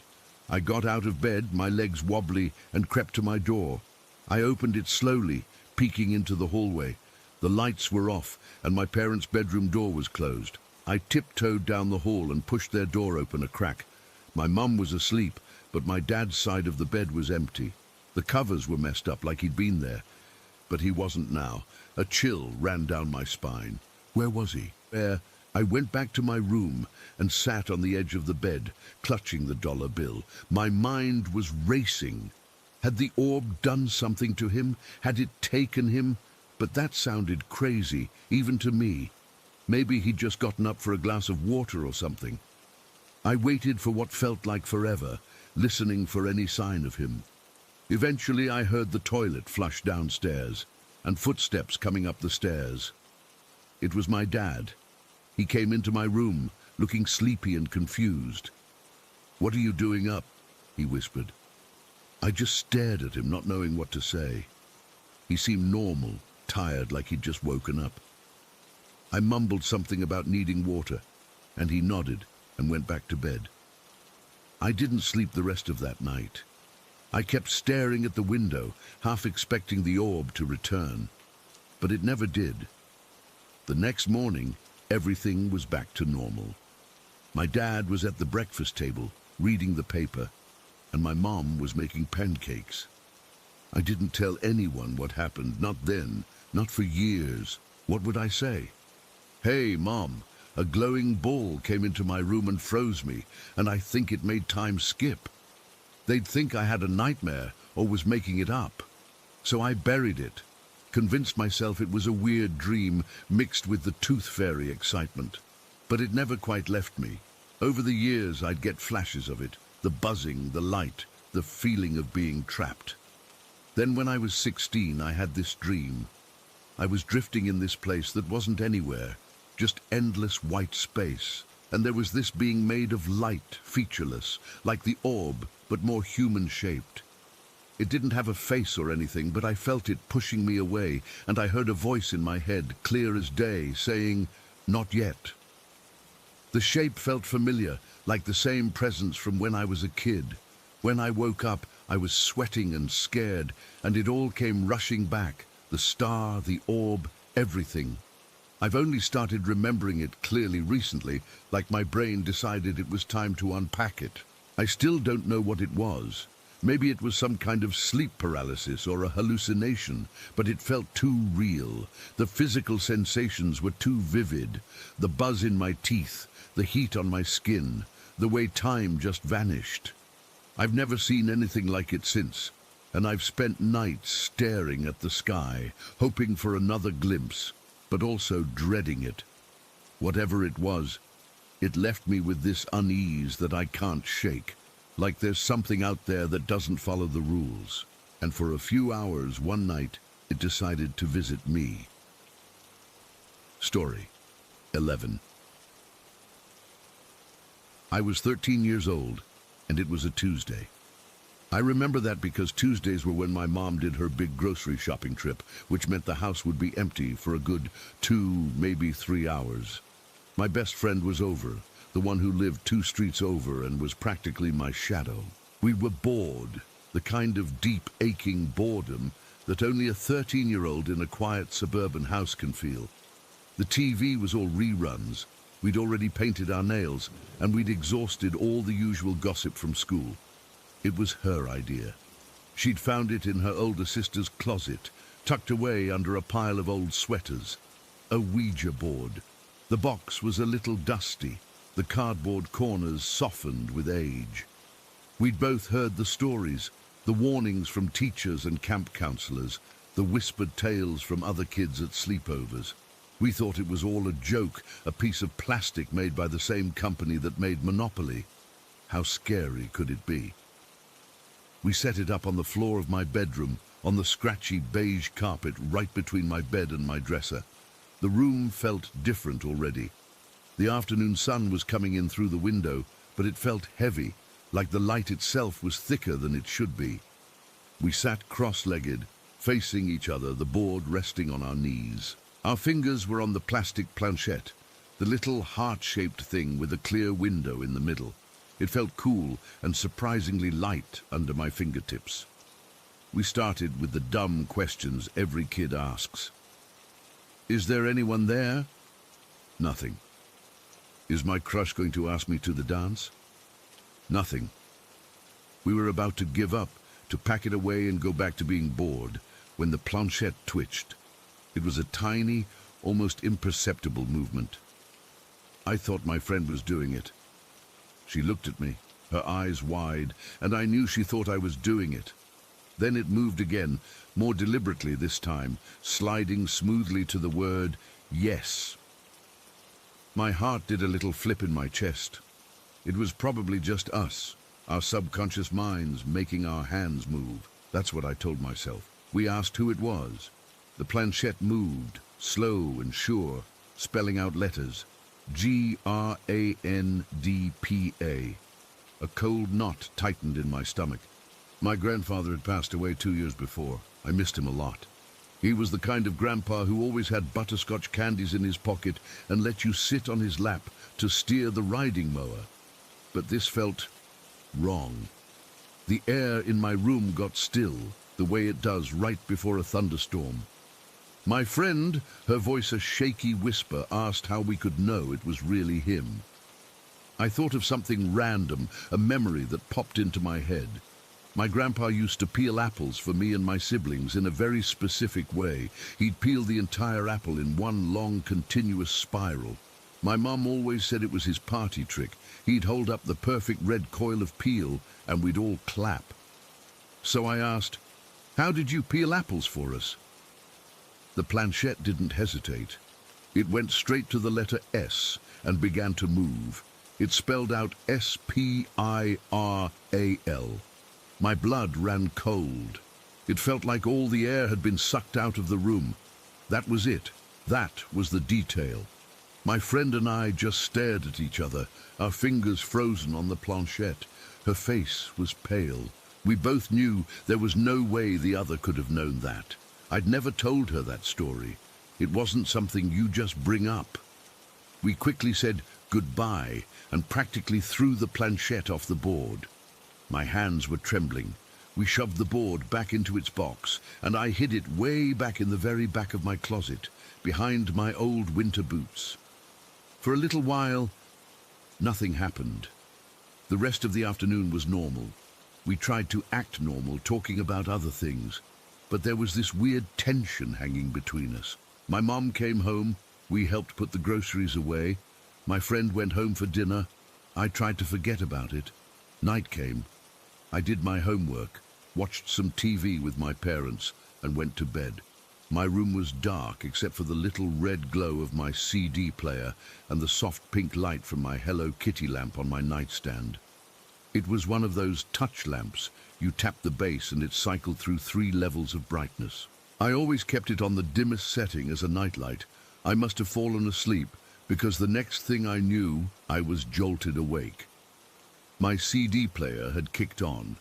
I got out of bed, my legs wobbly, and crept to my door. I opened it slowly, peeking into the hallway. The lights were off, and my parents' bedroom door was closed. I tiptoed down the hall and pushed their door open a crack. My mum was asleep, but my dad's side of the bed was empty. The covers were messed up like he'd been there, but he wasn't now. A chill ran down my spine. Where was he? Where? I went back to my room and sat on the edge of the bed, clutching the $1 bill. My mind was racing. Had the orb done something to him? Had it taken him? But that sounded crazy, even to me. Maybe he'd just gotten up for a glass of water or something. I waited for what felt like forever, listening for any sign of him. Eventually I heard the toilet flush downstairs, and footsteps coming up the stairs. It was my dad. He came into my room, looking sleepy and confused. "What are you doing up?" he whispered. I just stared at him, not knowing what to say. He seemed normal, tired, like he'd just woken up. I mumbled something about needing water, and he nodded and went back to bed. I didn't sleep the rest of that night. I kept staring at the window, half expecting the orb to return, but it never did. The next morning, everything was back to normal. My dad was at the breakfast table, reading the paper, and my mom was making pancakes. I didn't tell anyone what happened, not then, not for years. What would I say? "Hey, Mom, a glowing ball came into my room and froze me, and I think it made time skip." They'd think I had a nightmare or was making it up. So I buried it, convinced myself it was a weird dream mixed with the tooth fairy excitement. But it never quite left me. Over the years, I'd get flashes of it, the buzzing, the light, the feeling of being trapped. Then when I was 16, I had this dream. I was drifting in this place that wasn't anywhere, just endless white space. And there was this being made of light, featureless, like the orb, but more human-shaped. It didn't have a face or anything, but I felt it pushing me away, and I heard a voice in my head, clear as day, saying, "Not yet." The shape felt familiar, like the same presence from when I was a kid. When I woke up, I was sweating and scared, and it all came rushing back, the star, the orb, everything. I've only started remembering it clearly recently, like my brain decided it was time to unpack it. I still don't know what it was. Maybe it was some kind of sleep paralysis or a hallucination, but it felt too real. The physical sensations were too vivid. The buzz in my teeth, the heat on my skin, the way time just vanished. I've never seen anything like it since, and I've spent nights staring at the sky, hoping for another glimpse, but also dreading it. Whatever it was, it left me with this unease that I can't shake, like there's something out there that doesn't follow the rules. and for a few hours one night it decided to visit me. Story 11. I was 13 years old, and it was a Tuesday. I remember that because Tuesdays were when my mom did her big grocery shopping trip, which meant the house would be empty for a good 2, maybe 3 hours. My best friend was over, the one who lived 2 streets over and was practically my shadow. We were bored, the kind of deep, aching boredom that only a 13-year-old in a quiet suburban house can feel. The TV was all reruns. We'd already painted our nails, and we'd exhausted all the usual gossip from school. It was her idea. She'd found it in her older sister's closet, tucked away under a pile of old sweaters. A Ouija board. The box was a little dusty, the cardboard corners softened with age. We'd both heard the stories, the warnings from teachers and camp counselors, the whispered tales from other kids at sleepovers. We thought it was all a joke, a piece of plastic made by the same company that made Monopoly. How scary could it be? We set it up on the floor of my bedroom, on the scratchy beige carpet right between my bed and my dresser. The room felt different already. The afternoon sun was coming in through the window, but it felt heavy, like the light itself was thicker than it should be. We sat cross-legged, facing each other, the board resting on our knees. Our fingers were on the plastic planchette, the little heart-shaped thing with a clear window in the middle. It felt cool and surprisingly light under my fingertips. We started with the dumb questions every kid asks. Is there anyone there? Nothing. Is my crush going to ask me to the dance? Nothing. We were about to give up, to pack it away and go back to being bored, when the planchette twitched. It was a tiny, almost imperceptible movement. I thought my friend was doing it. She looked at me, her eyes wide, and I knew she thought I was doing it. Then it moved again, more deliberately this time, sliding smoothly to the word, yes. My heart did a little flip in my chest. It was probably just us, our subconscious minds making our hands move. That's what I told myself. We asked who it was. The planchette moved, slow and sure, spelling out letters. Grandpa. A cold knot tightened in my stomach. My grandfather had passed away 2 years before. I missed him a lot. He was the kind of grandpa who always had butterscotch candies in his pocket and let you sit on his lap to steer the riding mower. But this felt wrong. The air in my room got still, the way it does right before a thunderstorm. My friend, her voice a shaky whisper, asked how we could know it was really him. I thought of something random, a memory that popped into my head. My grandpa used to peel apples for me and my siblings in a very specific way. He'd peel the entire apple in one long, continuous spiral. My mom always said it was his party trick. He'd hold up the perfect red coil of peel, and we'd all clap. So I asked, "How did you peel apples for us?" The planchette didn't hesitate. It went straight to the letter S and began to move. It spelled out S-P-I-R-A-L. My blood ran cold. It felt like all the air had been sucked out of the room. That was it. That was the detail. My friend and I just stared at each other, our fingers frozen on the planchette. Her face was pale. We both knew there was no way the other could have known that. I'd never told her that story. It wasn't something you just bring up. We quickly said goodbye and practically threw the planchette off the board. My hands were trembling. We shoved the board back into its box, and I hid it way back in the very back of my closet, behind my old winter boots. For a little while, nothing happened. The rest of the afternoon was normal. We tried to act normal, talking about other things, but there was this weird tension hanging between us. My mom came home. We helped put the groceries away. My friend went home for dinner. I tried to forget about it. Night came. I did my homework, watched some TV with my parents, and went to bed. My room was dark except for the little red glow of my CD player and the soft pink light from my Hello Kitty lamp on my nightstand. It was one of those touch lamps You tapped the base and it cycled through 3 levels of brightness. I always kept it on the dimmest setting as a nightlight. I must have fallen asleep, because the next thing I knew, I was jolted awake. My CD player had kicked on.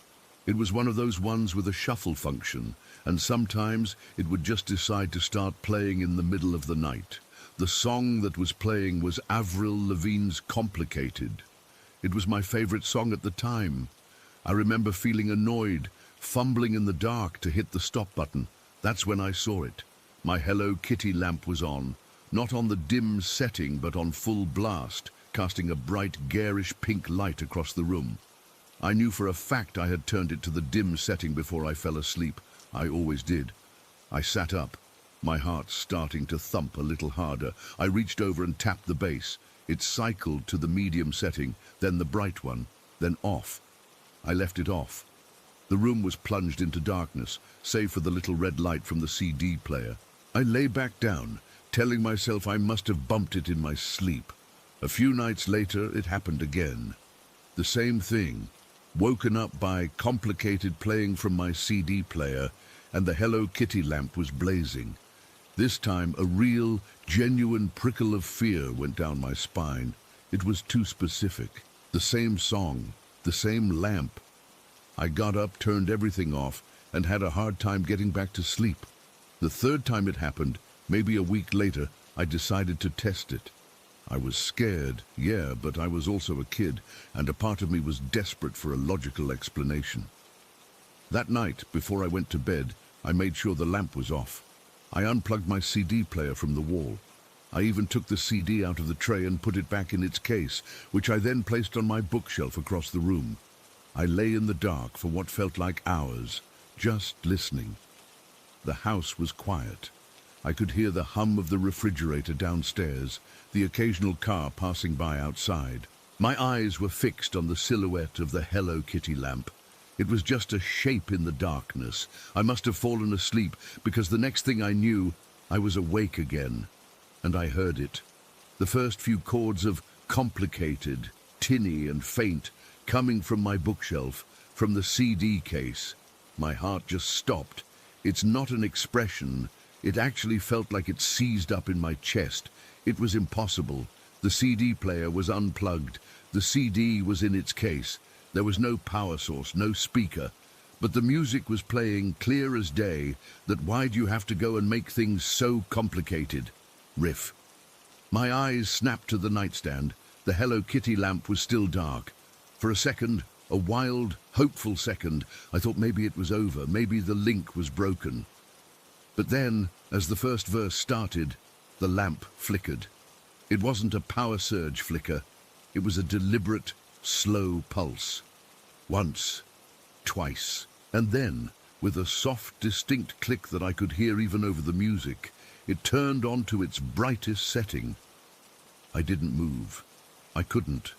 It was one of those ones with a shuffle function, and sometimes it would just decide to start playing in the middle of the night. The song that was playing was Avril Lavigne's Complicated. It was my favorite song at the time. I remember feeling annoyed, fumbling in the dark to hit the stop button. That's when I saw it. My Hello Kitty lamp was on, not on the dim setting but on full blast, casting a bright garish pink light across the room. I knew for a fact I had turned it to the dim setting before I fell asleep. I always did. I sat up, my heart starting to thump a little harder. I reached over and tapped the bass. It cycled to the medium setting, then the bright one, then off. I left it off. The room was plunged into darkness, save for the little red light from the CD player. I lay back down, telling myself I must have bumped it in my sleep. A few nights later, it happened again. The same thing. Woken up by Complicated playing from my CD player, and the Hello Kitty lamp was blazing. This time, a real, genuine prickle of fear went down my spine. It was too specific. The same song, the same lamp. I got up, turned everything off, and had a hard time getting back to sleep. The third time it happened, maybe a week later, I decided to test it. I was scared, yeah, but I was also a kid, and a part of me was desperate for a logical explanation. That night, before I went to bed, I made sure the lamp was off. I unplugged my CD player from the wall. I even took the CD out of the tray and put it back in its case, which I then placed on my bookshelf across the room. I lay in the dark for what felt like hours, just listening. The house was quiet. I could hear the hum of the refrigerator downstairs, the occasional car passing by outside. My eyes were fixed on the silhouette of the Hello Kitty lamp. It was just a shape in the darkness. I must have fallen asleep, because the next thing I knew, I was awake again. And I heard it. The first few chords of Complicated, tinny and faint, coming from my bookshelf, from the CD case. My heart just stopped. It's not an expression. It actually felt like it seized up in my chest. It was impossible. The CD player was unplugged. The CD was in its case. There was no power source, no speaker. But the music was playing clear as day, that why'd you have to go and make things so complicated? Riff. My eyes snapped to the nightstand. The Hello Kitty lamp was still dark. For a second, a wild, hopeful second, I thought maybe it was over, maybe the link was broken. But then, as the first verse started, the lamp flickered. It wasn't a power surge flicker. It was a deliberate, slow pulse. Once, twice, and then, with a soft, distinct click that I could hear even over the music, it turned on to its brightest setting. I didn't move. I couldn't.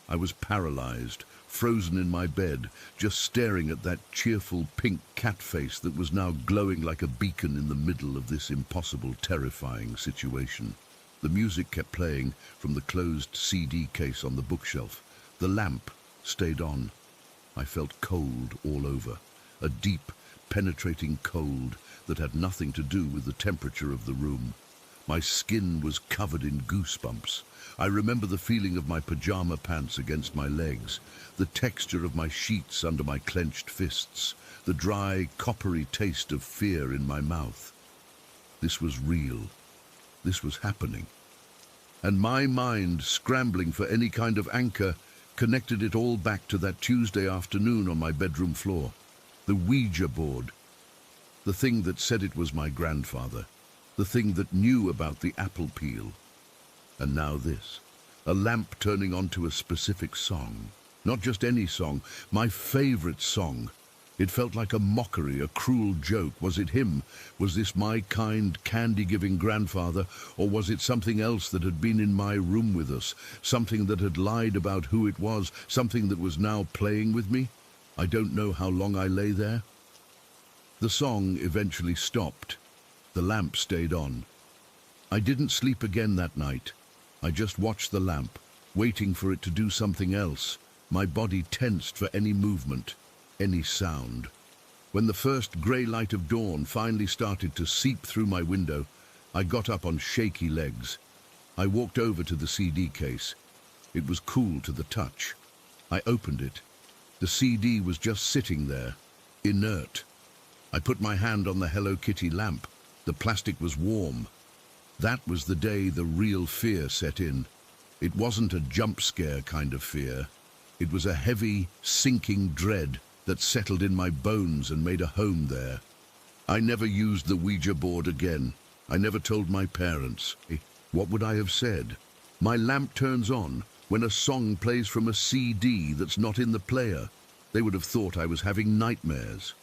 I was paralyzed, frozen in my bed, just staring at that cheerful pink cat face that was now glowing like a beacon in the middle of this impossible, terrifying situation. The music kept playing from the closed CD case on the bookshelf. The lamp stayed on. I felt cold all over, a deep, penetrating cold that had nothing to do with the temperature of the room. My skin was covered in goosebumps. I remember the feeling of my pajama pants against my legs, the texture of my sheets under my clenched fists, the dry, coppery taste of fear in my mouth. This was real. This was happening. And my mind, scrambling for any kind of anchor, connected it all back to that Tuesday afternoon on my bedroom floor. The Ouija board. The thing that said it was my grandfather. The thing that knew about the apple peel. And now this. A lamp turning onto a specific song. Not just any song, my favorite song. It felt like a mockery, a cruel joke. Was it him? Was this my kind, candy-giving grandfather? Or was it something else that had been in my room with us? Something that had lied about who it was? Something that was now playing with me? I don't know how long I lay there. The song eventually stopped. The lamp stayed on. I didn't sleep again that night. I just watched the lamp, waiting for it to do something else. My body tensed for any movement. any sound. When the first grey light of dawn finally started to seep through my window, I got up on shaky legs. I walked over to the CD case. It was cool to the touch. I opened it. The CD was just sitting there, inert. I put my hand on the Hello Kitty lamp. The plastic was warm. That was the day the real fear set in. It wasn't a jump scare kind of fear. It was a heavy, sinking dread that settled in my bones and made a home there. I never used the Ouija board again. I never told my parents. What would I have said? My lamp turns on when a song plays from a CD that's not in the player. They would have thought I was having nightmares.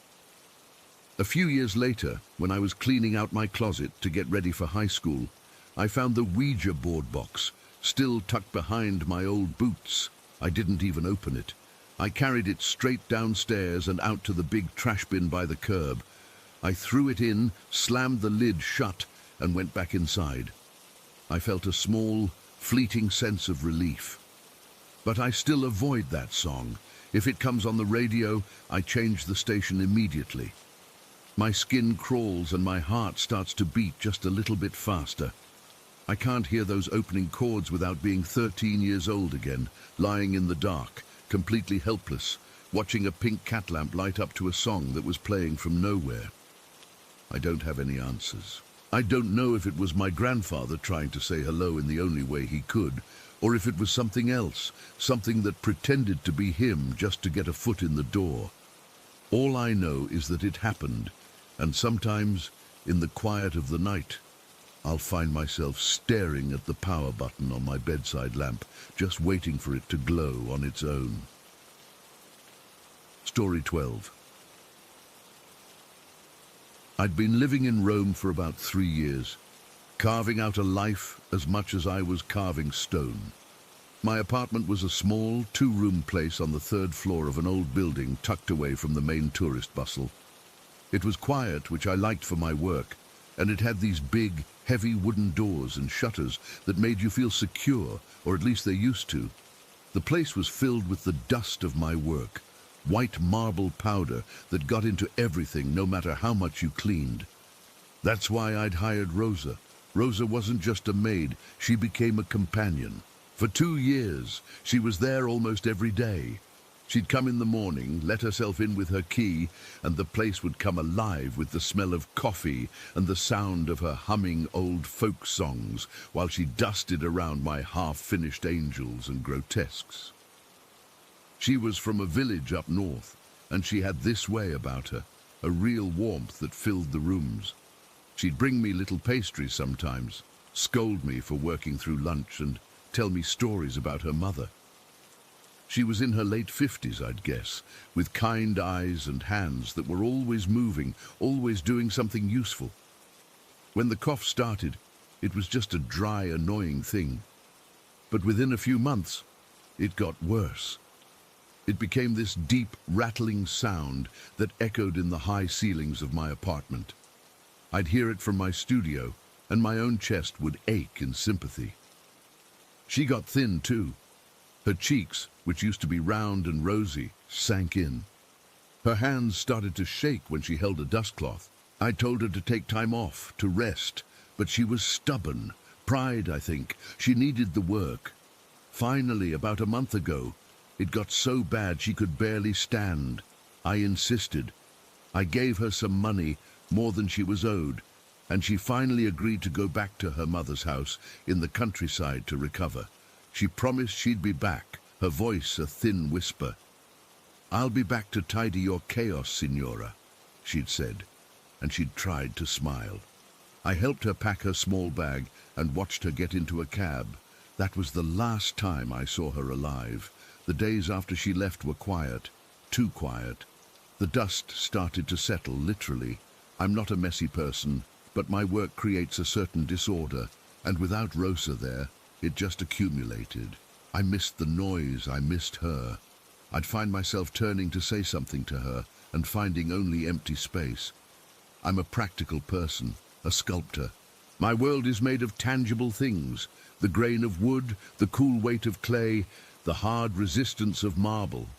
A few years later, when I was cleaning out my closet to get ready for high school, I found the Ouija board box still tucked behind my old boots. I didn't even open it. I carried it straight downstairs and out to the big trash bin by the curb. I threw it in, slammed the lid shut, and went back inside. I felt a small, fleeting sense of relief. But I still avoid that song. If it comes on the radio, I change the station immediately. My skin crawls and my heart starts to beat just a little bit faster. I can't hear those opening chords without being 13 years old again, lying in the dark, completely helpless, watching a pink cat lamp light up to a song that was playing from nowhere. I don't have any answers. I don't know if it was my grandfather trying to say hello in the only way he could, or if it was something else, something that pretended to be him just to get a foot in the door. All I know is that it happened, and sometimes, in the quiet of the night, I'll find myself staring at the power button on my bedside lamp, just waiting for it to glow on its own. Story 12. I'd been living in Rome for about 3 years, carving out a life as much as I was carving stone. My apartment was a small, 2-room place on the 3rd floor of an old building tucked away from the main tourist bustle. It was quiet, which I liked for my work, and it had these big, heavy wooden doors and shutters that made you feel secure, or at least they used to. The place was filled with the dust of my work, white marble powder that got into everything no matter how much you cleaned. That's why I'd hired Rosa. Rosa wasn't just a maid, she became a companion. For 2 years, she was there almost every day. She'd come in the morning, let herself in with her key, and the place would come alive with the smell of coffee and the sound of her humming old folk songs while she dusted around my half-finished angels and grotesques. She was from a village up north, and she had this way about her, a real warmth that filled the rooms. She'd bring me little pastries sometimes, scold me for working through lunch, and tell me stories about her mother. She was in her late 50s, I'd guess, with kind eyes and hands that were always moving, always doing something useful. When the cough started, it was just a dry, annoying thing. But within a few months, it got worse. It became this deep, rattling sound that echoed in the high ceilings of my apartment. I'd hear it from my studio, and my own chest would ache in sympathy. She got thin, too. Her cheeks, which used to be round and rosy, sank in. Her hands started to shake when she held a dustcloth. I told her to take time off, to rest, but she was stubborn. Pride, I think. She needed the work. Finally, about a month ago, it got so bad she could barely stand. I insisted. I gave her some money, more than she was owed, and she finally agreed to go back to her mother's house in the countryside to recover. She promised she'd be back, her voice a thin whisper. "I'll be back to tidy your chaos, Signora," she'd said, and she'd tried to smile. I helped her pack her small bag and watched her get into a cab. That was the last time I saw her alive. The days after she left were quiet, too quiet. The dust started to settle, literally. I'm not a messy person, but my work creates a certain disorder, and without Rosa there, it just accumulated. I missed the noise, I missed her. I'd find myself turning to say something to her and finding only empty space. I'm a practical person, a sculptor. My world is made of tangible things, the grain of wood, the cool weight of clay, the hard resistance of marble.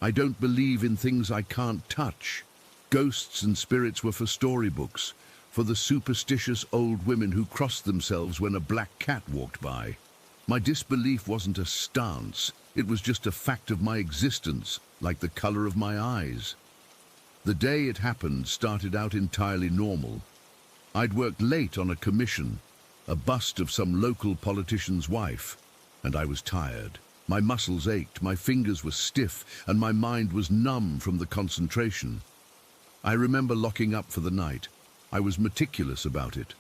I don't believe in things I can't touch. Ghosts and spirits were for storybooks, for the superstitious old women who crossed themselves when a black cat walked by. My disbelief wasn't a stance, it was just a fact of my existence, like the color of my eyes. The day it happened started out entirely normal. I'd worked late on a commission, a bust of some local politician's wife, and I was tired. My muscles ached, my fingers were stiff, and my mind was numb from the concentration. I remember locking up for the night. I was meticulous about it.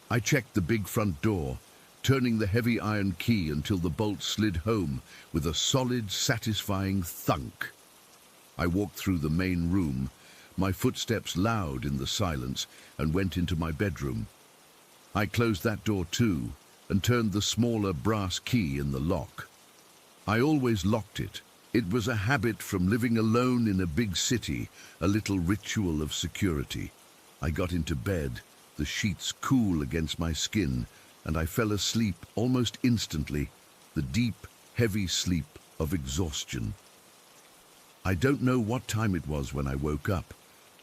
I checked the big front door, turning the heavy iron key until the bolt slid home with a solid, satisfying thunk. I walked through the main room, my footsteps loud in the silence, and went into my bedroom. I closed that door too, and turned the smaller brass key in the lock. I always locked it. It was a habit from living alone in a big city, a little ritual of security. I got into bed, the sheets cool against my skin, and I fell asleep almost instantly, the deep, heavy sleep of exhaustion. I don't know what time it was when I woke up.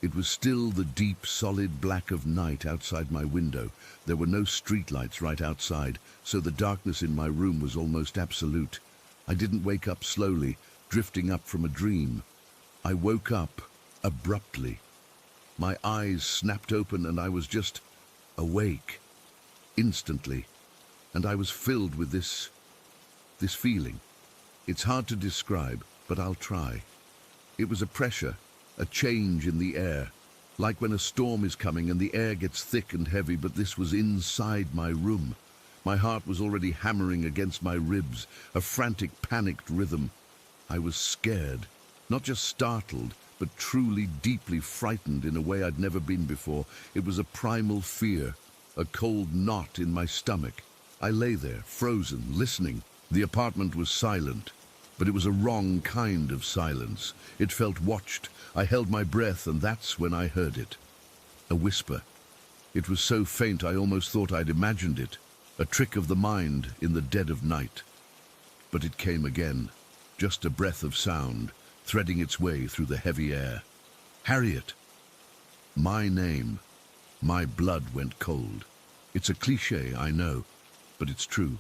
It was still the deep, solid black of night outside my window. There were no streetlights right outside, so the darkness in my room was almost absolute. I didn't wake up slowly, drifting up from a dream. I woke up abruptly. My eyes snapped open and I was just awake, instantly, and I was filled with this feeling. It's hard to describe, but I'll try. It was a pressure, a change in the air, like when a storm is coming and the air gets thick and heavy, but this was inside my room. My heart was already hammering against my ribs, a frantic, panicked rhythm. I was scared, not just startled, but truly, deeply frightened in a way I'd never been before. It was a primal fear, a cold knot in my stomach. I lay there, frozen, listening. The apartment was silent, but it was a wrong kind of silence. It felt watched. I held my breath, and that's when I heard it. A whisper. It was so faint I almost thought I'd imagined it, a trick of the mind in the dead of night. But it came again, just a breath of sound, threading its way through the heavy air. Harriet. My name. My blood went cold. It's a cliché, I know, but it's true.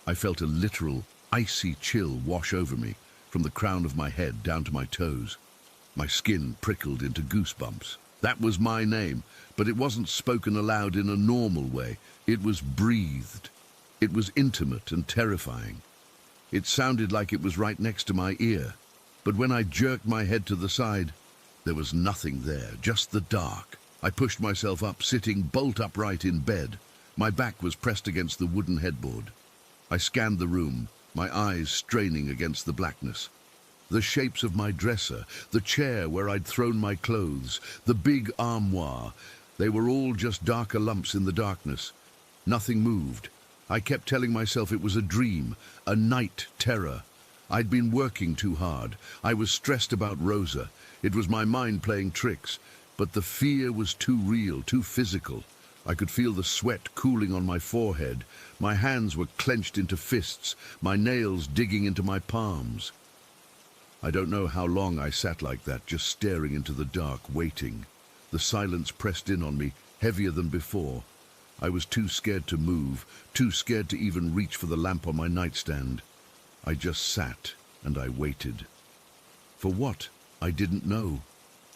I felt a literal, icy chill wash over me, from the crown of my head down to my toes. My skin prickled into goosebumps. That was my name, but it wasn't spoken aloud in a normal way. It was breathed. It was intimate and terrifying. It sounded like it was right next to my ear, but when I jerked my head to the side, there was nothing there, just the dark. I pushed myself up, sitting bolt upright in bed. My back was pressed against the wooden headboard. I scanned the room, my eyes straining against the blackness. The shapes of my dresser, the chair where I'd thrown my clothes, the big armoire, they were all just darker lumps in the darkness. Nothing moved. I kept telling myself it was a dream, a night terror. I'd been working too hard. I was stressed about Rosa. It was my mind playing tricks. But the fear was too real, too physical. I could feel the sweat cooling on my forehead. My hands were clenched into fists, my nails digging into my palms. I don't know how long I sat like that, just staring into the dark, waiting. The silence pressed in on me, heavier than before. I was too scared to move, too scared to even reach for the lamp on my nightstand. I just sat and I waited. For what? I didn't know.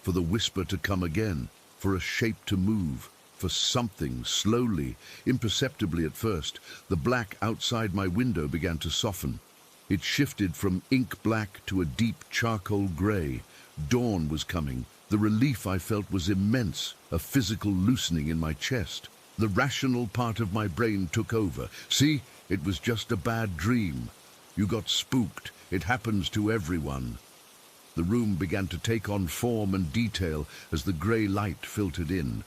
For the whisper to come again, for a shape to move, for something, slowly, imperceptibly at first. The black outside my window began to soften. It shifted from ink black to a deep charcoal grey. Dawn was coming. The relief I felt was immense, a physical loosening in my chest. The rational part of my brain took over. See, it was just a bad dream. You got spooked. It happens to everyone. The room began to take on form and detail as the grey light filtered in.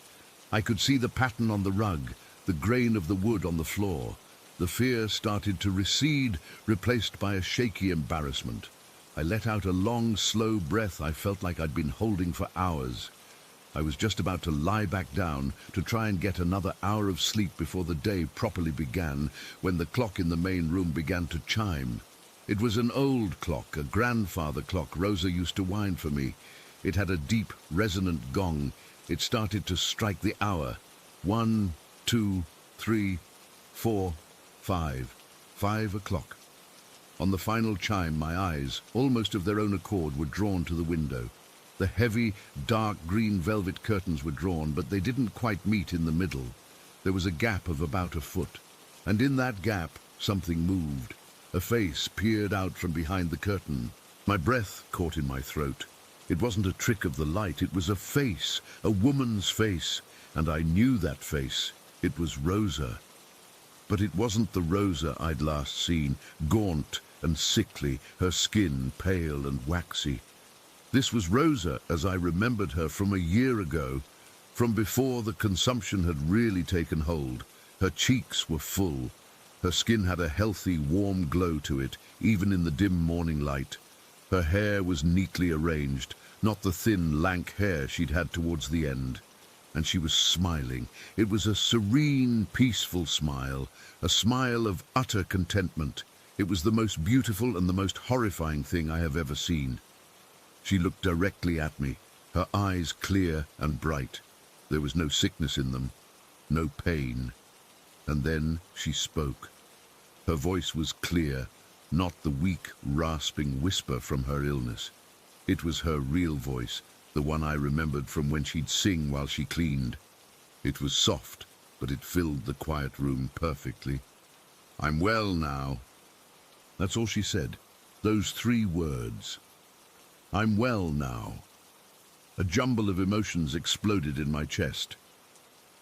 I could see the pattern on the rug, the grain of the wood on the floor. The fear started to recede, replaced by a shaky embarrassment. I let out a long, slow breath I felt like I'd been holding for hours. I was just about to lie back down to try and get another hour of sleep before the day properly began, when the clock in the main room began to chime. It was an old clock, a grandfather clock Rosa used to wind for me. It had a deep, resonant gong. It started to strike the hour. 1, 2, 3, 4, 5. 5 o'clock. On the final chime, my eyes, almost of their own accord, were drawn to the window. The heavy, dark green velvet curtains were drawn, but they didn't quite meet in the middle. There was a gap of about a foot, and in that gap something moved. A face peered out from behind the curtain. My breath caught in my throat. It wasn't a trick of the light, it was a face, a woman's face, and I knew that face. It was Rosa. But it wasn't the Rosa I'd last seen, gaunt and sickly, her skin pale and waxy. This was Rosa as I remembered her from a year ago, from before the consumption had really taken hold. Her cheeks were full. Her skin had a healthy, warm glow to it, even in the dim morning light. Her hair was neatly arranged, not the thin, lank hair she'd had towards the end. And she was smiling. It was a serene, peaceful smile, a smile of utter contentment. It was the most beautiful and the most horrifying thing I have ever seen. She looked directly at me, her eyes clear and bright. There was no sickness in them, no pain. And then she spoke. Her voice was clear, not the weak, rasping whisper from her illness. It was her real voice, the one I remembered from when she'd sing while she cleaned. It was soft, but it filled the quiet room perfectly. "I'm well now." That's all she said, those 3 words. "I'm well now." A jumble of emotions exploded in my chest.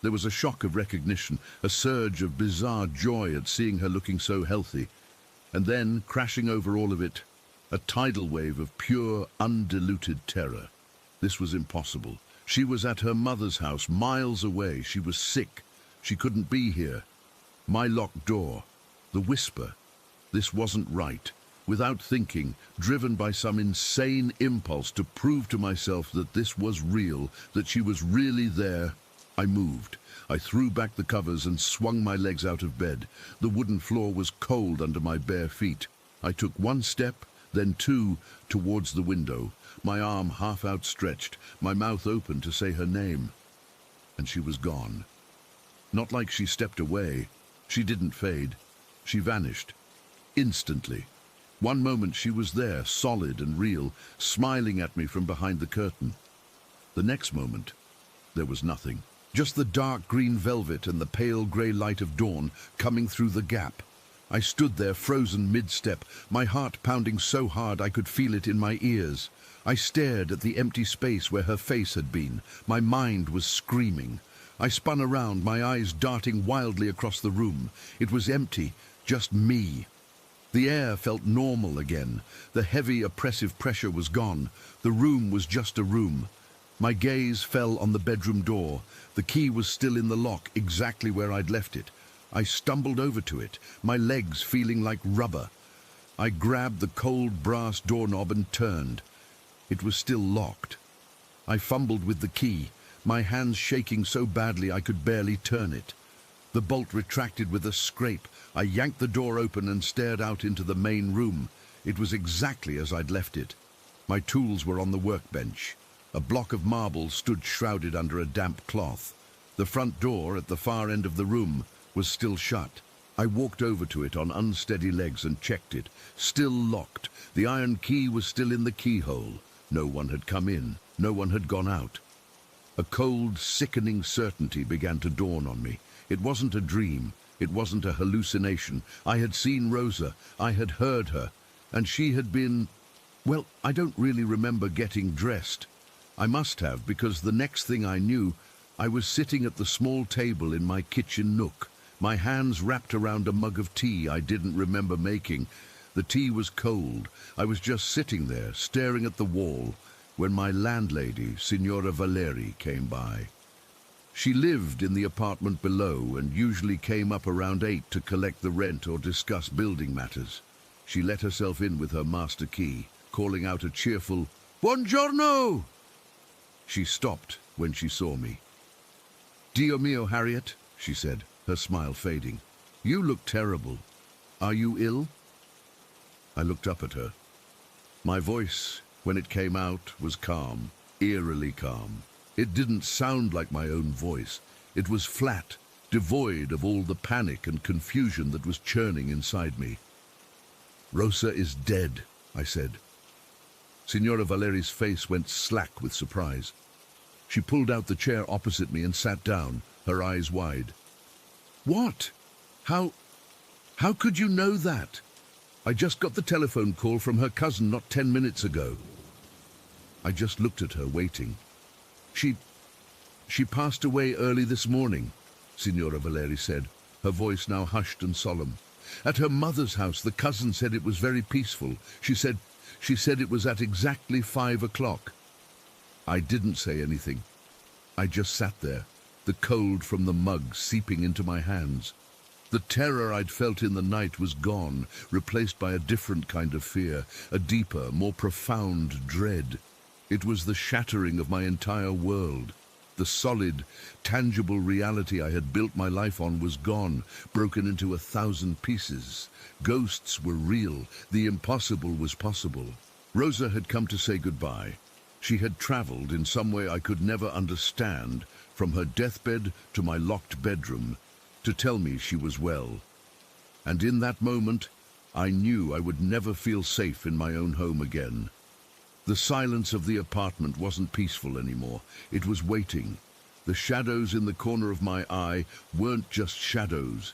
There was a shock of recognition, a surge of bizarre joy at seeing her looking so healthy. And then, crashing over all of it, a tidal wave of pure, undiluted terror. This was impossible. She was at her mother's house, miles away. She was sick. She couldn't be here. My locked door. The whisper. This wasn't right. Without thinking, driven by some insane impulse to prove to myself that this was real, that she was really there, I moved. I threw back the covers and swung my legs out of bed. The wooden floor was cold under my bare feet. I took 1 step, then 2, towards the window, my arm half outstretched, my mouth open to say her name. And she was gone. Not like she stepped away. She didn't fade. She vanished. Instantly. One moment she was there, solid and real, smiling at me from behind the curtain. The next moment, there was nothing. Just the dark green velvet and the pale grey light of dawn coming through the gap. I stood there frozen mid-step, my heart pounding so hard I could feel it in my ears. I stared at the empty space where her face had been. My mind was screaming. I spun around, my eyes darting wildly across the room. It was empty, just me. The air felt normal again. The heavy, oppressive pressure was gone. The room was just a room. My gaze fell on the bedroom door. The key was still in the lock, exactly where I'd left it. I stumbled over to it, my legs feeling like rubber. I grabbed the cold brass doorknob and turned. It was still locked. I fumbled with the key, my hands shaking so badly I could barely turn it. The bolt retracted with a scrape. I yanked the door open and stared out into the main room. It was exactly as I'd left it. My tools were on the workbench. A block of marble stood shrouded under a damp cloth. The front door at the far end of the room was still shut. I walked over to it on unsteady legs and checked it. Still locked. The iron key was still in the keyhole. No one had come in. No one had gone out. A cold, sickening certainty began to dawn on me. It wasn't a dream. It wasn't a hallucination. I had seen Rosa. I had heard her. And she had been... Well, I don't really remember getting dressed. I must have, because the next thing I knew, I was sitting at the small table in my kitchen nook, my hands wrapped around a mug of tea I didn't remember making. The tea was cold. I was just sitting there, staring at the wall, when my landlady, Signora Valeri, came by. She lived in the apartment below and usually came up around 8 to collect the rent or discuss building matters. She let herself in with her master key, calling out a cheerful, "Buongiorno!" She stopped when she saw me. "Dio mio, Harriet," she said, her smile fading. "You look terrible. Are you ill?" I looked up at her. My voice, when it came out, was calm, eerily calm. It didn't sound like my own voice. It was flat, devoid of all the panic and confusion that was churning inside me. "Rosa is dead," I said. Signora Valeri's face went slack with surprise. She pulled out the chair opposite me and sat down, her eyes wide. "What? How could you know that? I just got the telephone call from her cousin not 10 minutes ago." I just looked at her, waiting. She passed away early this morning," Signora Valeri said, her voice now hushed and solemn. "At her mother's house, the cousin said it was very peaceful. She said it was at exactly 5 o'clock. I didn't say anything. I just sat there, the cold from the mug seeping into my hands. The terror I'd felt in the night was gone, replaced by a different kind of fear, a deeper, more profound dread. It was the shattering of my entire world. The solid, tangible reality I had built my life on was gone, broken into 1,000 pieces. Ghosts were real. The impossible was possible. Rosa had come to say goodbye. She had traveled in some way I could never understand, from her deathbed to my locked bedroom, to tell me she was well. And in that moment, I knew I would never feel safe in my own home again. The silence of the apartment wasn't peaceful anymore. It was waiting. The shadows in the corner of my eye weren't just shadows.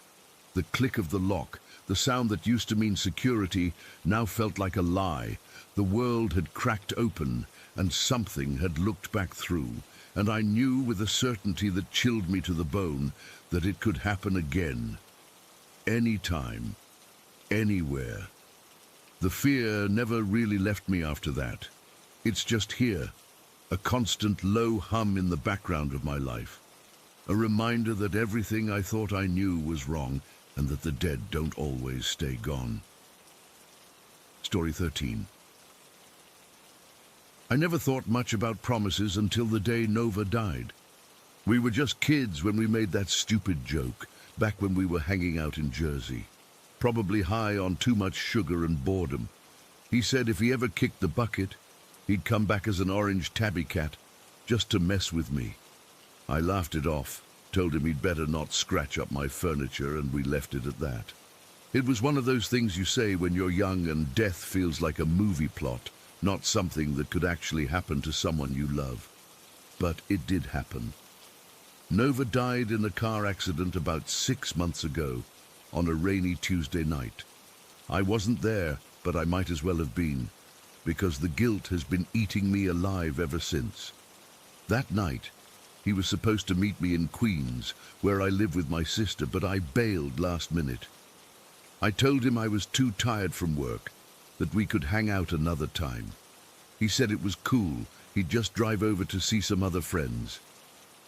The click of the lock, the sound that used to mean security, now felt like a lie. The world had cracked open, and something had looked back through, and I knew with a certainty that chilled me to the bone that it could happen again. Any time, anywhere. The fear never really left me after that. It's just here, a constant low hum in the background of my life. A reminder that everything I thought I knew was wrong, and that the dead don't always stay gone. Story 13. I never thought much about promises until the day Nova died. We were just kids when we made that stupid joke, back when we were hanging out in Jersey. Probably high on too much sugar and boredom. He said if he ever kicked the bucket, he'd come back as an orange tabby cat, just to mess with me. I laughed it off, told him he'd better not scratch up my furniture, and we left it at that. It was one of those things you say when you're young and death feels like a movie plot, not something that could actually happen to someone you love. But it did happen. Nova died in a car accident about 6 months ago, on a rainy Tuesday night. I wasn't there, but I might as well have been, because the guilt has been eating me alive ever since. That night, he was supposed to meet me in Queens, where I live with my sister, but I bailed last minute. I told him I was too tired from work, that we could hang out another time. He said it was cool, he'd just drive over to see some other friends.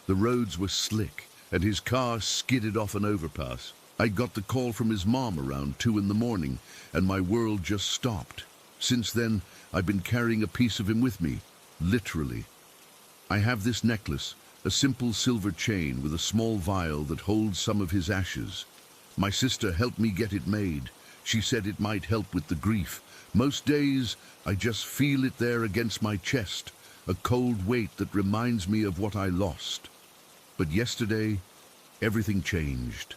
The roads were slick, and his car skidded off an overpass. I got the call from his mom around 2 in the morning, and my world just stopped. Since then, I've been carrying a piece of him with me, literally. I have this necklace, a simple silver chain with a small vial that holds some of his ashes. My sister helped me get it made. She said it might help with the grief. Most days, I just feel it there against my chest, a cold weight that reminds me of what I lost. But yesterday, everything changed.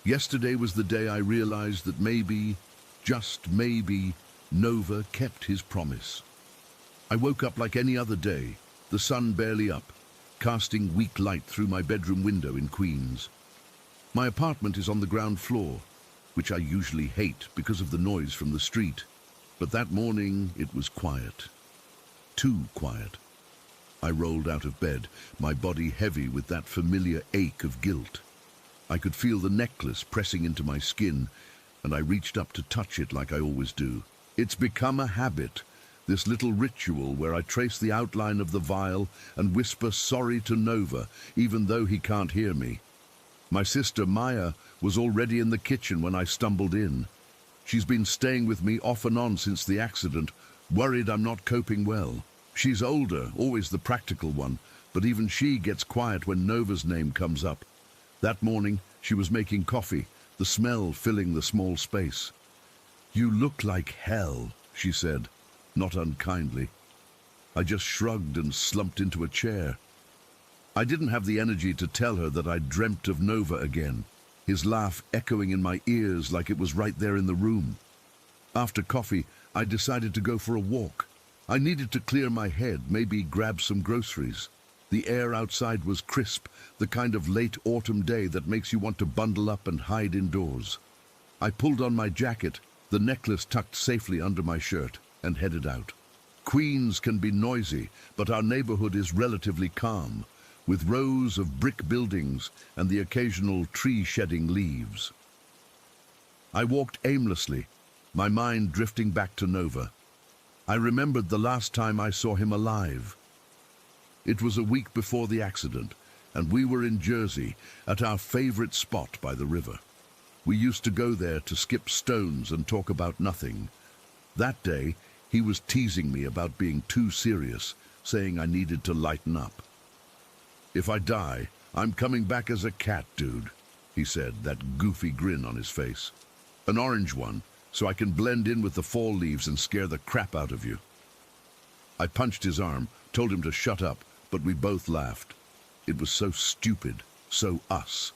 Yesterday was the day I realized that maybe, just maybe, Nova kept his promise. I woke up like any other day, the sun barely up, casting weak light through my bedroom window in Queens. My apartment is on the ground floor, which I usually hate because of the noise from the street. But that morning it was quiet. Too quiet. I rolled out of bed, my body heavy with that familiar ache of guilt. I could feel the necklace pressing into my skin, and I reached up to touch it like I always do. It's become a habit, this little ritual where I trace the outline of the vial and whisper sorry to Nova, even though he can't hear me. My sister Maya was already in the kitchen when I stumbled in. She's been staying with me off and on since the accident, worried I'm not coping well. She's older, always the practical one, but even she gets quiet when Nova's name comes up. That morning, she was making coffee, the smell filling the small space. "You look like hell," she said, not unkindly. I just shrugged and slumped into a chair. I didn't have the energy to tell her that I dreamt of Nova again, his laugh echoing in my ears like it was right there in the room. After coffee, I decided to go for a walk. I needed to clear my head, maybe grab some groceries. The air outside was crisp, the kind of late autumn day that makes you want to bundle up and hide indoors. I pulled on my jacket, the necklace tucked safely under my shirt, and headed out. Queens can be noisy, but our neighborhood is relatively calm, with rows of brick buildings and the occasional tree shedding leaves. I walked aimlessly, my mind drifting back to Nova. I remembered the last time I saw him alive. It was a week before the accident, and we were in Jersey, at our favorite spot by the river. We used to go there to skip stones and talk about nothing. That day, he was teasing me about being too serious, saying I needed to lighten up. "If I die, I'm coming back as a cat, dude," he said, that goofy grin on his face. "An orange one, so I can blend in with the fall leaves and scare the crap out of you." I punched his arm, told him to shut up, but we both laughed. It was so stupid, so us.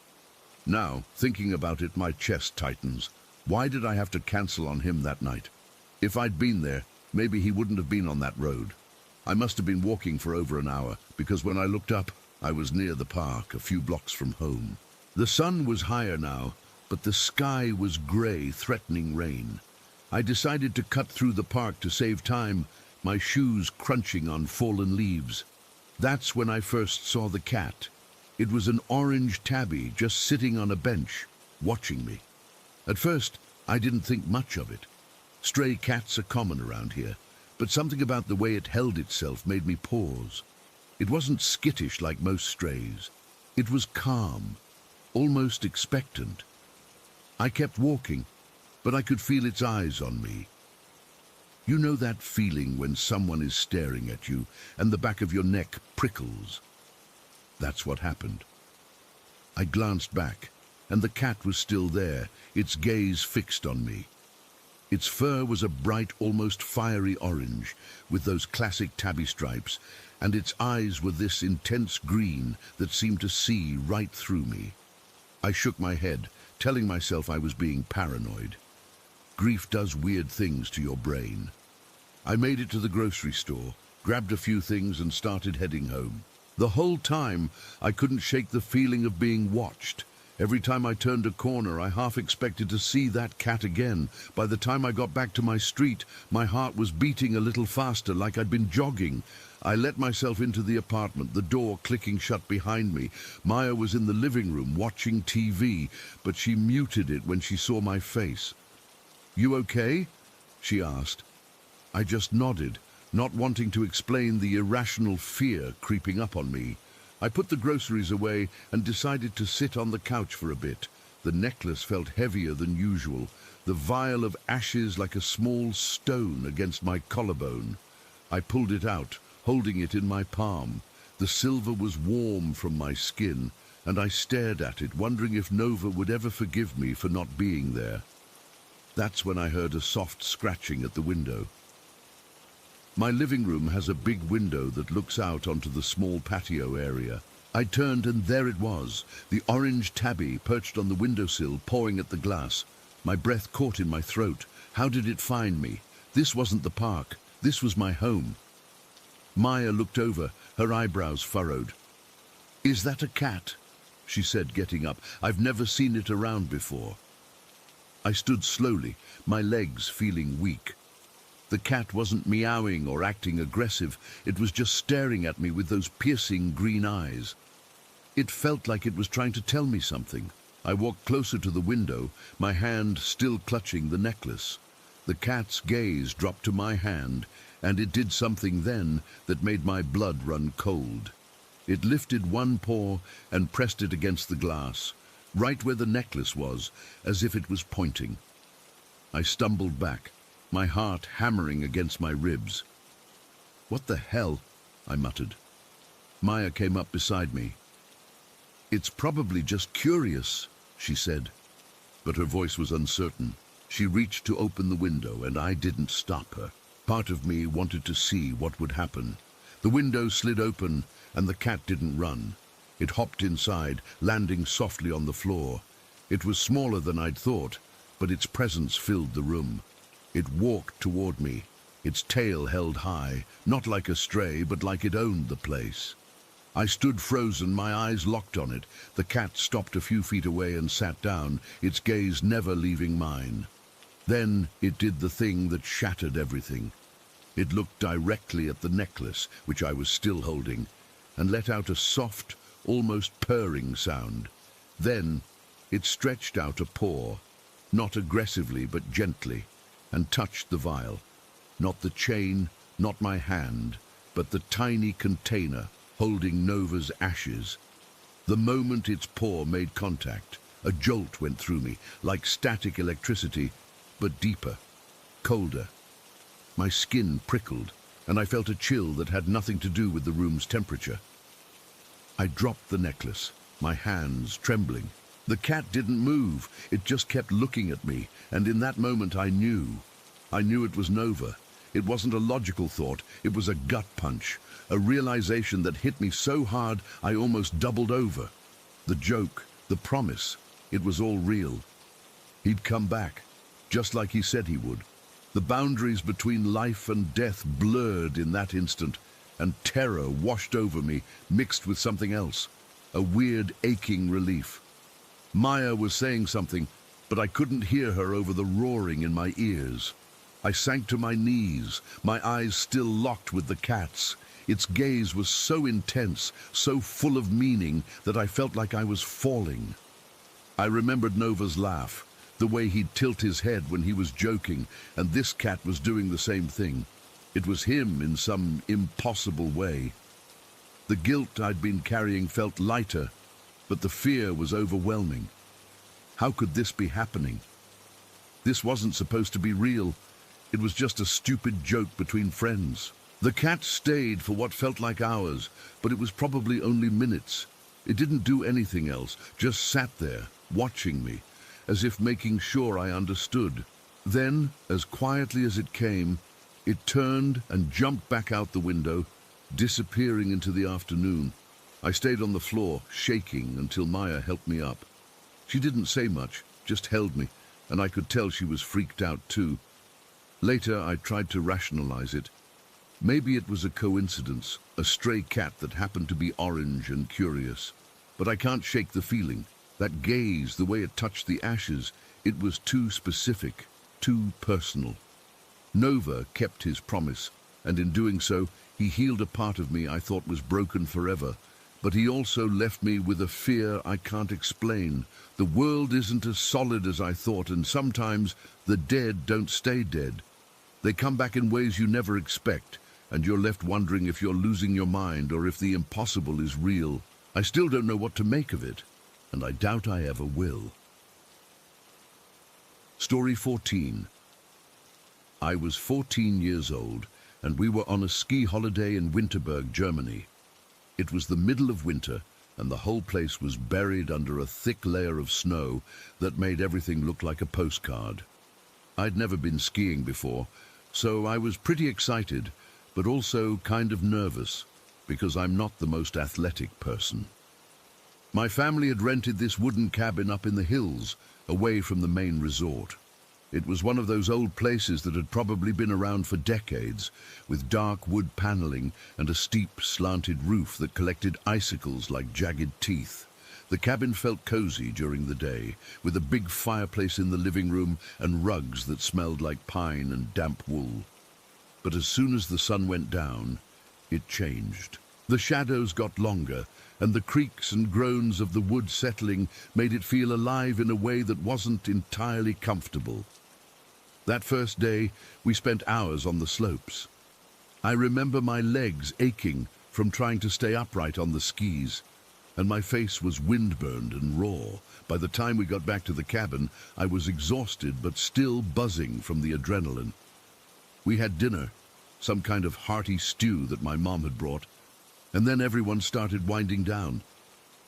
Now, thinking about it, my chest tightens. Why did I have to cancel on him that night? If I'd been there, maybe he wouldn't have been on that road. I must have been walking for over an hour, because when I looked up, I was near the park, a few blocks from home. The sun was higher now, but the sky was gray, threatening rain. I decided to cut through the park to save time, my shoes crunching on fallen leaves. That's when I first saw the cat. It was an orange tabby just sitting on a bench, watching me. At first, I didn't think much of it. Stray cats are common around here, but something about the way it held itself made me pause. It wasn't skittish like most strays. It was calm, almost expectant. I kept walking, but I could feel its eyes on me. You know that feeling when someone is staring at you and the back of your neck prickles? That's what happened. I glanced back, and the cat was still there, its gaze fixed on me. Its fur was a bright, almost fiery orange, with those classic tabby stripes, and its eyes were this intense green that seemed to see right through me. I shook my head, telling myself I was being paranoid. Grief does weird things to your brain. I made it to the grocery store, grabbed a few things and started heading home. The whole time, I couldn't shake the feeling of being watched. Every time I turned a corner, I half expected to see that cat again. By the time I got back to my street, my heart was beating a little faster, like I'd been jogging. I let myself into the apartment, the door clicking shut behind me. Maya was in the living room watching TV, but she muted it when she saw my face. "You okay?" she asked. I just nodded, not wanting to explain the irrational fear creeping up on me. I put the groceries away and decided to sit on the couch for a bit. The necklace felt heavier than usual, the vial of ashes like a small stone against my collarbone. I pulled it out, holding it in my palm. The silver was warm from my skin, and I stared at it, wondering if Nova would ever forgive me for not being there. That's when I heard a soft scratching at the window. My living room has a big window that looks out onto the small patio area. I turned and there it was, the orange tabby perched on the windowsill, pawing at the glass. My breath caught in my throat. How did it find me? This wasn't the park. This was my home. Maya looked over, her eyebrows furrowed. "Is that a cat?" she said, getting up. "I've never seen it around before." I stood slowly, my legs feeling weak. The cat wasn't meowing or acting aggressive. It was just staring at me with those piercing green eyes. It felt like it was trying to tell me something. I walked closer to the window, my hand still clutching the necklace. The cat's gaze dropped to my hand, and it did something then that made my blood run cold. It lifted one paw and pressed it against the glass, right where the necklace was, as if it was pointing. I stumbled back, my heart hammering against my ribs. "What the hell?" I muttered. Maya came up beside me. "It's probably just curious," she said, but her voice was uncertain. She reached to open the window, and I didn't stop her. Part of me wanted to see what would happen. The window slid open, and the cat didn't run. It hopped inside, landing softly on the floor. It was smaller than I'd thought, but its presence filled the room. It walked toward me, its tail held high, not like a stray, but like it owned the place. I stood frozen, my eyes locked on it. The cat stopped a few feet away and sat down, its gaze never leaving mine. Then it did the thing that shattered everything. It looked directly at the necklace, which I was still holding, and let out a soft, almost purring sound. Then it stretched out a paw, not aggressively but gently, and touched the vial. Not the chain, not my hand, but the tiny container holding Nova's ashes. The moment its paw made contact, a jolt went through me, like static electricity, but deeper, colder. My skin prickled, and I felt a chill that had nothing to do with the room's temperature. I dropped the necklace, my hands trembling. The cat didn't move, it just kept looking at me, and in that moment I knew it was Nova. It wasn't a logical thought, it was a gut punch, a realization that hit me so hard I almost doubled over. The joke, the promise, it was all real. He'd come back, just like he said he would. The boundaries between life and death blurred in that instant, and terror washed over me, mixed with something else, a weird aching relief. Maya was saying something, but I couldn't hear her over the roaring in my ears. I sank to my knees, my eyes still locked with the cat's. Its gaze was so intense, so full of meaning, that I felt like I was falling. I remembered Nova's laugh, the way he'd tilt his head when he was joking, and this cat was doing the same thing. It was him in some impossible way. The guilt I'd been carrying felt lighter, but the fear was overwhelming. How could this be happening? This wasn't supposed to be real. It was just a stupid joke between friends. The cat stayed for what felt like hours, but it was probably only minutes. It didn't do anything else, just sat there, watching me, as if making sure I understood. Then, as quietly as it came, it turned and jumped back out the window, disappearing into the afternoon. I stayed on the floor, shaking, until Maya helped me up. She didn't say much, just held me, and I could tell she was freaked out too. Later, I tried to rationalize it. Maybe it was a coincidence, a stray cat that happened to be orange and curious. But I can't shake the feeling. That gaze, the way it touched the ashes, it was too specific, too personal. Nova kept his promise, and in doing so, he healed a part of me I thought was broken forever. But he also left me with a fear I can't explain. The world isn't as solid as I thought, and sometimes the dead don't stay dead. They come back in ways you never expect, and you're left wondering if you're losing your mind or if the impossible is real. I still don't know what to make of it, and I doubt I ever will. Story 14. I was 14 years old, and we were on a ski holiday in Winterberg, Germany. It was the middle of winter, and the whole place was buried under a thick layer of snow that made everything look like a postcard. I'd never been skiing before, so I was pretty excited, but also kind of nervous, because I'm not the most athletic person. My family had rented this wooden cabin up in the hills, away from the main resort. It was one of those old places that had probably been around for decades, with dark wood paneling and a steep, slanted roof that collected icicles like jagged teeth. The cabin felt cozy during the day, with a big fireplace in the living room and rugs that smelled like pine and damp wool. But as soon as the sun went down, it changed. The shadows got longer, and the creaks and groans of the wood settling made it feel alive in a way that wasn't entirely comfortable. That first day, we spent hours on the slopes. I remember my legs aching from trying to stay upright on the skis, and my face was windburned and raw. By the time we got back to the cabin, I was exhausted but still buzzing from the adrenaline. We had dinner, some kind of hearty stew that my mom had brought, and then everyone started winding down.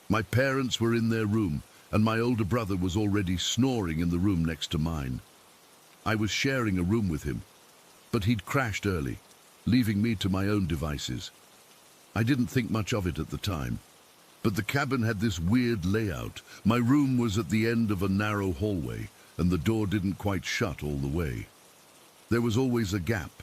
My parents were in their room, and my older brother was already snoring in the room next to mine. I was sharing a room with him, but he'd crashed early, leaving me to my own devices. I didn't think much of it at the time, but the cabin had this weird layout. My room was at the end of a narrow hallway, and the door didn't quite shut all the way. There was always a gap,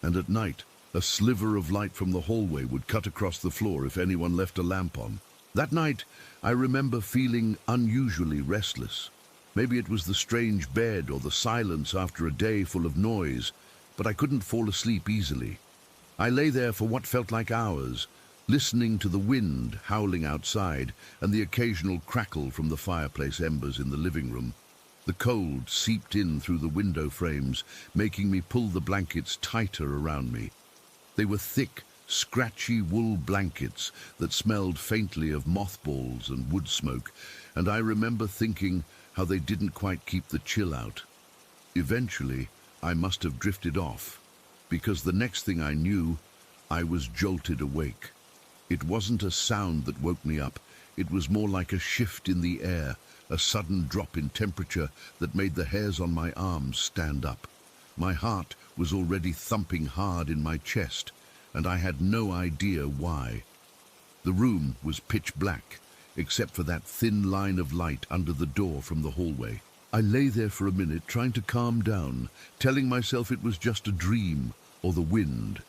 and at night, a sliver of light from the hallway would cut across the floor if anyone left a lamp on. That night, I remember feeling unusually restless. Maybe it was the strange bed or the silence after a day full of noise, but I couldn't fall asleep easily. I lay there for what felt like hours, listening to the wind howling outside and the occasional crackle from the fireplace embers in the living room. The cold seeped in through the window frames, making me pull the blankets tighter around me. They were thick, scratchy wool blankets that smelled faintly of mothballs and wood smoke, and I remember thinking how they didn't quite keep the chill out. Eventually, I must have drifted off, because the next thing I knew, I was jolted awake. It wasn't a sound that woke me up. It was more like a shift in the air, a sudden drop in temperature that made the hairs on my arms stand up. My heart was already thumping hard in my chest, and I had no idea why. The room was pitch black, except for that thin line of light under the door from the hallway. I lay there for a minute, trying to calm down, telling myself it was just a dream or the wind.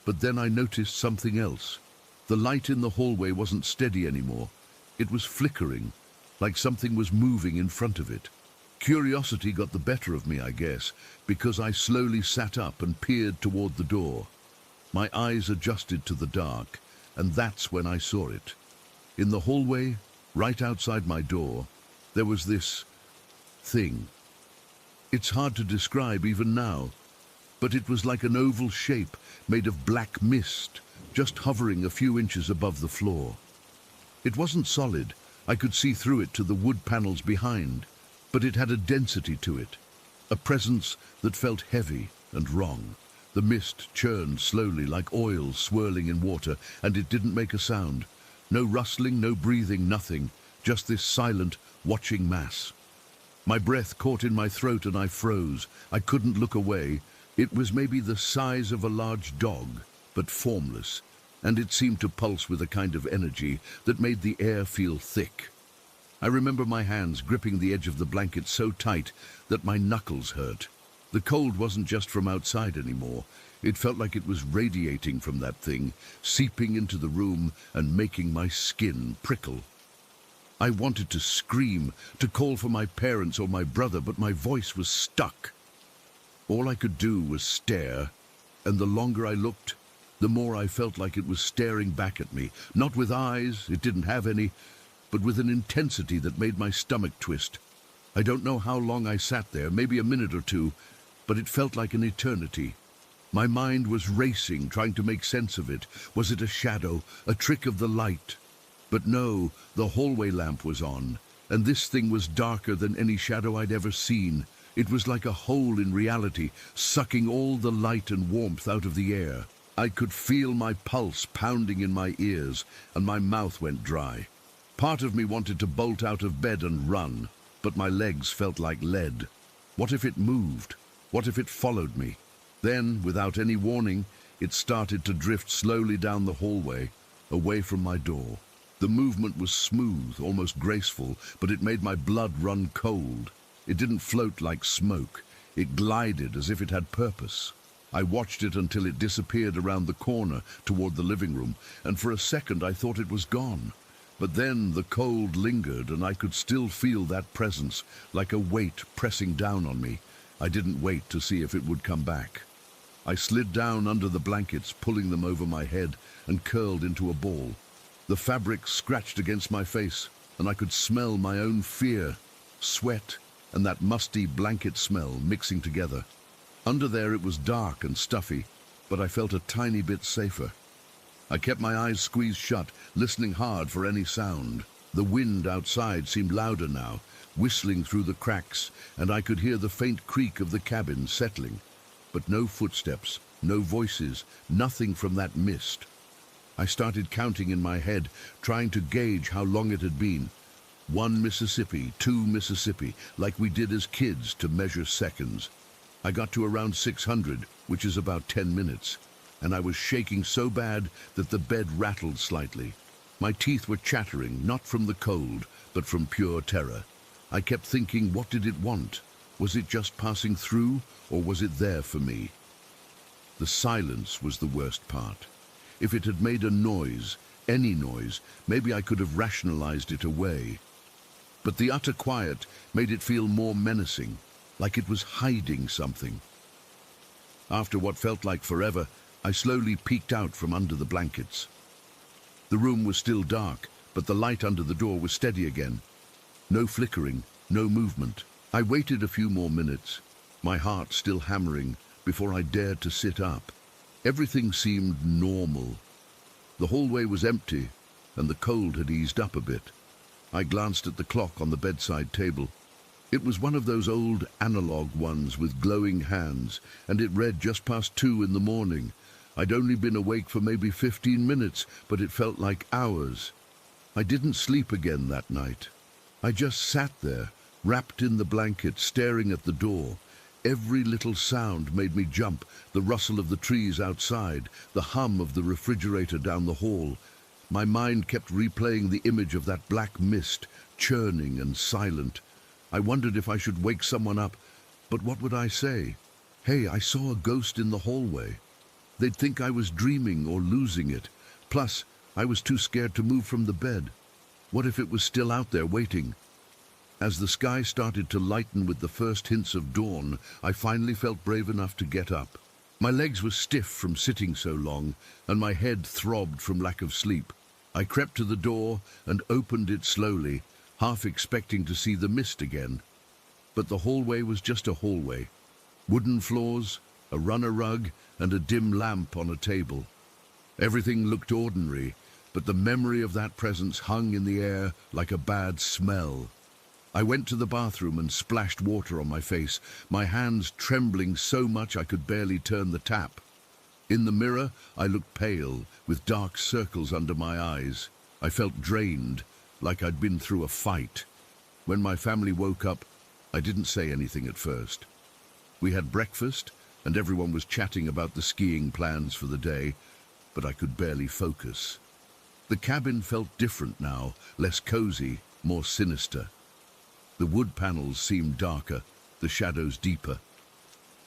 But then I noticed something else. The light in the hallway wasn't steady anymore. It was flickering, like something was moving in front of it. Curiosity got the better of me, I guess, because I slowly sat up and peered toward the door. My eyes adjusted to the dark, and that's when I saw it. In the hallway, right outside my door, there was this thing. It's hard to describe even now, but it was like an oval shape made of black mist, just hovering a few inches above the floor. It wasn't solid. I could see through it to the wood panels behind, but it had a density to it, a presence that felt heavy and wrong. The mist churned slowly like oil swirling in water, and it didn't make a sound. No rustling, no breathing, nothing, just this silent, watching mass. My breath caught in my throat and I froze. I couldn't look away. It was maybe the size of a large dog, but formless, and it seemed to pulse with a kind of energy that made the air feel thick. I remember my hands gripping the edge of the blanket so tight that my knuckles hurt. The cold wasn't just from outside anymore. It felt like it was radiating from that thing, seeping into the room and making my skin prickle. I wanted to scream, to call for my parents or my brother, but my voice was stuck. All I could do was stare, and the longer I looked, the more I felt like it was staring back at me, not with eyes, it didn't have any, but with an intensity that made my stomach twist. I don't know how long I sat there, maybe a minute or two, but it felt like an eternity. My mind was racing, trying to make sense of it. Was it a shadow, a trick of the light? But no, the hallway lamp was on, and this thing was darker than any shadow I'd ever seen. It was like a hole in reality, sucking all the light and warmth out of the air. I could feel my pulse pounding in my ears, and my mouth went dry. Part of me wanted to bolt out of bed and run, but my legs felt like lead. What if it moved? What if it followed me? Then, without any warning, it started to drift slowly down the hallway, away from my door. The movement was smooth, almost graceful, but it made my blood run cold. It didn't float like smoke. It glided as if it had purpose. I watched it until it disappeared around the corner toward the living room, and for a second I thought it was gone. But then the cold lingered, and I could still feel that presence, like a weight pressing down on me. I didn't wait to see if it would come back. I slid down under the blankets, pulling them over my head, and curled into a ball. The fabric scratched against my face, and I could smell my own fear, sweat, and that musty blanket smell mixing together. Under there it was dark and stuffy, but I felt a tiny bit safer. I kept my eyes squeezed shut, listening hard for any sound. The wind outside seemed louder now, whistling through the cracks, and I could hear the faint creak of the cabin settling. But no footsteps, no voices, nothing from that mist. I started counting in my head, trying to gauge how long it had been. 1 Mississippi, 2 Mississippi, like we did as kids to measure seconds. I got to around 600, which is about 10 minutes, and I was shaking so bad that the bed rattled slightly. My teeth were chattering, not from the cold, but from pure terror. I kept thinking, what did it want? Was it just passing through, or was it there for me? The silence was the worst part. If it had made a noise, any noise, maybe I could have rationalized it away. But the utter quiet made it feel more menacing, like it was hiding something. After what felt like forever, I slowly peeked out from under the blankets. The room was still dark, but the light under the door was steady again. No flickering, no movement. I waited a few more minutes, my heart still hammering, before I dared to sit up. Everything seemed normal. The hallway was empty, and the cold had eased up a bit. I glanced at the clock on the bedside table. It was one of those old analog ones with glowing hands, and it read just past 2 in the morning. I'd only been awake for maybe 15 minutes, but it felt like hours. I didn't sleep again that night. I just sat there, wrapped in the blanket, staring at the door. Every little sound made me jump, the rustle of the trees outside, the hum of the refrigerator down the hall. My mind kept replaying the image of that black mist, churning and silent. I wondered if I should wake someone up, but what would I say? Hey, I saw a ghost in the hallway. They'd think I was dreaming or losing it. Plus, I was too scared to move from the bed. What if it was still out there waiting? As the sky started to lighten with the first hints of dawn, I finally felt brave enough to get up. My legs were stiff from sitting so long, and my head throbbed from lack of sleep. I crept to the door and opened it slowly, half expecting to see the mist again. But the hallway was just a hallway. Wooden floors, a runner rug, and a dim lamp on a table. Everything looked ordinary, but the memory of that presence hung in the air like a bad smell. I went to the bathroom and splashed water on my face, my hands trembling so much I could barely turn the tap. In the mirror, I looked pale, with dark circles under my eyes. I felt drained, like I'd been through a fight. When my family woke up, I didn't say anything at first. We had breakfast, and everyone was chatting about the skiing plans for the day, but I could barely focus. The cabin felt different now, less cozy, more sinister. The wood panels seemed darker, the shadows deeper.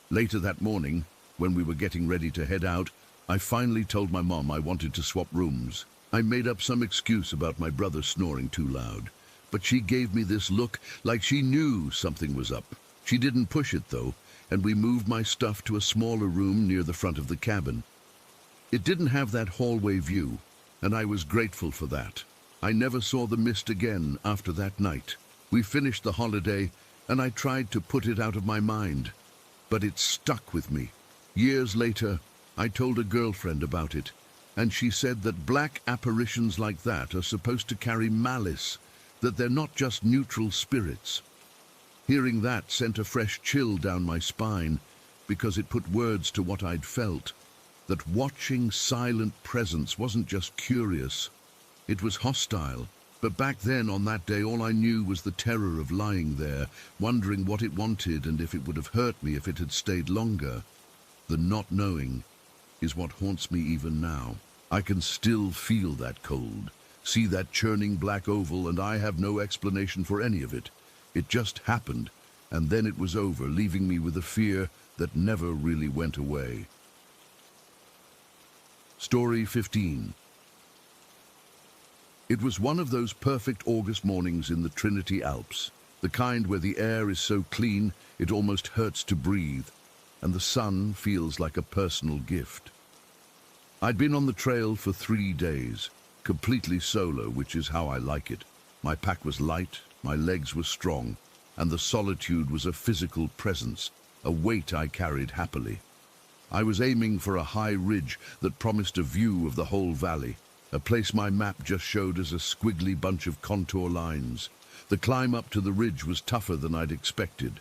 Later that morning, when we were getting ready to head out, I finally told my mom I wanted to swap rooms. I made up some excuse about my brother snoring too loud, but she gave me this look like she knew something was up. She didn't push it though, and we moved my stuff to a smaller room near the front of the cabin. It didn't have that hallway view, and I was grateful for that. I never saw the mist again after that night. We finished the holiday, and I tried to put it out of my mind, but it stuck with me. Years later, I told a girlfriend about it, and she said that black apparitions like that are supposed to carry malice, that they're not just neutral spirits. Hearing that sent a fresh chill down my spine, because it put words to what I'd felt, that watching silent presence wasn't just curious, it was hostile. But back then, on that day, all I knew was the terror of lying there, wondering what it wanted and if it would have hurt me if it had stayed longer. The not knowing is what haunts me even now. I can still feel that cold, see that churning black oval, and I have no explanation for any of it. It just happened, and then it was over, leaving me with a fear that never really went away. Story 15. It was one of those perfect August mornings in the Trinity Alps, the kind where the air is so clean it almost hurts to breathe, and the sun feels like a personal gift. I'd been on the trail for 3 days, completely solo, which is how I like it. My pack was light, my legs were strong, and the solitude was a physical presence, a weight I carried happily. I was aiming for a high ridge that promised a view of the whole valley, a place my map just showed as a squiggly bunch of contour lines. The climb up to the ridge was tougher than I'd expected.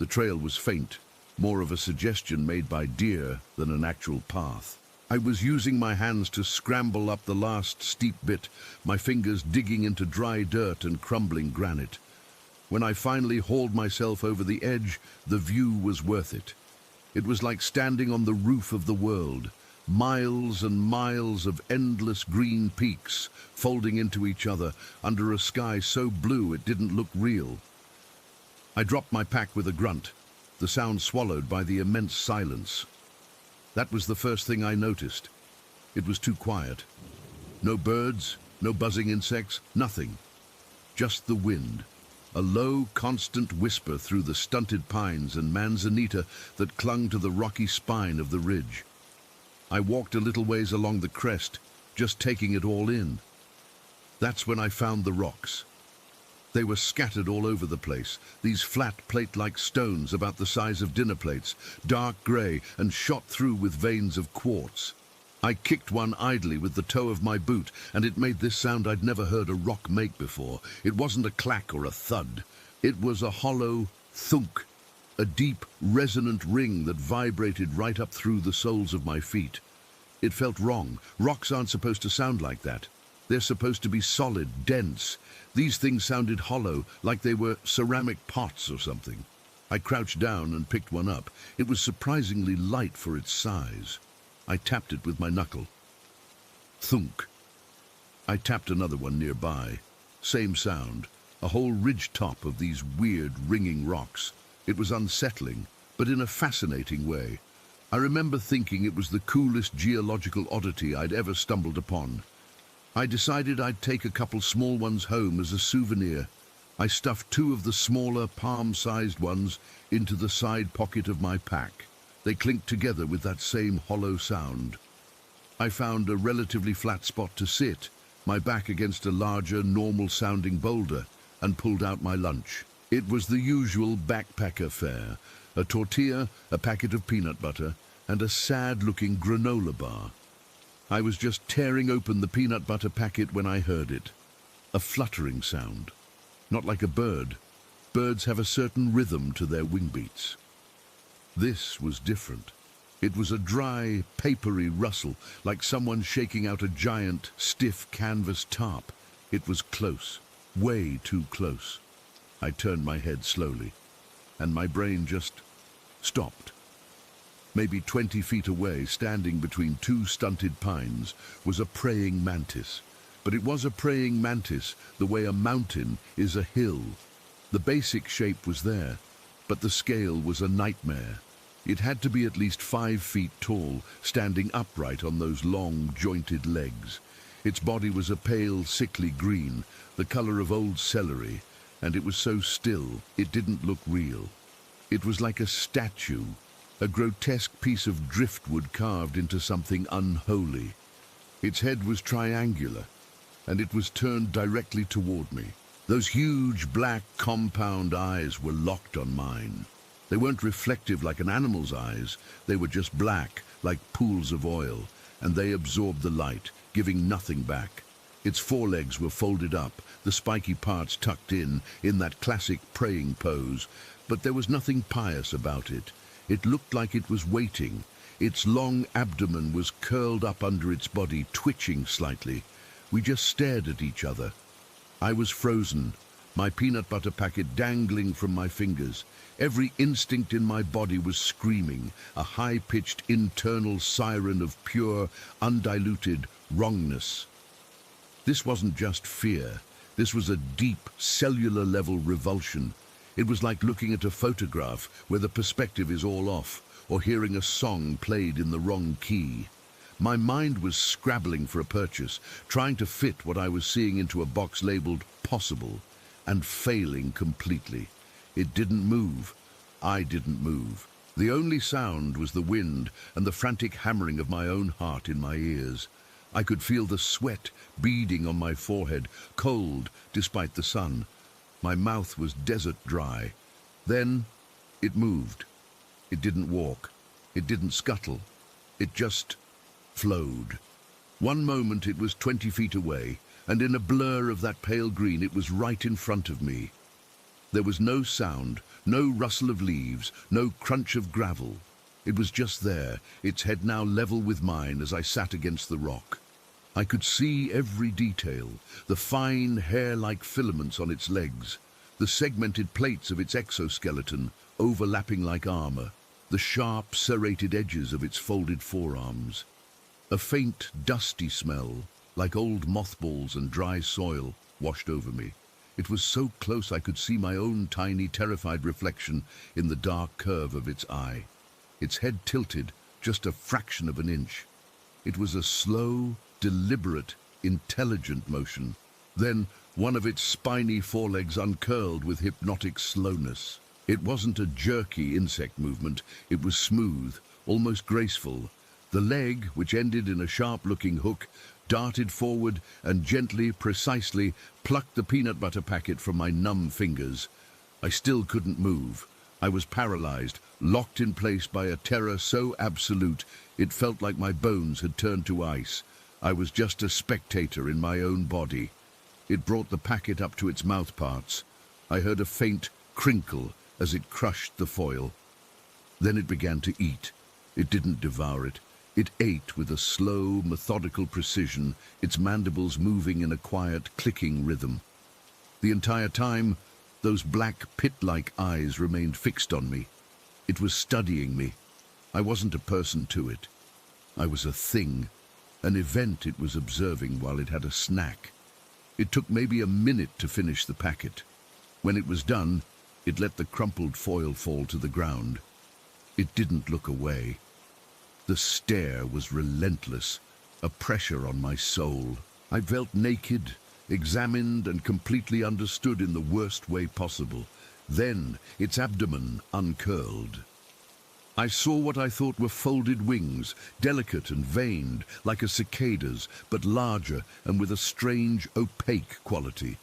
The trail was faint, more of a suggestion made by deer than an actual path. I was using my hands to scramble up the last steep bit, my fingers digging into dry dirt and crumbling granite. When I finally hauled myself over the edge, the view was worth it. It was like standing on the roof of the world. Miles and miles of endless green peaks folding into each other under a sky so blue it didn't look real. I dropped my pack with a grunt, the sound swallowed by the immense silence. That was the first thing I noticed. It was too quiet. No birds, no buzzing insects, nothing. Just the wind, a low, constant whisper through the stunted pines and manzanita that clung to the rocky spine of the ridge. I walked a little ways along the crest, just taking it all in. That's when I found the rocks. They were scattered all over the place, these flat plate-like stones about the size of dinner plates, dark grey and shot through with veins of quartz. I kicked one idly with the toe of my boot, and it made this sound I'd never heard a rock make before. It wasn't a clack or a thud. It was a hollow thunk, a deep, resonant ring that vibrated right up through the soles of my feet. It felt wrong. Rocks aren't supposed to sound like that. They're supposed to be solid, dense. These things sounded hollow, like they were ceramic pots or something. I crouched down and picked one up. It was surprisingly light for its size. I tapped it with my knuckle. Thunk. I tapped another one nearby. Same sound. A whole ridge top of these weird, ringing rocks. It was unsettling, but in a fascinating way. I remember thinking it was the coolest geological oddity I'd ever stumbled upon. I decided I'd take a couple small ones home as a souvenir. I stuffed two of the smaller, palm-sized ones into the side pocket of my pack. They clinked together with that same hollow sound. I found a relatively flat spot to sit, my back against a larger, normal-sounding boulder, and pulled out my lunch. It was the usual backpacker fare: a tortilla, a packet of peanut butter, and a sad-looking granola bar. I was just tearing open the peanut butter packet when I heard it. A fluttering sound. Not like a bird. Birds have a certain rhythm to their wing beats. This was different. It was a dry, papery rustle, like someone shaking out a giant, stiff canvas tarp. It was close, way too close. I turned my head slowly, and my brain just stopped. Maybe 20 feet away, standing between two stunted pines, was a praying mantis. But it was a praying mantis the way a mountain is a hill. The basic shape was there, but the scale was a nightmare. It had to be at least 5 feet tall, standing upright on those long, jointed legs. Its body was a pale, sickly green, the color of old celery, and it was so still it didn't look real. It was like a statue, a grotesque piece of driftwood carved into something unholy. Its head was triangular, and it was turned directly toward me. Those huge, black, compound eyes were locked on mine. They weren't reflective like an animal's eyes. They were just black, like pools of oil, and they absorbed the light, giving nothing back. Its forelegs were folded up, the spiky parts tucked in that classic praying pose, but there was nothing pious about it. It looked like it was waiting. Its long abdomen was curled up under its body, twitching slightly. We just stared at each other. I was frozen, my peanut butter packet dangling from my fingers. Every instinct in my body was screaming, a high-pitched internal siren of pure, undiluted wrongness. This wasn't just fear. This was a deep, cellular-level revulsion. It was like looking at a photograph where the perspective is all off, or hearing a song played in the wrong key. My mind was scrabbling for a purchase, trying to fit what I was seeing into a box labeled possible, and failing completely. It didn't move. I didn't move. The only sound was the wind and the frantic hammering of my own heart in my ears. I could feel the sweat beading on my forehead, cold despite the sun. My mouth was desert dry. Then it moved. It didn't walk. It didn't scuttle. It just flowed. One moment it was 20 feet away, and in a blur of that pale green it was right in front of me. There was no sound, no rustle of leaves, no crunch of gravel. It was just there, its head now level with mine as I sat against the rock. I could see every detail, the fine hair-like filaments on its legs, the segmented plates of its exoskeleton overlapping like armor. the sharp, serrated edges of its folded forearms. A faint, dusty smell, like old mothballs and dry soil, washed over me. It was so close I could see my own tiny, terrified reflection in the dark curve of its eye. Its head tilted just a fraction of an inch. It was a slow, deliberate, intelligent motion. Then one of its spiny forelegs uncurled with hypnotic slowness. It wasn't a jerky insect movement. It was smooth, almost graceful. The leg, which ended in a sharp-looking hook, darted forward and gently, precisely, plucked the peanut butter packet from my numb fingers. I still couldn't move. I was paralyzed, locked in place by a terror so absolute it felt like my bones had turned to ice. I was just a spectator in my own body. It brought the packet up to its mouthparts. I heard a faint crinkle as it crushed the foil. Then it began to eat. It didn't devour it. It ate with a slow, methodical precision, its mandibles moving in a quiet, clicking rhythm. The entire time, those black, pit-like eyes remained fixed on me. It was studying me. I wasn't a person to it. I was a thing, an event it was observing while it had a snack. It took maybe a minute to finish the packet. When it was done, it let the crumpled foil fall to the ground. It didn't look away. The stare was relentless, a pressure on my soul. I felt naked, examined and completely understood in the worst way possible. Then its abdomen uncurled. I saw what I thought were folded wings, delicate and veined, like a cicada's, but larger and with a strange, opaque quality,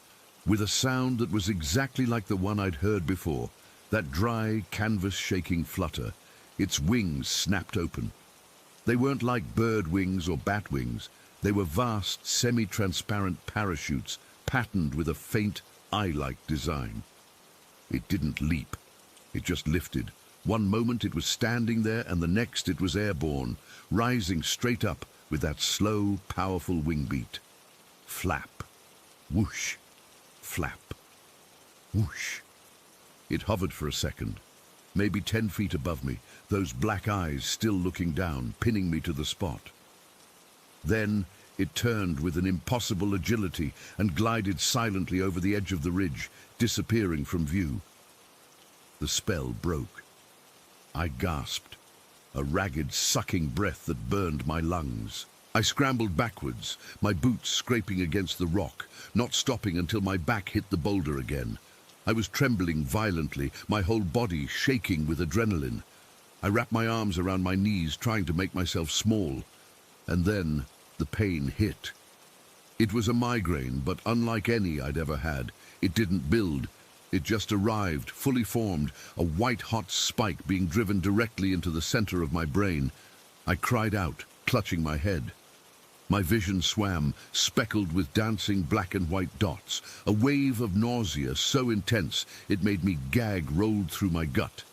with a sound that was exactly like the one I'd heard before, that dry, canvas-shaking flutter. Its wings snapped open. They weren't like bird wings or bat wings. They were vast, semi-transparent parachutes, patterned with a faint, eye-like design. It didn't leap. It just lifted. One moment it was standing there, and the next it was airborne, rising straight up with that slow, powerful wing beat. Flap. Whoosh. Flap. Whoosh. It hovered for a second, maybe 10 feet above me, those black eyes still looking down, pinning me to the spot. Then it turned with an impossible agility and glided silently over the edge of the ridge, disappearing from view. The spell broke. I gasped, a ragged, sucking breath that burned my lungs. I scrambled backwards, my boots scraping against the rock, not stopping until my back hit the boulder again. I was trembling violently, my whole body shaking with adrenaline. I wrapped my arms around my knees, trying to make myself small. And then the pain hit. It was a migraine, but unlike any I'd ever had. It didn't build. It just arrived, fully formed, a white-hot spike being driven directly into the center of my brain. I cried out, clutching my head. My vision swam, speckled with dancing black and white dots. A wave of nausea so intense it made me gag rolled through my gut.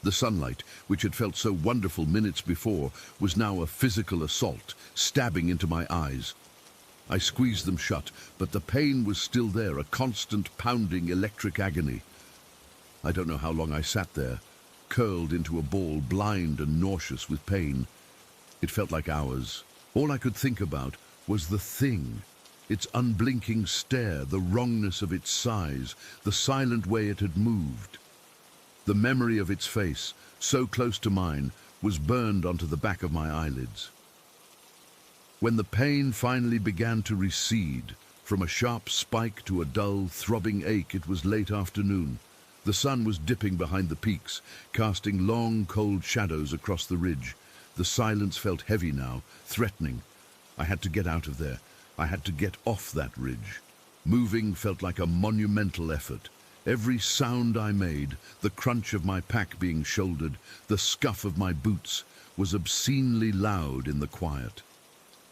The sunlight, which had felt so wonderful minutes before, was now a physical assault, stabbing into my eyes. I squeezed them shut, but the pain was still there, a constant pounding electric agony. I don't know how long I sat there, curled into a ball, blind and nauseous with pain. It felt like hours. All I could think about was the thing, its unblinking stare, the wrongness of its size, the silent way it had moved. The memory of its face, so close to mine, was burned onto the back of my eyelids. When the pain finally began to recede, from a sharp spike to a dull, throbbing ache, it was late afternoon. The sun was dipping behind the peaks, casting long, cold shadows across the ridge. The silence felt heavy now, threatening. I had to get out of there. I had to get off that ridge. Moving felt like a monumental effort. Every sound I made, the crunch of my pack being shouldered, the scuff of my boots, was obscenely loud in the quiet.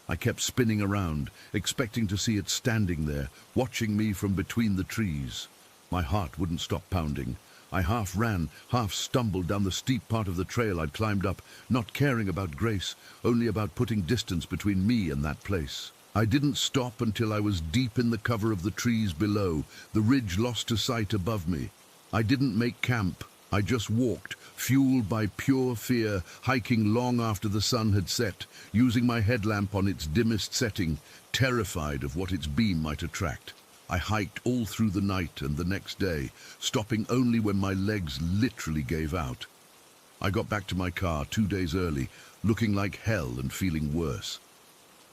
I kept spinning around, expecting to see it standing there, watching me from between the trees. My heart wouldn't stop pounding. I half ran, half stumbled down the steep part of the trail I'd climbed up, not caring about Grace, only about putting distance between me and that place. I didn't stop until I was deep in the cover of the trees below, the ridge lost to sight above me. I didn't make camp. I just walked, fueled by pure fear, hiking long after the sun had set, using my headlamp on its dimmest setting, terrified of what its beam might attract. I hiked all through the night and the next day, stopping only when my legs literally gave out. I got back to my car 2 days early, looking like hell and feeling worse.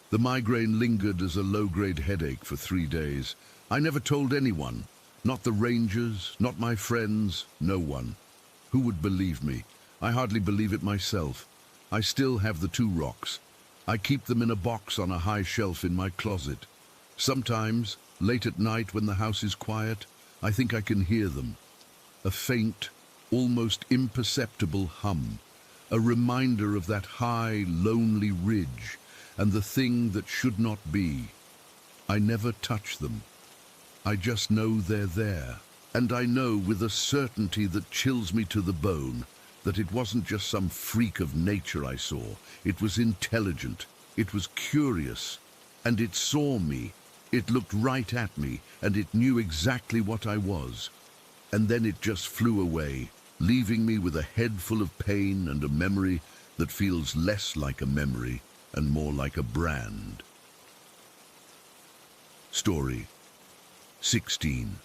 The migraine lingered as a low-grade headache for 3 days. I never told anyone, not the rangers, not my friends, no one. Who would believe me? I hardly believe it myself. I still have the 2 rocks. I keep them in a box on a high shelf in my closet. Sometimes, late at night when the house is quiet, I think I can hear them. A faint, almost imperceptible hum. A reminder of that high, lonely ridge and the thing that should not be. I never touch them. I just know they're there. And I know with a certainty that chills me to the bone that it wasn't just some freak of nature I saw. It was intelligent, it was curious, and it saw me. It looked right at me, and it knew exactly what I was. And then it just flew away, leaving me with a head full of pain and a memory that feels less like a memory and more like a brand. Story 16.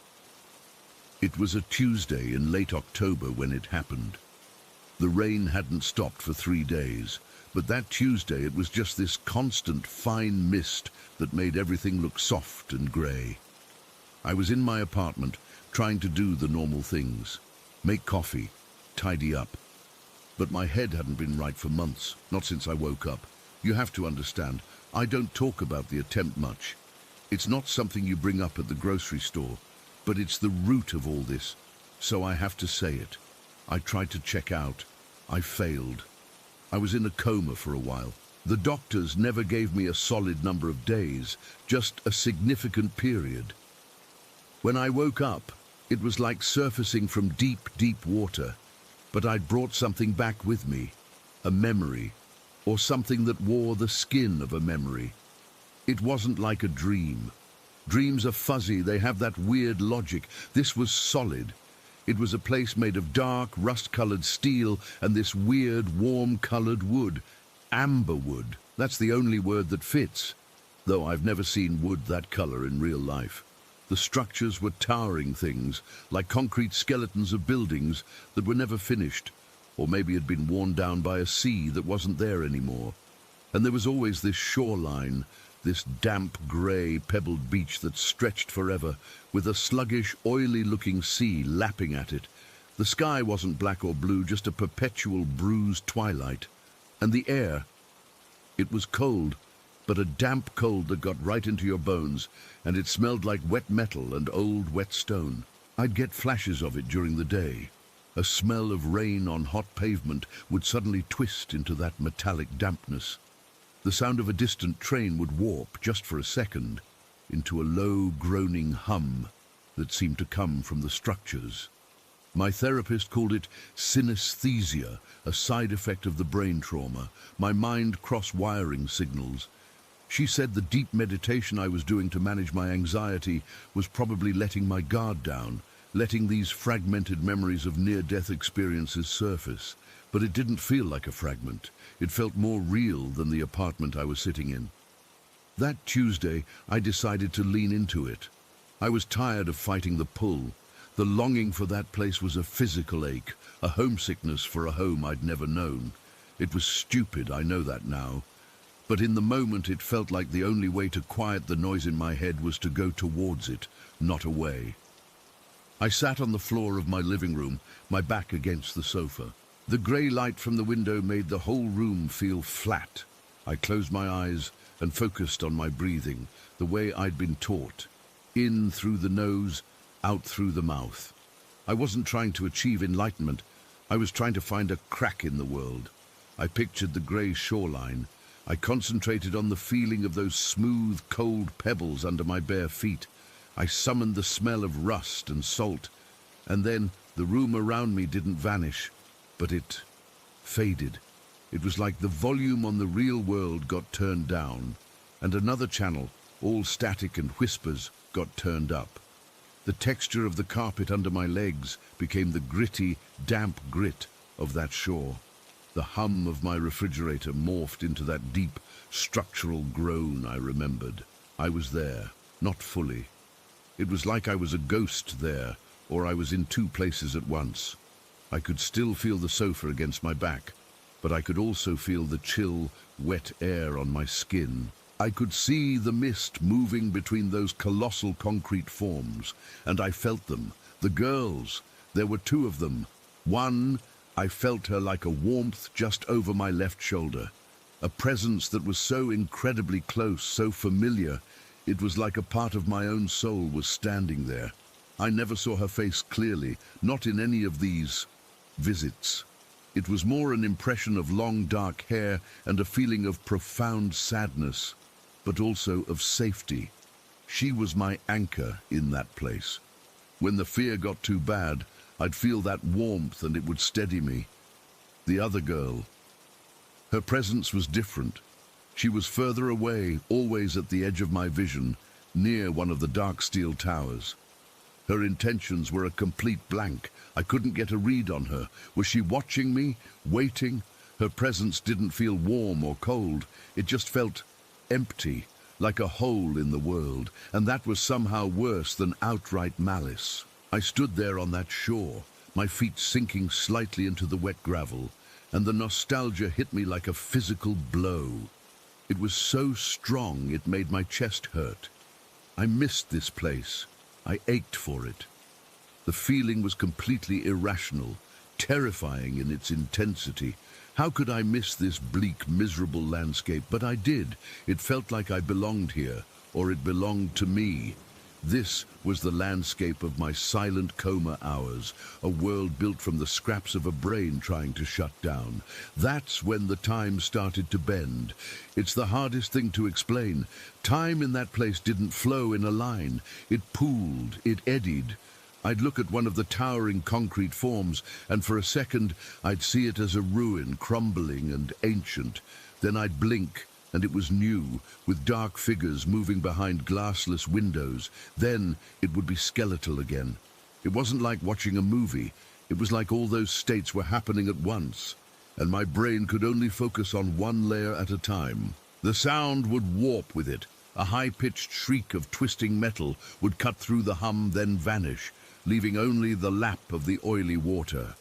It was a Tuesday in late October when it happened. The rain hadn't stopped for 3 days, but that Tuesday it was just this constant fine mist that made everything look soft and grey. I was in my apartment, trying to do the normal things. Make coffee, tidy up. But my head hadn't been right for months, not since I woke up. You have to understand, I don't talk about the attempt much. It's not something you bring up at the grocery store. But it's the root of all this, so I have to say it. I tried to check out. I failed. I was in a coma for a while. The doctors never gave me a solid number of days, just a significant period. When I woke up, it was like surfacing from deep, deep water, but I'd brought something back with me, a memory, or something that wore the skin of a memory. It wasn't like a dream. Dreams are fuzzy, they have that weird logic. This was solid. It was a place made of dark, rust-colored steel and this weird, warm-colored wood. Amber wood, that's the only word that fits, though I've never seen wood that color in real life. The structures were towering things, like concrete skeletons of buildings that were never finished, or maybe had been worn down by a sea that wasn't there anymore. And there was always this shoreline, this damp, grey, pebbled beach that stretched forever, with a sluggish, oily-looking sea lapping at it. The sky wasn't black or blue, just a perpetual bruised twilight. And the air, it was cold, but a damp cold that got right into your bones, and it smelled like wet metal and old wet stone. I'd get flashes of it during the day. A smell of rain on hot pavement would suddenly twist into that metallic dampness. The sound of a distant train would warp, just for a second, into a low, groaning hum that seemed to come from the structures. My therapist called it synesthesia, a side effect of the brain trauma, my mind cross-wiring signals. She said the deep meditation I was doing to manage my anxiety was probably letting my guard down, letting these fragmented memories of near-death experiences surface. But it didn't feel like a fragment. It felt more real than the apartment I was sitting in. That Tuesday, I decided to lean into it. I was tired of fighting the pull. The longing for that place was a physical ache, a homesickness for a home I'd never known. It was stupid, I know that now. But in the moment it felt like the only way to quiet the noise in my head was to go towards it, not away. I sat on the floor of my living room, my back against the sofa. The grey light from the window made the whole room feel flat. I closed my eyes and focused on my breathing, the way I'd been taught. In through the nose, out through the mouth. I wasn't trying to achieve enlightenment. I was trying to find a crack in the world. I pictured the grey shoreline. I concentrated on the feeling of those smooth, cold pebbles under my bare feet. I summoned the smell of rust and salt. And then the room around me didn't vanish. But it faded. It was like the volume on the real world got turned down, and another channel, all static and whispers, got turned up. The texture of the carpet under my legs became the gritty, damp grit of that shore. The hum of my refrigerator morphed into that deep, structural groan I remembered. I was there, not fully. It was like I was a ghost there, or I was in two places at once. I could still feel the sofa against my back, but I could also feel the chill, wet air on my skin. I could see the mist moving between those colossal concrete forms, and I felt them. The girls, there were two of them. One, I felt her like a warmth just over my left shoulder. A presence that was so incredibly close, so familiar, it was like a part of my own soul was standing there. I never saw her face clearly, not in any of these visits. It was more an impression of long dark hair and a feeling of profound sadness, but also of safety. She was my anchor in that place. When the fear got too bad, I'd feel that warmth and it would steady me. The other girl, her presence was different. She was further away, always at the edge of my vision, near one of the dark steel towers. Her intentions were a complete blank. I couldn't get a read on her. Was she watching me, waiting? Her presence didn't feel warm or cold. It just felt empty, like a hole in the world, and that was somehow worse than outright malice. I stood there on that shore, my feet sinking slightly into the wet gravel, and the nostalgia hit me like a physical blow. It was so strong it made my chest hurt. I missed this place. I ached for it. The feeling was completely irrational, terrifying in its intensity. How could I miss this bleak, miserable landscape? But I did. It felt like I belonged here, or it belonged to me. This was the landscape of my silent coma hours, a world built from the scraps of a brain trying to shut down. That's when the time started to bend. It's the hardest thing to explain. Time in that place didn't flow in a line. It pooled, it eddied. I'd look at one of the towering concrete forms, and for a second I'd see it as a ruin, crumbling and ancient. Then I'd blink, and it was new, with dark figures moving behind glassless windows. Then it would be skeletal again. It wasn't like watching a movie. It was like all those states were happening at once, and my brain could only focus on one layer at a time. The sound would warp with it. A high-pitched shriek of twisting metal would cut through the hum, then vanish, leaving only the lap of the oily water.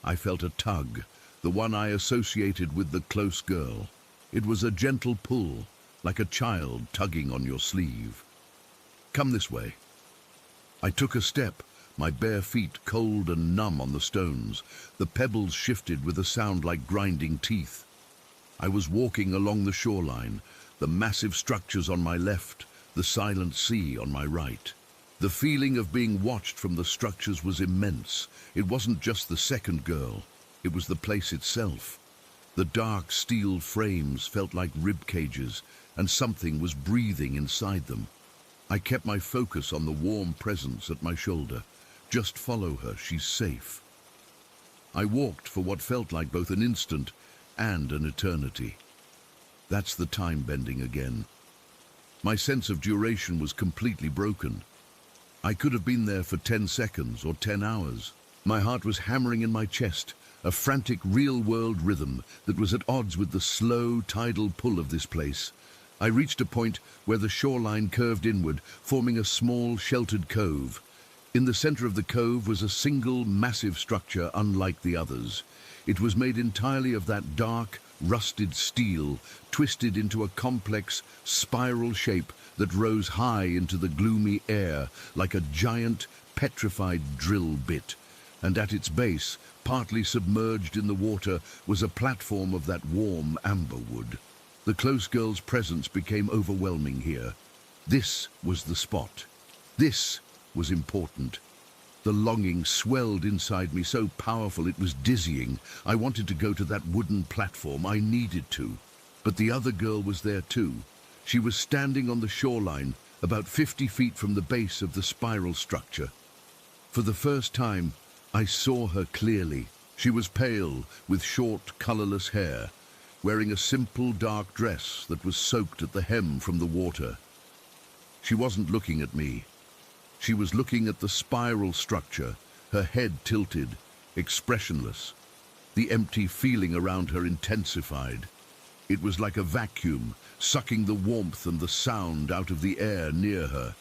I felt a tug, the one I associated with the close girl. It was a gentle pull, like a child tugging on your sleeve. Come this way. I took a step, my bare feet cold and numb on the stones. The pebbles shifted with a sound like grinding teeth. I was walking along the shoreline, the massive structures on my left, the silent sea on my right. The feeling of being watched from the structures was immense. It wasn't just the second girl, it was the place itself. The dark steel frames felt like rib cages, and something was breathing inside them. I kept my focus on the warm presence at my shoulder. Just follow her, she's safe. I walked for what felt like both an instant and an eternity. That's the time bending again. My sense of duration was completely broken. I could have been there for 10 seconds or 10 hours. My heart was hammering in my chest, a frantic real-world rhythm that was at odds with the slow, tidal pull of this place. I reached a point where the shoreline curved inward, forming a small, sheltered cove. In the center of the cove was a single, massive structure unlike the others. It was made entirely of that dark, rusted steel, twisted into a complex, spiral shape that rose high into the gloomy air like a giant, petrified drill bit. And at its base, partly submerged in the water, was a platform of that warm amber wood. The close girl's presence became overwhelming here. This was the spot. This was important. The longing swelled inside me so powerful it was dizzying. I wanted to go to that wooden platform. I needed to. But the other girl was there too. She was standing on the shoreline, about 50 feet from the base of the spiral structure. For the first time, I saw her clearly. She was pale, with short, colorless hair, wearing a simple dark dress that was soaked at the hem from the water. She wasn't looking at me. She was looking at the spiral structure, her head tilted, expressionless. The empty feeling around her intensified. It was like a vacuum, sucking the warmth and the sound out of the air near her.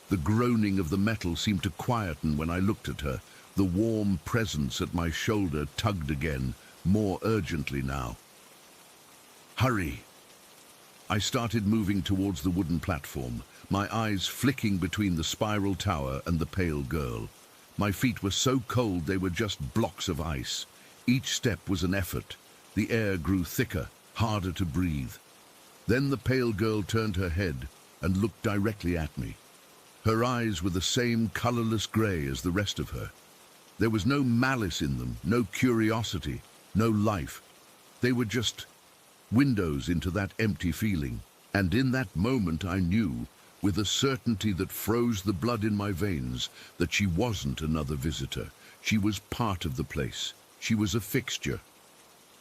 The groaning of the metal seemed to quieten when I looked at her. The warm presence at my shoulder tugged again, more urgently now. Hurry! I started moving towards the wooden platform, my eyes flicking between the spiral tower and the pale girl. My feet were so cold they were just blocks of ice. Each step was an effort. The air grew thicker, harder to breathe. Then the pale girl turned her head and looked directly at me. Her eyes were the same colorless gray as the rest of her. There was no malice in them, no curiosity, no life. They were just windows into that empty feeling. And in that moment I knew, with a certainty that froze the blood in my veins, that she wasn't another visitor. She was part of the place. She was a fixture.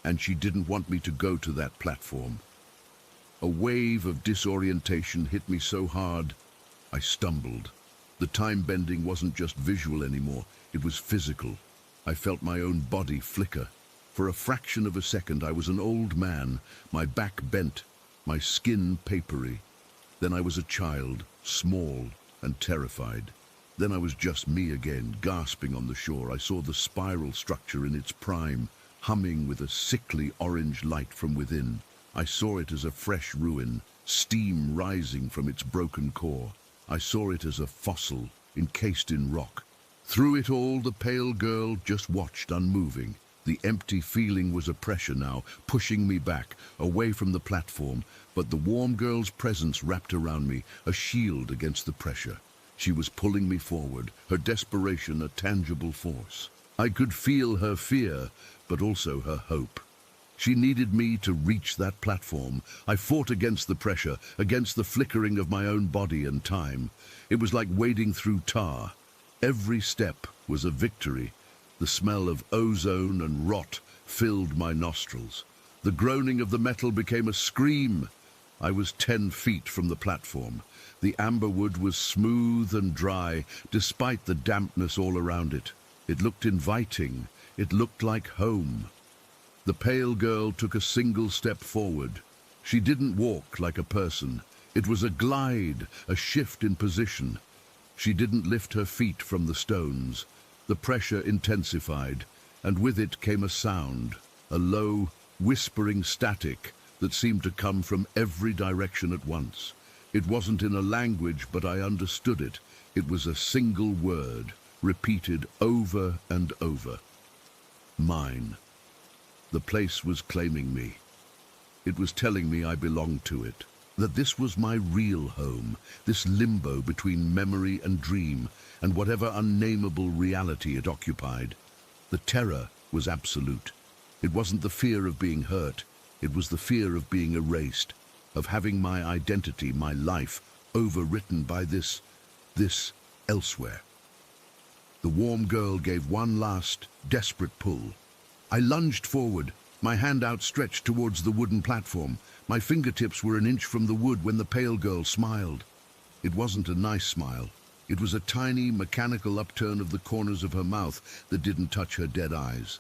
And she didn't want me to go to that platform. A wave of disorientation hit me so hard, I stumbled. The time bending wasn't just visual anymore, it was physical. I felt my own body flicker. For a fraction of a second I was an old man, my back bent, my skin papery. Then I was a child, small and terrified. Then I was just me again, gasping on the shore. I saw the spiral structure in its prime, humming with a sickly orange light from within. I saw it as a fresh ruin, steam rising from its broken core. I saw it as a fossil, encased in rock. Through it all, the pale girl just watched, unmoving. The empty feeling was a pressure now, pushing me back, away from the platform, but the warm girl's presence wrapped around me, a shield against the pressure. She was pulling me forward, her desperation a tangible force. I could feel her fear, but also her hope. She needed me to reach that platform. I fought against the pressure, against the flickering of my own body and time. It was like wading through tar. Every step was a victory. The smell of ozone and rot filled my nostrils. The groaning of the metal became a scream. I was 10 feet from the platform. The amber wood was smooth and dry, despite the dampness all around it. It looked inviting. It looked like home. The pale girl took a single step forward. She didn't walk like a person. It was a glide, a shift in position. She didn't lift her feet from the stones. The pressure intensified, and with it came a sound, a low, whispering static that seemed to come from every direction at once. It wasn't in a language, but I understood it. It was a single word, repeated over and over. Mine. The place was claiming me. It was telling me I belonged to it, that this was my real home, this limbo between memory and dream, and whatever unnameable reality it occupied. The terror was absolute. It wasn't the fear of being hurt, it was the fear of being erased, of having my identity, my life, overwritten by this elsewhere. The warm girl gave one last, desperate pull. I lunged forward, my hand outstretched towards the wooden platform. My fingertips were an inch from the wood when the pale girl smiled. It wasn't a nice smile. It was a tiny, mechanical upturn of the corners of her mouth that didn't touch her dead eyes.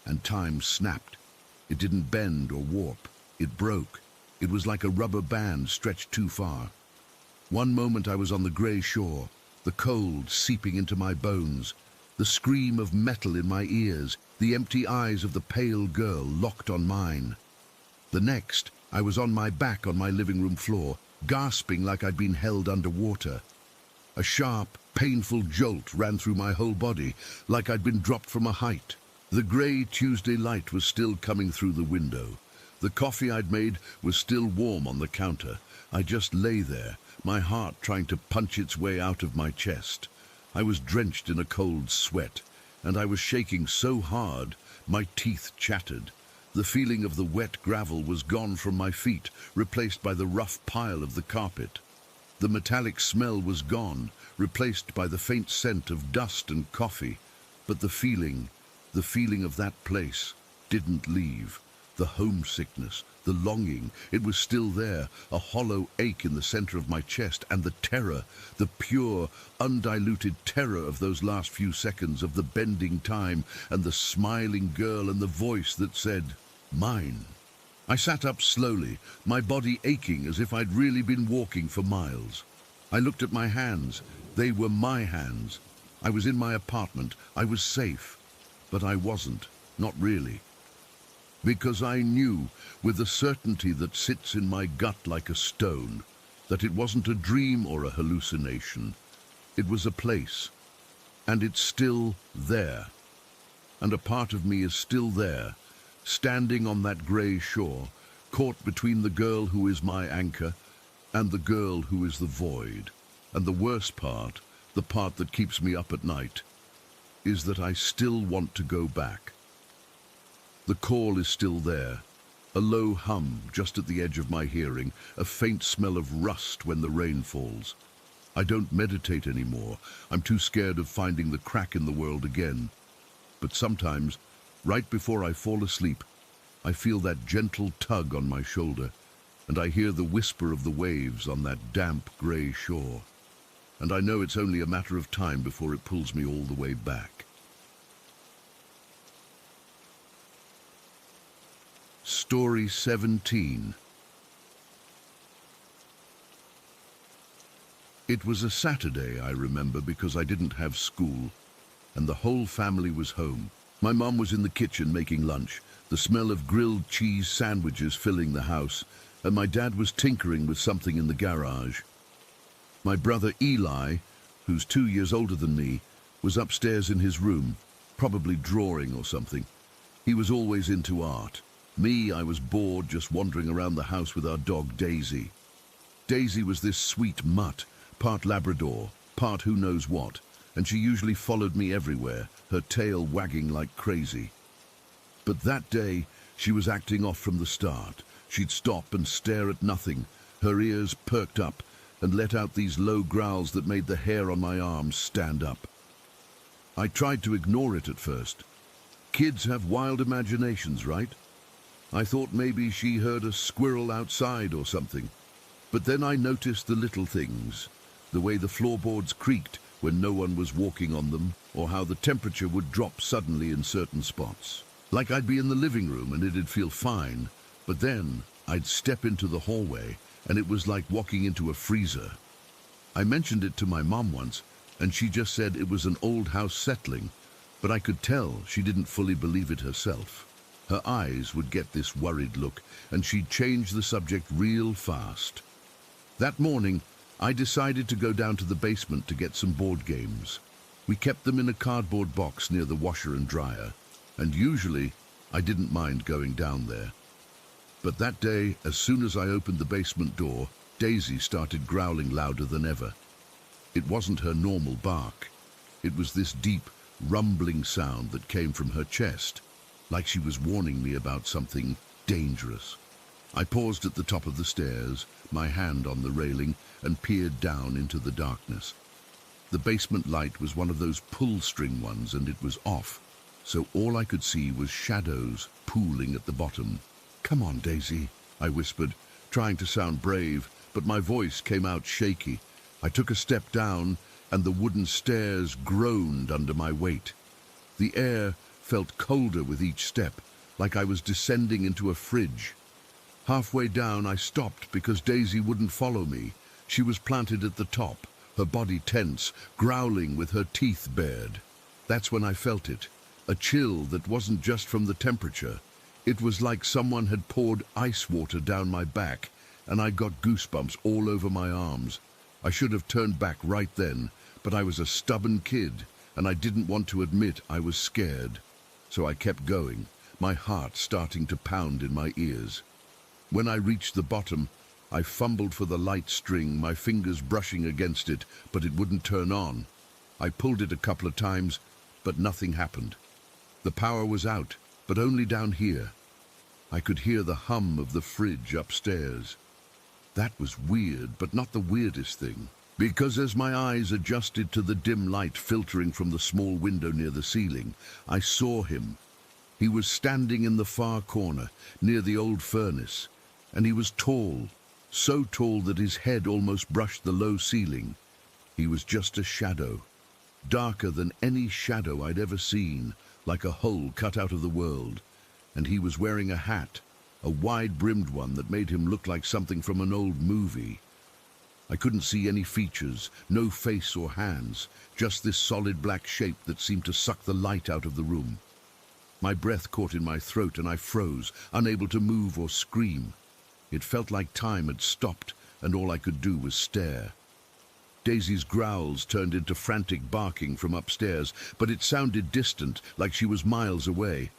And time snapped. It didn't bend or warp. It broke. It was like a rubber band stretched too far. One moment I was on the grey shore, the cold seeping into my bones, the scream of metal in my ears, the empty eyes of the pale girl locked on mine. The next, I was on my back on my living room floor, gasping like I'd been held underwater. A sharp, painful jolt ran through my whole body, like I'd been dropped from a height. The grey Tuesday light was still coming through the window. The coffee I'd made was still warm on the counter. I just lay there, my heart trying to punch its way out of my chest. I was drenched in a cold sweat, and I was shaking so hard, my teeth chattered. The feeling of the wet gravel was gone from my feet, replaced by the rough pile of the carpet. The metallic smell was gone, replaced by the faint scent of dust and coffee. But the feeling of that place didn't leave. The homesickness, the longing, it was still there, a hollow ache in the center of my chest, and the terror, the pure, undiluted terror of those last few seconds, of the bending time, and the smiling girl, and the voice that said, "Mine." I sat up slowly, my body aching as if I'd really been walking for miles. I looked at my hands. They were my hands. I was in my apartment. I was safe. But I wasn't, not really. Because I knew, with the certainty that sits in my gut like a stone, that it wasn't a dream or a hallucination. It was a place. And it's still there. And a part of me is still there, standing on that grey shore, caught between the girl who is my anchor and the girl who is the void. And the worst part, the part that keeps me up at night, is that I still want to go back. The call is still there, a low hum just at the edge of my hearing, a faint smell of rust when the rain falls. I don't meditate anymore. I'm too scared of finding the crack in the world again. But sometimes, right before I fall asleep, I feel that gentle tug on my shoulder, and I hear the whisper of the waves on that damp grey shore. And I know it's only a matter of time before it pulls me all the way back. Story 17. It was a Saturday, I remember, because I didn't have school, and the whole family was home. My mum was in the kitchen making lunch, the smell of grilled cheese sandwiches filling the house, and my dad was tinkering with something in the garage. My brother Eli, who's 2 years older than me, was upstairs in his room, probably drawing or something. He was always into art. Me, I was bored just wandering around the house with our dog Daisy. Daisy was this sweet mutt, part Labrador, part who knows what, and she usually followed me everywhere, her tail wagging like crazy. But that day, she was acting off from the start. She'd stop and stare at nothing, her ears perked up, and let out these low growls that made the hair on my arms stand up. I tried to ignore it at first. Kids have wild imaginations, right? I thought maybe she heard a squirrel outside or something. But then I noticed the little things, the way the floorboards creaked when no one was walking on them, or how the temperature would drop suddenly in certain spots. Like I'd be in the living room and it'd feel fine, but then I'd step into the hallway and it was like walking into a freezer. I mentioned it to my mom once, and she just said it was an old house settling, but I could tell she didn't fully believe it herself. Her eyes would get this worried look, and she'd change the subject real fast. That morning, I decided to go down to the basement to get some board games. We kept them in a cardboard box near the washer and dryer, and usually I didn't mind going down there. But that day, as soon as I opened the basement door, Daisy started growling louder than ever. It wasn't her normal bark. It was this deep, rumbling sound that came from her chest, like she was warning me about something dangerous. I paused at the top of the stairs, my hand on the railing, and peered down into the darkness. The basement light was one of those pull-string ones, and it was off, so all I could see was shadows pooling at the bottom. "Come on, Daisy," I whispered, trying to sound brave, but my voice came out shaky. I took a step down, and the wooden stairs groaned under my weight. The air felt colder with each step, like I was descending into a fridge. Halfway down, I stopped because Daisy wouldn't follow me. She was planted at the top, her body tense, growling with her teeth bared. That's when I felt it, a chill that wasn't just from the temperature. It was like someone had poured ice water down my back, and I got goosebumps all over my arms. I should have turned back right then, but I was a stubborn kid, and I didn't want to admit I was scared. So I kept going, my heart starting to pound in my ears. When I reached the bottom, I fumbled for the light string, my fingers brushing against it, but it wouldn't turn on. I pulled it a couple of times, but nothing happened. The power was out, but only down here. I could hear the hum of the fridge upstairs. That was weird, but not the weirdest thing. Because as my eyes adjusted to the dim light filtering from the small window near the ceiling, I saw him. He was standing in the far corner, near the old furnace, and he was tall, so tall that his head almost brushed the low ceiling. He was just a shadow, darker than any shadow I'd ever seen, like a hole cut out of the world. And he was wearing a hat, a wide-brimmed one that made him look like something from an old movie. I couldn't see any features, no face or hands, just this solid black shape that seemed to suck the light out of the room. My breath caught in my throat and I froze, unable to move or scream. It felt like time had stopped and all I could do was stare. Daisy's growls turned into frantic barking from upstairs, but it sounded distant, like she was miles away.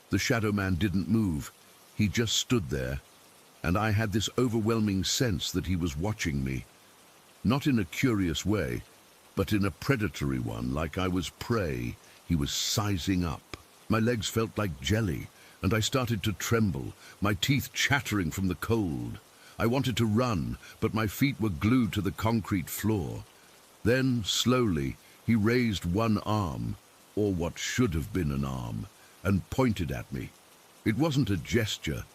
The shadow man didn't move. He just stood there, and I had this overwhelming sense that he was watching me. Not in a curious way, but in a predatory one, like I was prey. He was sizing up. My legs felt like jelly, and I started to tremble, my teeth chattering from the cold. I wanted to run, but my feet were glued to the concrete floor. Then, slowly, he raised one arm, or what should have been an arm, and pointed at me. It wasn't a gesture.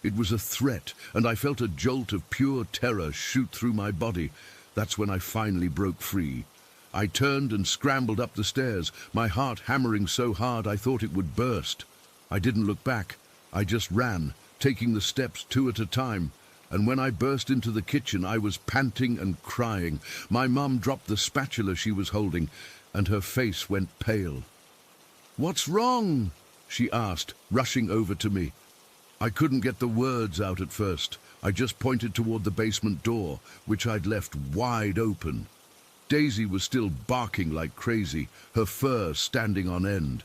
It was a threat, and I felt a jolt of pure terror shoot through my body. That's when I finally broke free. I turned and scrambled up the stairs, my heart hammering so hard I thought it would burst. I didn't look back. I just ran, taking the steps 2 at a time. And when I burst into the kitchen, I was panting and crying. My mum dropped the spatula she was holding, and her face went pale. "What's wrong?" she asked, rushing over to me. I couldn't get the words out at first. I just pointed toward the basement door, which I'd left wide open. Daisy was still barking like crazy, her fur standing on end.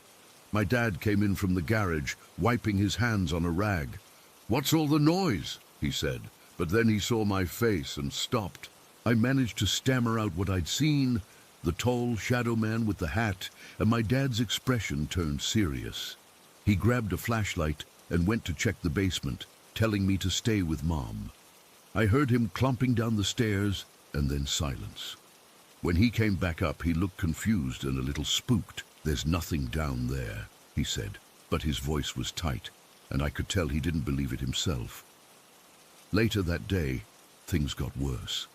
My dad came in from the garage, wiping his hands on a rag. "What's all the noise?" he said, but then he saw my face and stopped. I managed to stammer out what I'd seen, the tall shadow man with the hat, and my dad's expression turned serious. He grabbed a flashlight and went to check the basement, telling me to stay with Mom. I heard him clomping down the stairs, and then silence. When he came back up, he looked confused and a little spooked. "There's nothing down there," he said, but his voice was tight, and I could tell he didn't believe it himself. Later that day, things got worse.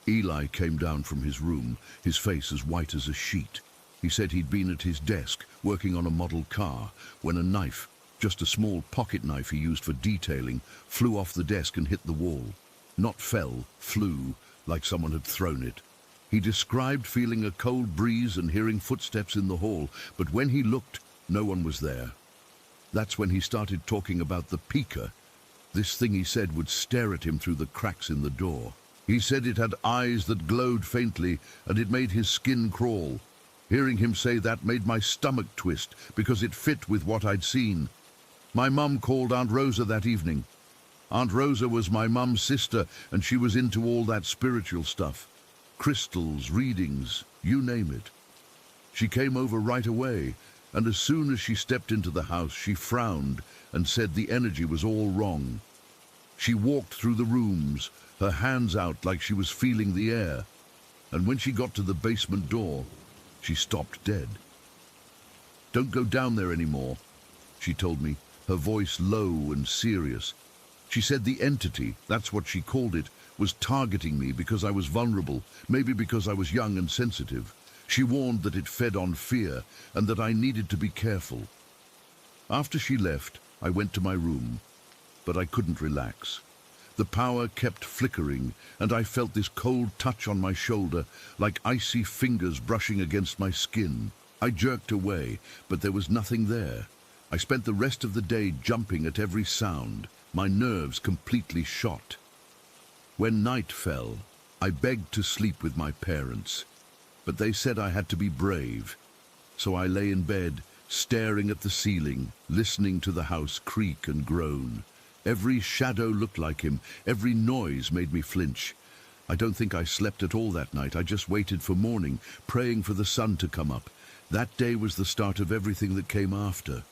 Eli came down from his room, his face as white as a sheet. He said he'd been at his desk, working on a model car, when a knife, just a small pocket knife he used for detailing, flew off the desk and hit the wall. Not fell, flew, like someone had thrown it. He described feeling a cold breeze and hearing footsteps in the hall, but when he looked, no one was there. That's when he started talking about the peeker. This thing he said would stare at him through the cracks in the door. He said it had eyes that glowed faintly, and it made his skin crawl. Hearing him say that made my stomach twist, because it fit with what I'd seen. My mum called Aunt Rosa that evening. Aunt Rosa was my mum's sister, and she was into all that spiritual stuff. Crystals, readings, you name it. She came over right away, and as soon as she stepped into the house, she frowned and said the energy was all wrong. She walked through the rooms, her hands out like she was feeling the air, and when she got to the basement door, she stopped dead. "Don't go down there anymore," she told me, her voice low and serious. She said the entity, that's what she called it, was targeting me because I was vulnerable, maybe because I was young and sensitive. She warned that it fed on fear and that I needed to be careful. After she left, I went to my room, but I couldn't relax. The power kept flickering, and I felt this cold touch on my shoulder, like icy fingers brushing against my skin. I jerked away, but there was nothing there. I spent the rest of the day jumping at every sound, my nerves completely shot. When night fell, I begged to sleep with my parents, but they said I had to be brave. So I lay in bed, staring at the ceiling, listening to the house creak and groan. Every shadow looked like him, every noise made me flinch. I don't think I slept at all that night. I just waited for morning, praying for the sun to come up. That day was the start of everything that came after.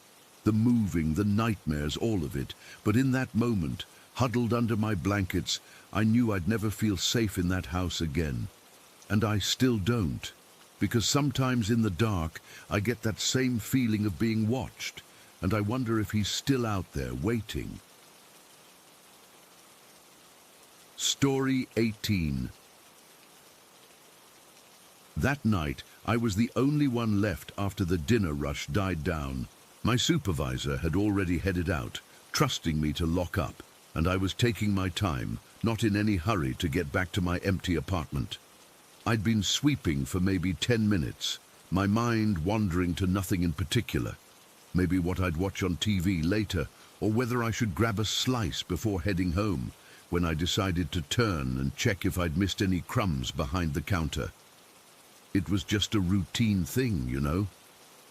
The moving, the nightmares, all of it. But in that moment, huddled under my blankets, I knew I'd never feel safe in that house again. And I still don't, because sometimes in the dark, I get that same feeling of being watched. and I wonder if he's still out there waiting. Story 18. That night, I was the only one left after the dinner rush died down. My supervisor had already headed out, trusting me to lock up, and I was taking my time, not in any hurry to get back to my empty apartment. I'd been sweeping for maybe 10 minutes, my mind wandering to nothing in particular. Maybe what I'd watch on TV later, or whether I should grab a slice before heading home, when I decided to turn and check if I'd missed any crumbs behind the counter. It was just a routine thing, you know,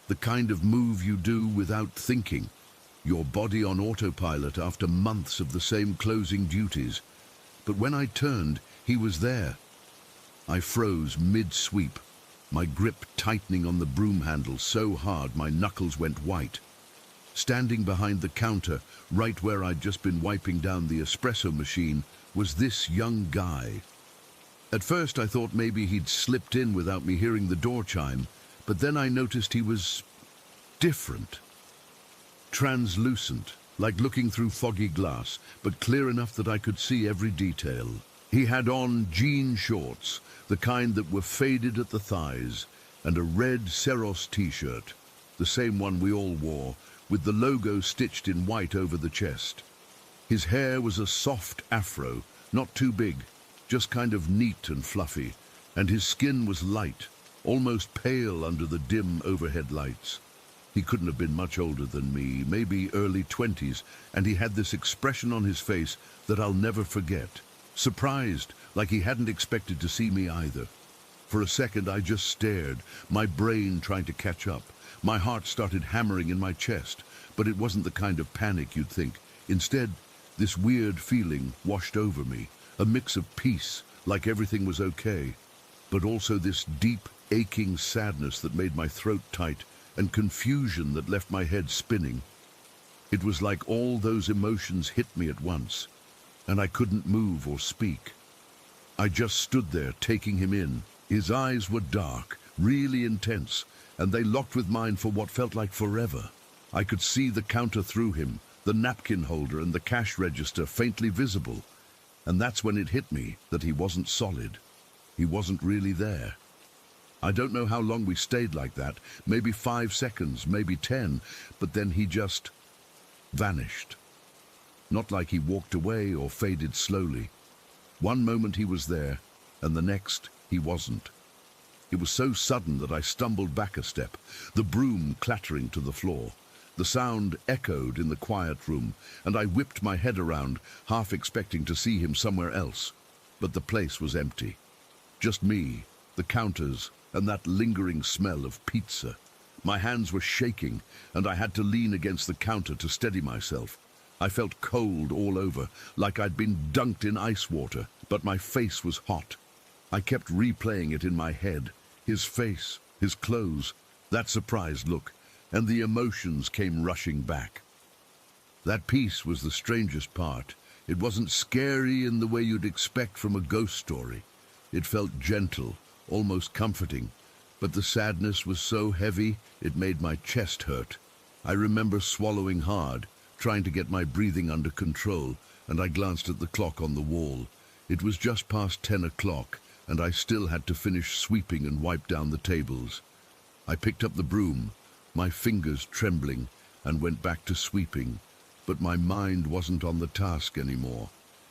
the kind of move you do without thinking, your body on autopilot after months of the same closing duties. But when I turned, he was there. I froze mid-sweep, my grip tightening on the broom handle so hard my knuckles went white. Standing behind the counter, right where I'd just been wiping down the espresso machine, was this young guy. At first I thought maybe he'd slipped in without me hearing the door chime, but then I noticed he was different. Translucent, like looking through foggy glass, but clear enough that I could see every detail. He had on jean shorts, the kind that were faded at the thighs, and a red Seros t-shirt, the same one we all wore, with the logo stitched in white over the chest. His hair was a soft afro, not too big, just kind of neat and fluffy, and his skin was light, almost pale under the dim overhead lights. He couldn't have been much older than me, maybe early 20s, and he had this expression on his face that I'll never forget. Surprised, like he hadn't expected to see me either. For a second I just stared, my brain trying to catch up. My heart started hammering in my chest, but it wasn't the kind of panic you'd think. Instead, this weird feeling washed over me, a mix of peace, like everything was okay, but also this deep, aching sadness that made my throat tight and confusion that left my head spinning. It was like all those emotions hit me at once, and I couldn't move or speak. I just stood there taking him in. His eyes were dark, really intense, and they locked with mine for what felt like forever. I could see the counter through him, the napkin holder and the cash register faintly visible, and that's when it hit me that he wasn't solid. He wasn't really there. I don't know how long we stayed like that, maybe 5 seconds, maybe 10, but then he just vanished. Not like he walked away or faded slowly. One moment he was there, and the next he wasn't. It was so sudden that I stumbled back a step, the broom clattering to the floor. The sound echoed in the quiet room, and I whipped my head around, half expecting to see him somewhere else. But the place was empty. Just me, the counters, and that lingering smell of pizza. My hands were shaking, and I had to lean against the counter to steady myself. I felt cold all over, like I'd been dunked in ice water, but my face was hot. I kept replaying it in my head. His face, his clothes, that surprised look, and the emotions came rushing back. That piece was the strangest part. It wasn't scary in the way you'd expect from a ghost story. It felt gentle, almost comforting, but the sadness was so heavy it made my chest hurt. I remember swallowing hard, trying to get my breathing under control, and I glanced at the clock on the wall. It was just past 10 o'clock, and I still had to finish sweeping and wipe down the tables. I picked up the broom, my fingers trembling, and went back to sweeping, but my mind wasn't on the task anymore.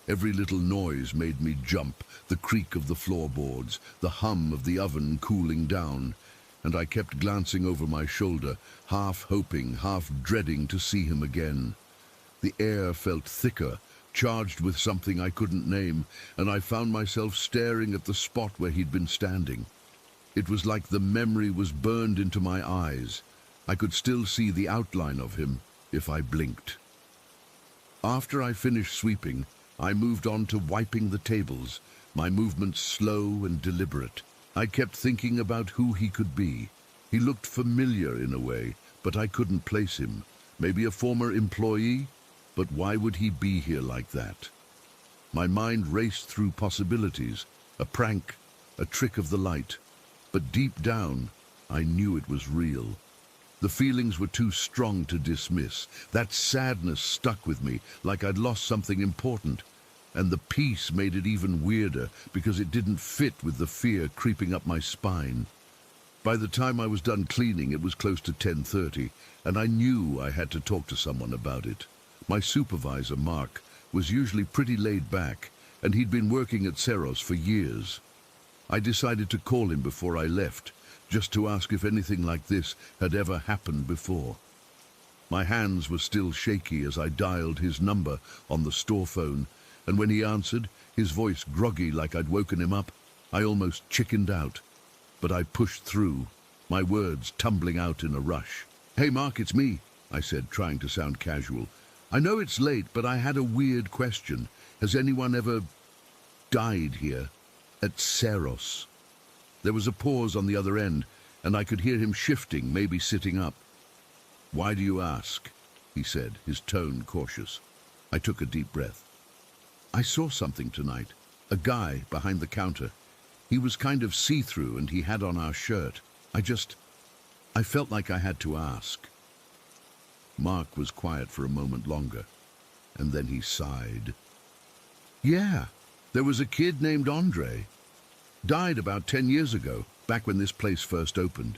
Every little noise made me jump, the creak of the floorboards, the hum of the oven cooling down, and I kept glancing over my shoulder, half hoping, half dreading to see him again. The air felt thicker, charged with something I couldn't name, and I found myself staring at the spot where he'd been standing. It was like the memory was burned into my eyes. I could still see the outline of him if I blinked. After I finished sweeping, I moved on to wiping the tables, my movements slow and deliberate. I kept thinking about who he could be. He looked familiar in a way, but I couldn't place him. Maybe a former employee? But why would he be here like that? My mind raced through possibilities, a prank, a trick of the light. But deep down, I knew it was real. The feelings were too strong to dismiss. That sadness stuck with me, like I'd lost something important. And the peace made it even weirder, because it didn't fit with the fear creeping up my spine. By the time I was done cleaning, it was close to 10:30, and I knew I had to talk to someone about it. My supervisor, Mark, was usually pretty laid back, and he'd been working at Ceros for years. I decided to call him before I left, just to ask if anything like this had ever happened before. My hands were still shaky as I dialed his number on the store phone, and when he answered, his voice groggy like I'd woken him up, I almost chickened out. But I pushed through, my words tumbling out in a rush. "Hey Mark, it's me," I said, trying to sound casual. "I know it's late, but I had a weird question. Has anyone ever died here? At Ceros?" There was a pause on the other end, and I could hear him shifting, maybe sitting up. "Why do you ask?" he said, his tone cautious. I took a deep breath. "I saw something tonight. A guy behind the counter. He was kind of see-through and he had on our shirt. I felt like I had to ask." Mark was quiet for a moment longer, and then he sighed. "Yeah, there was a kid named Andre. Died about 10 years ago, back when this place first opened.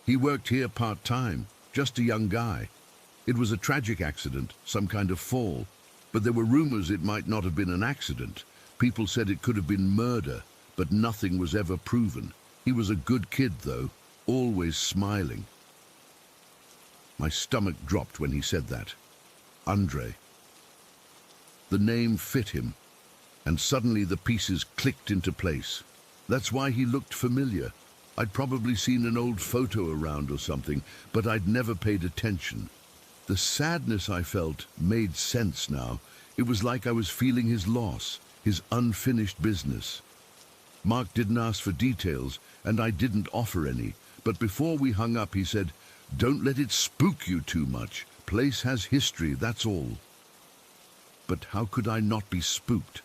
He worked here part-time, just a young guy. It was a tragic accident, some kind of fall, but there were rumors it might not have been an accident. People said it could have been murder, but nothing was ever proven. He was a good kid, though, always smiling." My stomach dropped when he said that. Andre. The name fit him, and suddenly the pieces clicked into place. That's why he looked familiar. I'd probably seen an old photo around or something, but I'd never paid attention. The sadness I felt made sense now. It was like I was feeling his loss, his unfinished business. Mark didn't ask for details, and I didn't offer any, but before we hung up he said, "Don't let it spook you too much. Place has history, that's all." But how could I not be spooked?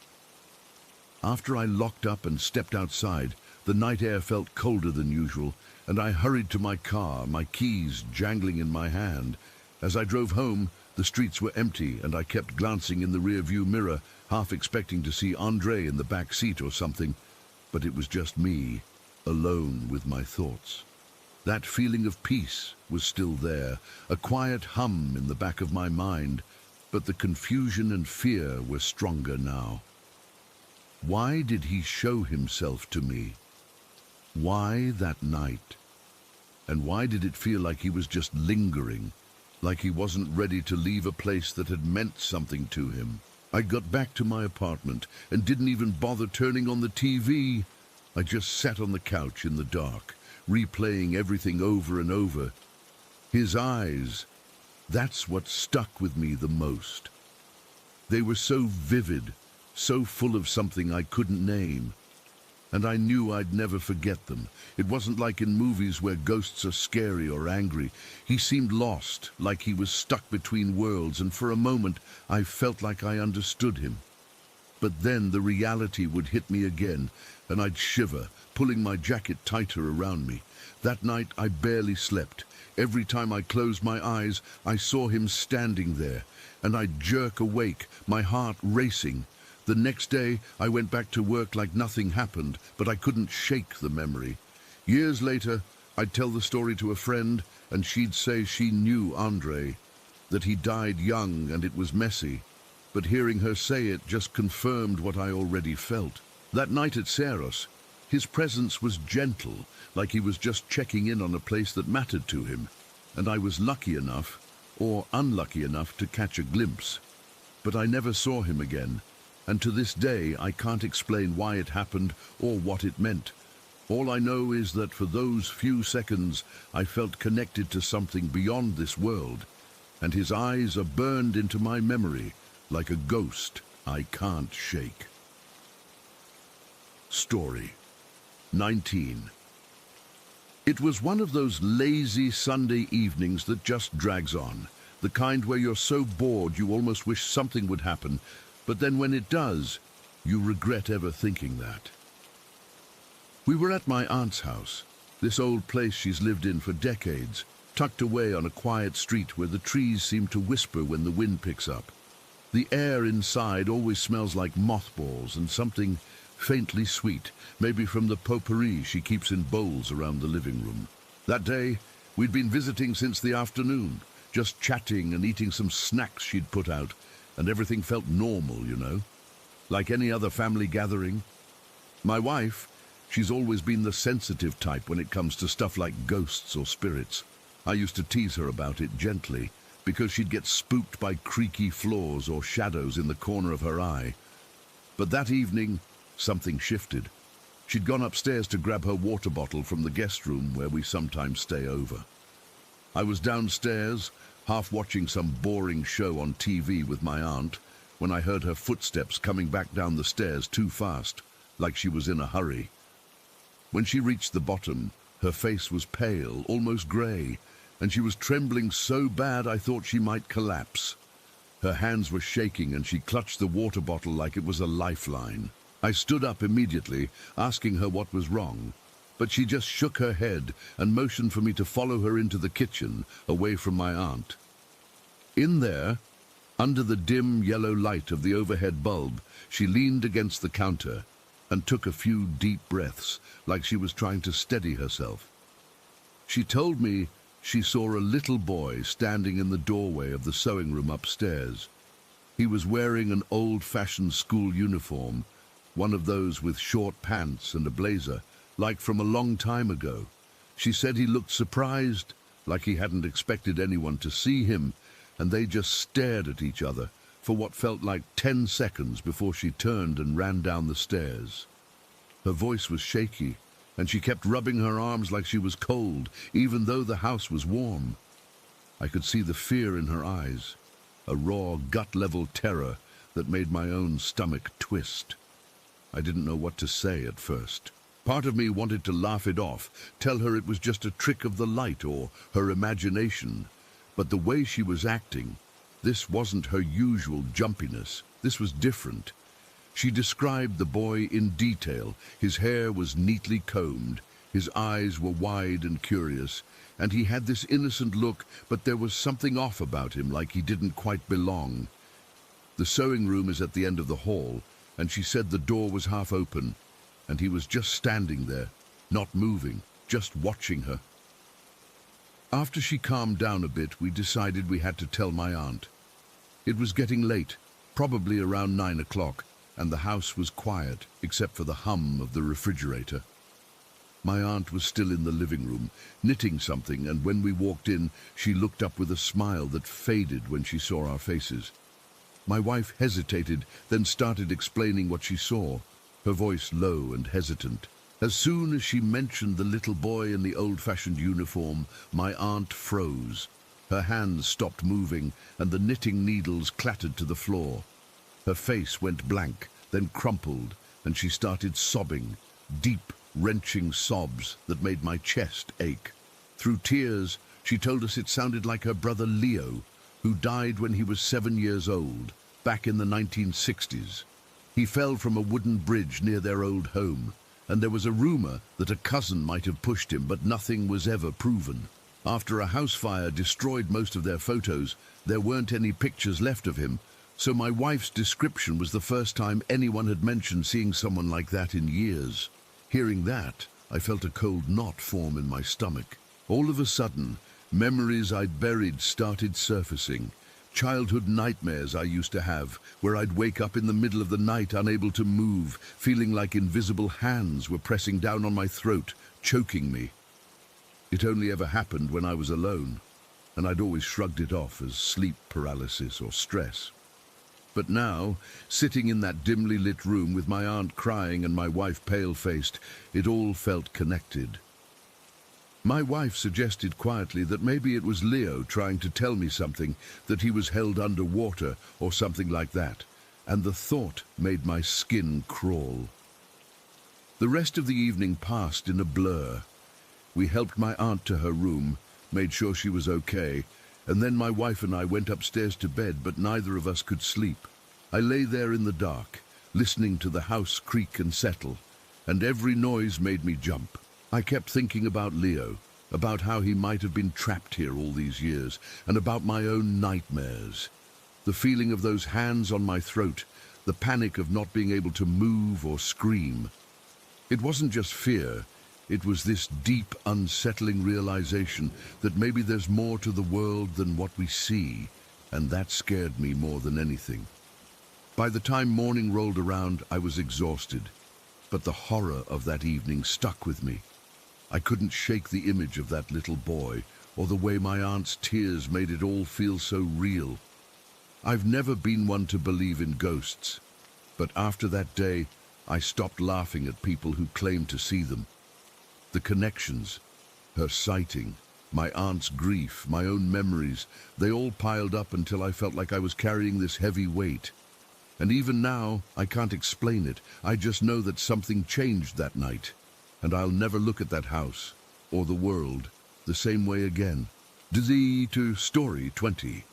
After I locked up and stepped outside, the night air felt colder than usual, and I hurried to my car, my keys jangling in my hand. As I drove home, the streets were empty, and I kept glancing in the rear-view mirror, half expecting to see Andre in the back seat or something. But it was just me, alone with my thoughts. That feeling of peace was still there, a quiet hum in the back of my mind, but the confusion and fear were stronger now. Why did he show himself to me? Why that night? And why did it feel like he was just lingering, like he wasn't ready to leave a place that had meant something to him? I got back to my apartment and didn't even bother turning on the TV. I just sat on the couch in the dark, replaying everything over and over. His eyes, that's what stuck with me the most. They were so vivid, so full of something I couldn't name. And I knew I'd never forget them. It wasn't like in movies where ghosts are scary or angry. He seemed lost, like he was stuck between worlds, and for a moment I felt like I understood him. But then the reality would hit me again, and I'd shiver, pulling my jacket tighter around me. That night I barely slept. Every time I closed my eyes, I saw him standing there, and I'd jerk awake, my heart racing. The next day, I went back to work like nothing happened, but I couldn't shake the memory. Years later, I'd tell the story to a friend, and she'd say she knew Andre, that he died young and it was messy. But hearing her say it just confirmed what I already felt. That night at Ceros, his presence was gentle, like he was just checking in on a place that mattered to him, and I was lucky enough, or unlucky enough, to catch a glimpse. But I never saw him again. And to this day, I can't explain why it happened or what it meant. All I know is that for those few seconds, I felt connected to something beyond this world, and his eyes are burned into my memory like a ghost I can't shake. Story 19. It was one of those lazy Sunday evenings that just drags on, the kind where you're so bored you almost wish something would happen, but then when it does, you regret ever thinking that. We were at my aunt's house, this old place she's lived in for decades. tucked away on a quiet street where the trees seem to whisper when the wind picks up. The air inside always smells like mothballs and something faintly sweet, maybe from the potpourri she keeps in bowls around the living room. That day, we'd been visiting since the afternoon, just chatting and eating some snacks she'd put out, and everything felt normal, you know, like any other family gathering. My wife, she's always been the sensitive type when it comes to stuff like ghosts or spirits. I used to tease her about it gently, because she'd get spooked by creaky floors or shadows in the corner of her eye. But that evening, something shifted. She'd gone upstairs to grab her water bottle from the guest room where we sometimes stay over. I was downstairs, half watching some boring show on TV with my aunt, when I heard her footsteps coming back down the stairs too fast, like she was in a hurry. When she reached the bottom, her face was pale, almost grey, and she was trembling so bad I thought she might collapse. Her hands were shaking and she clutched the water bottle like it was a lifeline. I stood up immediately, asking her what was wrong, but she just shook her head and motioned for me to follow her into the kitchen, away from my aunt. In there, under the dim yellow light of the overhead bulb, she leaned against the counter and took a few deep breaths, like she was trying to steady herself. She told me she saw a little boy standing in the doorway of the sewing room upstairs. He was wearing an old-fashioned school uniform, one of those with short pants and a blazer, like from a long time ago. She said he looked surprised, like he hadn't expected anyone to see him, and they just stared at each other for what felt like 10 seconds before she turned and ran down the stairs. Her voice was shaky, and she kept rubbing her arms like she was cold, even though the house was warm. I could see the fear in her eyes, a raw, gut-level terror that made my own stomach twist. I didn't know what to say at first. Part of me wanted to laugh it off, tell her it was just a trick of the light or her imagination. But the way she was acting, this wasn't her usual jumpiness. This was different. She described the boy in detail. His hair was neatly combed, his eyes were wide and curious, and he had this innocent look, but there was something off about him, like he didn't quite belong. The sewing room is at the end of the hall, and she said the door was half open, and he was just standing there, not moving, just watching her. After she calmed down a bit, we decided we had to tell my aunt. It was getting late, probably around 9 o'clock, and the house was quiet, except for the hum of the refrigerator. My aunt was still in the living room, knitting something, and when we walked in, she looked up with a smile that faded when she saw our faces. My wife hesitated, then started explaining what she saw, her voice low and hesitant. As soon as she mentioned the little boy in the old-fashioned uniform, my aunt froze. Her hands stopped moving, and the knitting needles clattered to the floor. Her face went blank, then crumpled, and she started sobbing, deep, wrenching sobs that made my chest ache. Through tears, she told us it sounded like her brother Leo, who died when he was 7 years old, back in the 1960s. He fell from a wooden bridge near their old home, and there was a rumor that a cousin might have pushed him, but nothing was ever proven. After a house fire destroyed most of their photos, there weren't any pictures left of him, so my wife's description was the first time anyone had mentioned seeing someone like that in years. Hearing that, I felt a cold knot form in my stomach. All of a sudden, memories I'd buried started surfacing. Childhood nightmares I used to have, where I'd wake up in the middle of the night unable to move, feeling like invisible hands were pressing down on my throat, choking me. It only ever happened when I was alone, and I'd always shrugged it off as sleep paralysis or stress. But now, sitting in that dimly lit room with my aunt crying and my wife pale-faced, it all felt connected. My wife suggested quietly that maybe it was Leo trying to tell me something, that he was held underwater or something like that, and the thought made my skin crawl. The rest of the evening passed in a blur. We helped my aunt to her room, made sure she was okay, and then my wife and I went upstairs to bed, but neither of us could sleep. I lay there in the dark, listening to the house creak and settle, and every noise made me jump. I kept thinking about Leo about how he might have been trapped here all these years, and about my own nightmares. The feeling of those hands on my throat, the panic of not being able to move or scream. It wasn't just fear, it was this deep, unsettling realization that maybe there's more to the world than what we see, and that scared me more than anything. By the time morning rolled around, I was exhausted, but the horror of that evening stuck with me. I couldn't shake the image of that little boy, or the way my aunt's tears made it all feel so real. I've never been one to believe in ghosts, but after that day, I stopped laughing at people who claimed to see them. The connections, her sighting, my aunt's grief, my own memories, they all piled up until I felt like I was carrying this heavy weight. And even now, I can't explain it. I just know that something changed that night, and I'll never look at that house, or the world, the same way again. To story 20.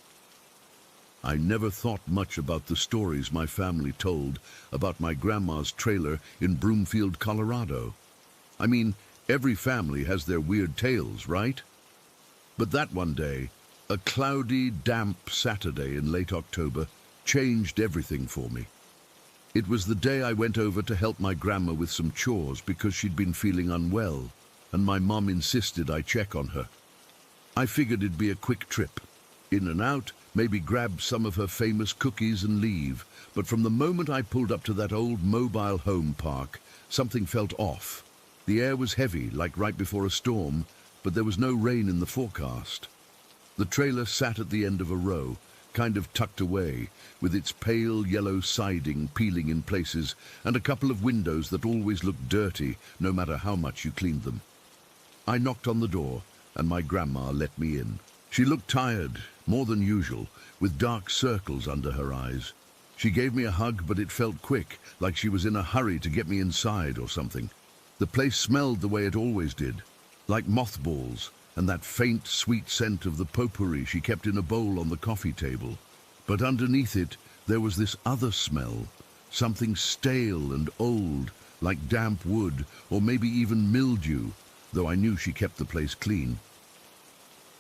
I never thought much about the stories my family told about my grandma's trailer in Broomfield, Colorado. I mean, every family has their weird tales, right? But that one day, a cloudy, damp Saturday in late October, changed everything for me. It was the day I went over to help my grandma with some chores because she'd been feeling unwell, and my mom insisted I check on her. I figured it'd be a quick trip. In and out, maybe grab some of her famous cookies and leave. But from the moment I pulled up to that old mobile home park, something felt off. The air was heavy, like right before a storm, but there was no rain in the forecast. The trailer sat at the end of a row, kind of tucked away, with its pale yellow siding peeling in places, and a couple of windows that always looked dirty, no matter how much you cleaned them. I knocked on the door, and my grandma let me in. She looked tired, more than usual, with dark circles under her eyes. She gave me a hug, but it felt quick, like she was in a hurry to get me inside or something. The place smelled the way it always did, like mothballs, and that faint, sweet scent of the potpourri she kept in a bowl on the coffee table. But underneath it, there was this other smell, something stale and old, like damp wood, or maybe even mildew, though I knew she kept the place clean.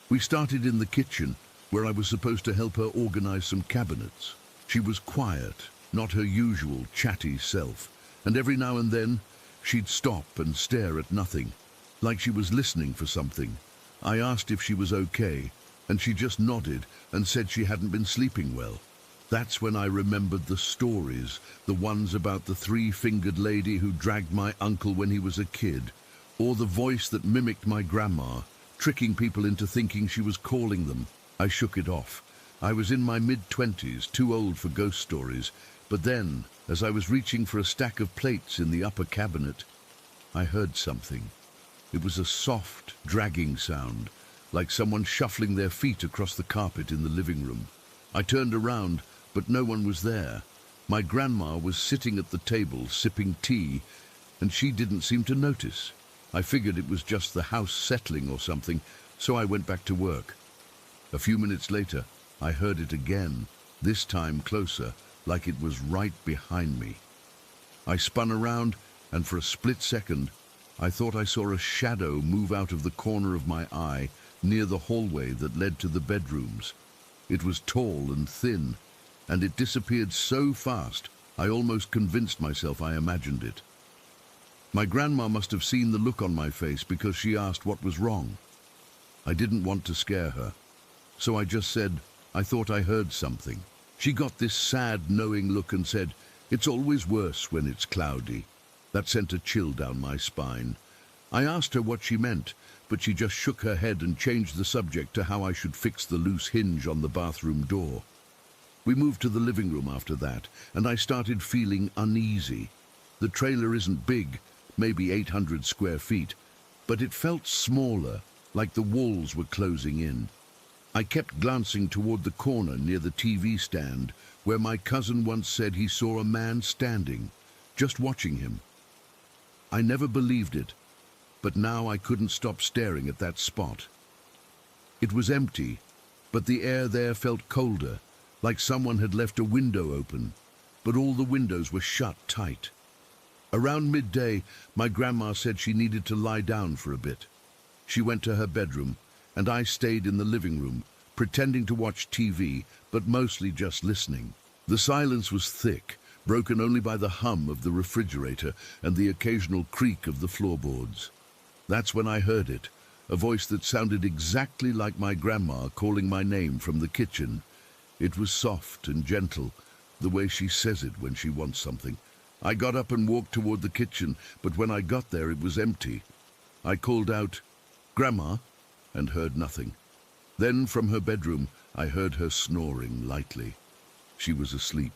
We started in the kitchen, where I was supposed to help her organize some cabinets. She was quiet, not her usual chatty self, and every now and then, she'd stop and stare at nothing, like she was listening for something. I asked if she was okay, and she just nodded and said she hadn't been sleeping well. That's when I remembered the stories, the ones about the three-fingered lady who dragged my uncle when he was a kid, or the voice that mimicked my grandma, tricking people into thinking she was calling them. I shook it off. I was in my mid-20s, too old for ghost stories, but then, as I was reaching for a stack of plates in the upper cabinet, I heard something. It was a soft, dragging sound, like someone shuffling their feet across the carpet in the living room. I turned around, but no one was there. My grandma was sitting at the table, sipping tea, and she didn't seem to notice. I figured it was just the house settling or something, so I went back to work. A few minutes later, I heard it again, this time closer, like it was right behind me. I spun around, and for a split second, I thought I saw a shadow move out of the corner of my eye near the hallway that led to the bedrooms. It was tall and thin, and it disappeared so fast I almost convinced myself I imagined it. My grandma must have seen the look on my face because she asked what was wrong. I didn't want to scare her, so I just said, I thought I heard something. She got this sad, knowing look and said, "It's always worse when it's cloudy." That sent a chill down my spine. I asked her what she meant, but she just shook her head and changed the subject to how I should fix the loose hinge on the bathroom door. We moved to the living room after that, and I started feeling uneasy. The trailer isn't big, maybe 800 square feet, but it felt smaller, like the walls were closing in. I kept glancing toward the corner near the TV stand, where my cousin once said he saw a man standing, just watching him. I never believed it, but now I couldn't stop staring at that spot. It was empty, but the air there felt colder, like someone had left a window open, but all the windows were shut tight. Around midday, my grandma said she needed to lie down for a bit. She went to her bedroom, and I stayed in the living room, pretending to watch TV, but mostly just listening. The silence was thick, broken only by the hum of the refrigerator and the occasional creak of the floorboards. That's when I heard it, a voice that sounded exactly like my grandma calling my name from the kitchen. It was soft and gentle, the way she says it when she wants something. I got up and walked toward the kitchen, but when I got there it was empty. I called out, "Grandma," and heard nothing. Then from her bedroom I heard her snoring lightly. She was asleep.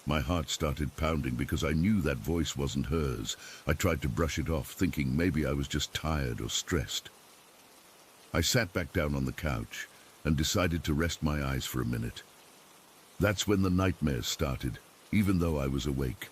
My heart started pounding because I knew that voice wasn't hers. I tried to brush it off, thinking maybe I was just tired or stressed. I sat back down on the couch and decided to rest my eyes for a minute. That's when the nightmares started, even though I was awake.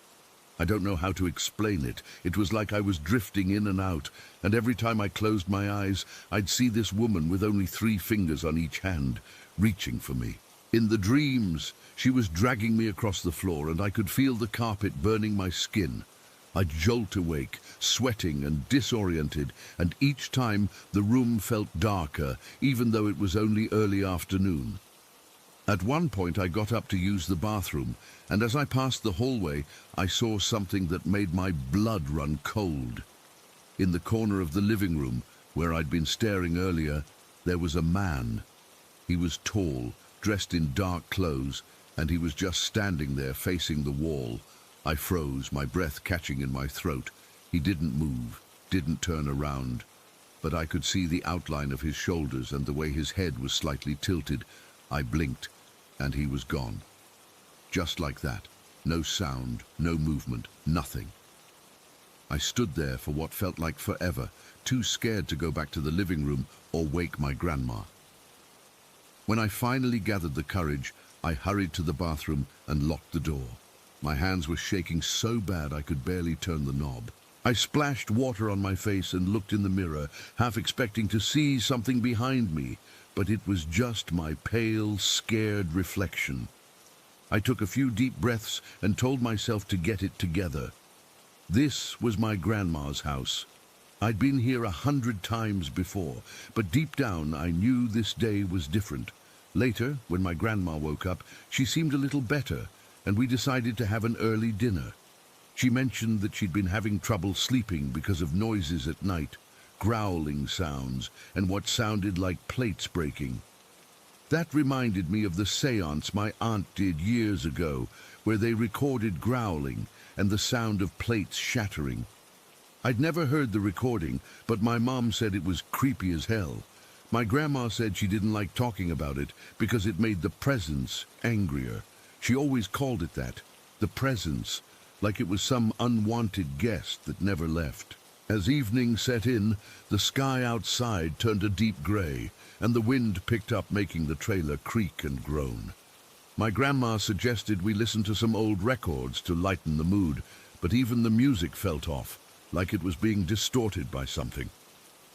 I don't know how to explain it. It was like I was drifting in and out, and every time I closed my eyes, I'd see this woman with only 3 fingers on each hand, reaching for me. In the dreams, she was dragging me across the floor, and I could feel the carpet burning my skin. I'd jolt awake, sweating and disoriented, and each time the room felt darker, even though it was only early afternoon. At one point I got up to use the bathroom, and as I passed the hallway, I saw something that made my blood run cold. In the corner of the living room, where I'd been staring earlier, there was a man. He was tall, dressed in dark clothes, and he was just standing there facing the wall. I froze, my breath catching in my throat. He didn't move, didn't turn around, but I could see the outline of his shoulders and the way his head was slightly tilted. I blinked, and he was gone. Just like that. No sound, no movement, nothing. I stood there for what felt like forever, too scared to go back to the living room or wake my grandma. When I finally gathered the courage, I hurried to the bathroom and locked the door. My hands were shaking so bad I could barely turn the knob. I splashed water on my face and looked in the mirror, half expecting to see something behind me, but it was just my pale, scared reflection. I took a few deep breaths and told myself to get it together. This was my grandma's house. I'd been here 100 times before, but deep down I knew this day was different. Later, when my grandma woke up, she seemed a little better, and we decided to have an early dinner. She mentioned that she'd been having trouble sleeping because of noises at night, growling sounds, and what sounded like plates breaking. That reminded me of the séance my aunt did years ago, where they recorded growling and the sound of plates shattering. I'd never heard the recording, but my mom said it was creepy as hell. My grandma said she didn't like talking about it because it made the presence angrier. She always called it that, the presence, like it was some unwanted guest that never left. As evening set in, the sky outside turned a deep gray, and the wind picked up, making the trailer creak and groan. My grandma suggested we listen to some old records to lighten the mood, but even the music felt off, like it was being distorted by something.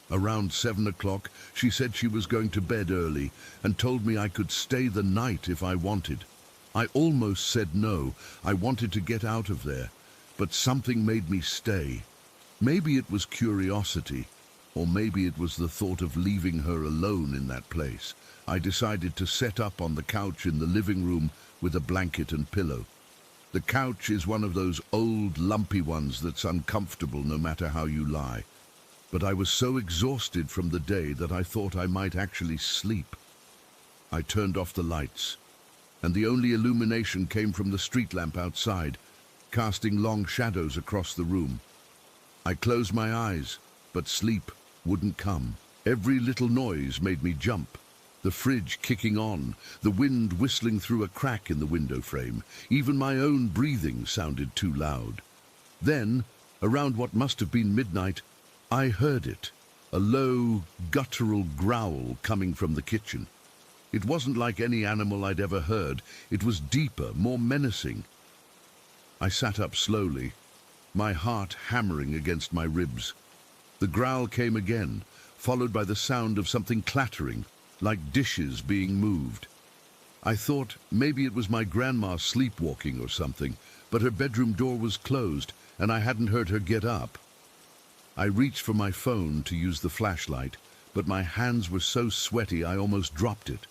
Around 7 o'clock, she said she was going to bed early and told me I could stay the night if I wanted. I almost said no. I wanted to get out of there, but something made me stay. Maybe it was curiosity, or maybe it was the thought of leaving her alone in that place. I decided to set up on the couch in the living room with a blanket and pillow. The couch is one of those old, lumpy ones that's uncomfortable no matter how you lie. But I was so exhausted from the day that I thought I might actually sleep. I turned off the lights, and the only illumination came from the street lamp outside, casting long shadows across the room. I closed my eyes, but sleep wouldn't come. Every little noise made me jump. The fridge kicking on, the wind whistling through a crack in the window frame. Even my own breathing sounded too loud. Then, around what must have been midnight, I heard it, a low, guttural growl coming from the kitchen. It wasn't like any animal I'd ever heard. It was deeper, more menacing. I sat up slowly, my heart hammering against my ribs. The growl came again, followed by the sound of something clattering, like dishes being moved. I thought maybe it was my grandma sleepwalking or something, but her bedroom door was closed, and I hadn't heard her get up. I reached for my phone to use the flashlight, but my hands were so sweaty I almost dropped it.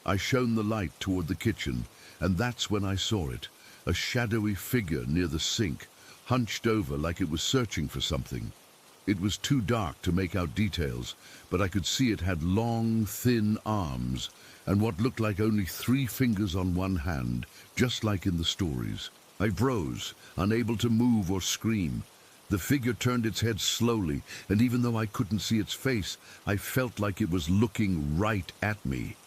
I shone the light toward the kitchen, and that's when I saw it, a shadowy figure near the sink, hunched over like it was searching for something. It was too dark to make out details, but I could see it had long, thin arms, and what looked like only 3 fingers on one hand, just like in the stories. I froze, unable to move or scream. The figure turned its head slowly, and even though I couldn't see its face, I felt like it was looking right at me.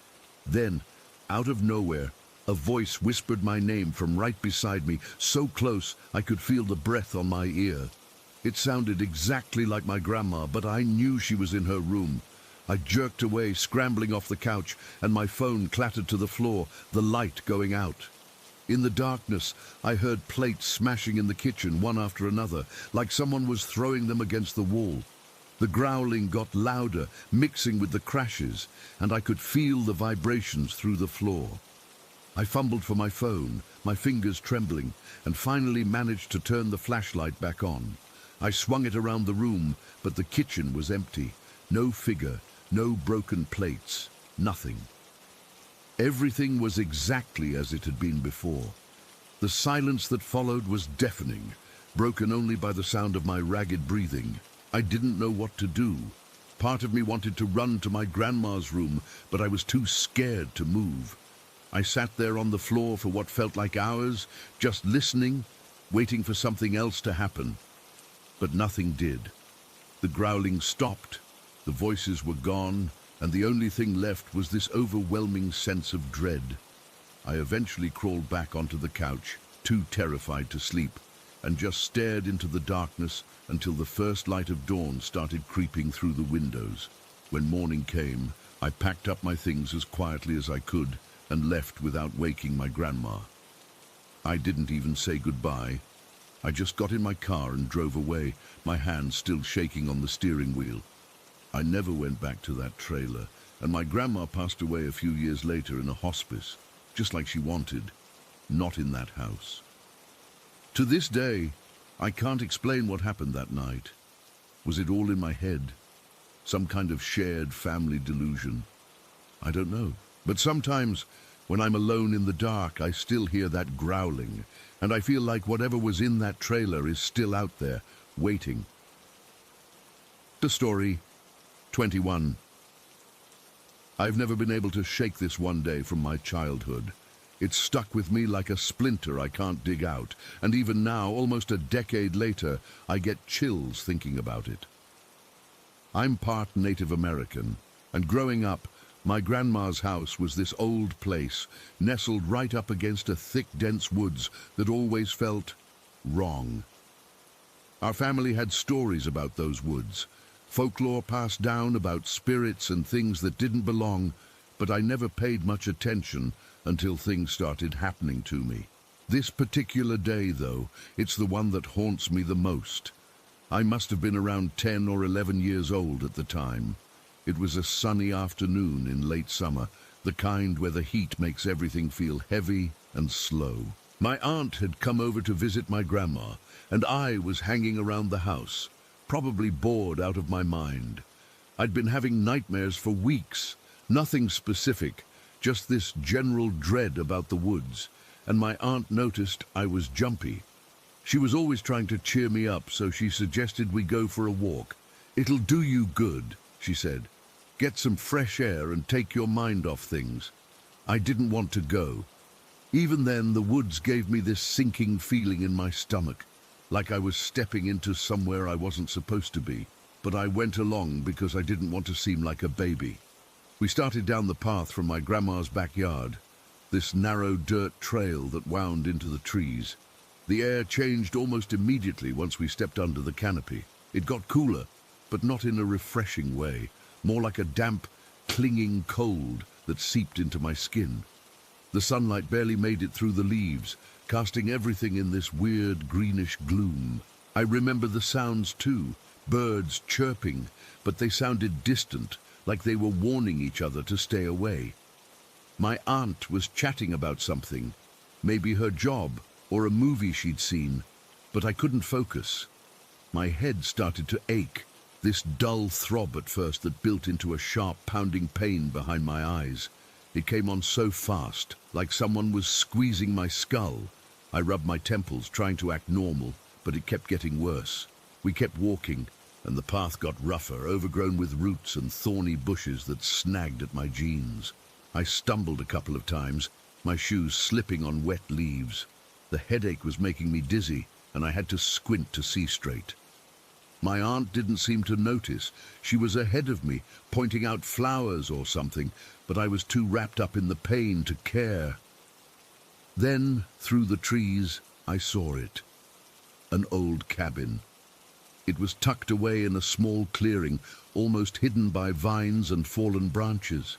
Then, out of nowhere, a voice whispered my name from right beside me, so close I could feel the breath on my ear. It sounded exactly like my grandma, but I knew she was in her room. I jerked away, scrambling off the couch, and my phone clattered to the floor, the light going out. In the darkness, I heard plates smashing in the kitchen, one after another, like someone was throwing them against the wall. The growling got louder, mixing with the crashes, and I could feel the vibrations through the floor. I fumbled for my phone, my fingers trembling, and finally managed to turn the flashlight back on. I swung it around the room, but the kitchen was empty. No figure, no broken plates, nothing. Everything was exactly as it had been before. The silence that followed was deafening, broken only by the sound of my ragged breathing. I didn't know what to do. Part of me wanted to run to my grandma's room, but I was too scared to move. I sat there on the floor for what felt like hours, just listening, waiting for something else to happen. But nothing did. The growling stopped, the voices were gone, and the only thing left was this overwhelming sense of dread. I eventually crawled back onto the couch, too terrified to sleep, and just stared into the darkness until the first light of dawn started creeping through the windows. When morning came, I packed up my things as quietly as I could and left without waking my grandma. I didn't even say goodbye. I just got in my car and drove away, my hands still shaking on the steering wheel. I never went back to that trailer, and my grandma passed away a few years later in a hospice, just like she wanted, not in that house. To this day, I can't explain what happened that night. Was it all in my head? Some kind of shared family delusion? I don't know. But sometimes, when I'm alone in the dark, I still hear that growling, and I feel like whatever was in that trailer is still out there, waiting. The story 21. I've never been able to shake this one day from my childhood. It's stuck with me like a splinter I can't dig out, and even now, almost a decade later, I get chills thinking about it. I'm part Native American, and growing up, my grandma's house was this old place, nestled right up against a thick, dense woods that always felt wrong. Our family had stories about those woods, folklore passed down about spirits and things that didn't belong, but I never paid much attention until things started happening to me. This particular day, though, it's the one that haunts me the most. I must have been around 10 or 11 years old at the time. It was a sunny afternoon in late summer, the kind where the heat makes everything feel heavy and slow. My aunt had come over to visit my grandma, and I was hanging around the house, probably bored out of my mind. I'd been having nightmares for weeks, nothing specific, just this general dread about the woods, and my aunt noticed I was jumpy. She was always trying to cheer me up, so she suggested we go for a walk. "It'll do you good," she said. "Get some fresh air and take your mind off things." I didn't want to go. Even then, the woods gave me this sinking feeling in my stomach, like I was stepping into somewhere I wasn't supposed to be. But I went along because I didn't want to seem like a baby. We started down the path from my grandma's backyard, this narrow dirt trail that wound into the trees. The air changed almost immediately once we stepped under the canopy. It got cooler, but not in a refreshing way, more like a damp, clinging cold that seeped into my skin. The sunlight barely made it through the leaves, casting everything in this weird greenish gloom. I remember the sounds too, birds chirping, but they sounded distant, like they were warning each other to stay away. My aunt was chatting about something, maybe her job or a movie she'd seen, but I couldn't focus. My head started to ache, This dull throb at first that built into a sharp pounding pain behind my eyes. It came on so fast, like someone was squeezing my skull. I rubbed my temples, trying to act normal, but it kept getting worse. We kept walking, and the path got rougher, overgrown with roots and thorny bushes that snagged at my jeans. I stumbled a couple of times, my shoes slipping on wet leaves. The headache was making me dizzy, and I had to squint to see straight. My aunt didn't seem to notice. She was ahead of me, pointing out flowers or something, but I was too wrapped up in the pain to care. Then, through the trees, I saw it. An old cabin. It was tucked away in a small clearing, almost hidden by vines and fallen branches.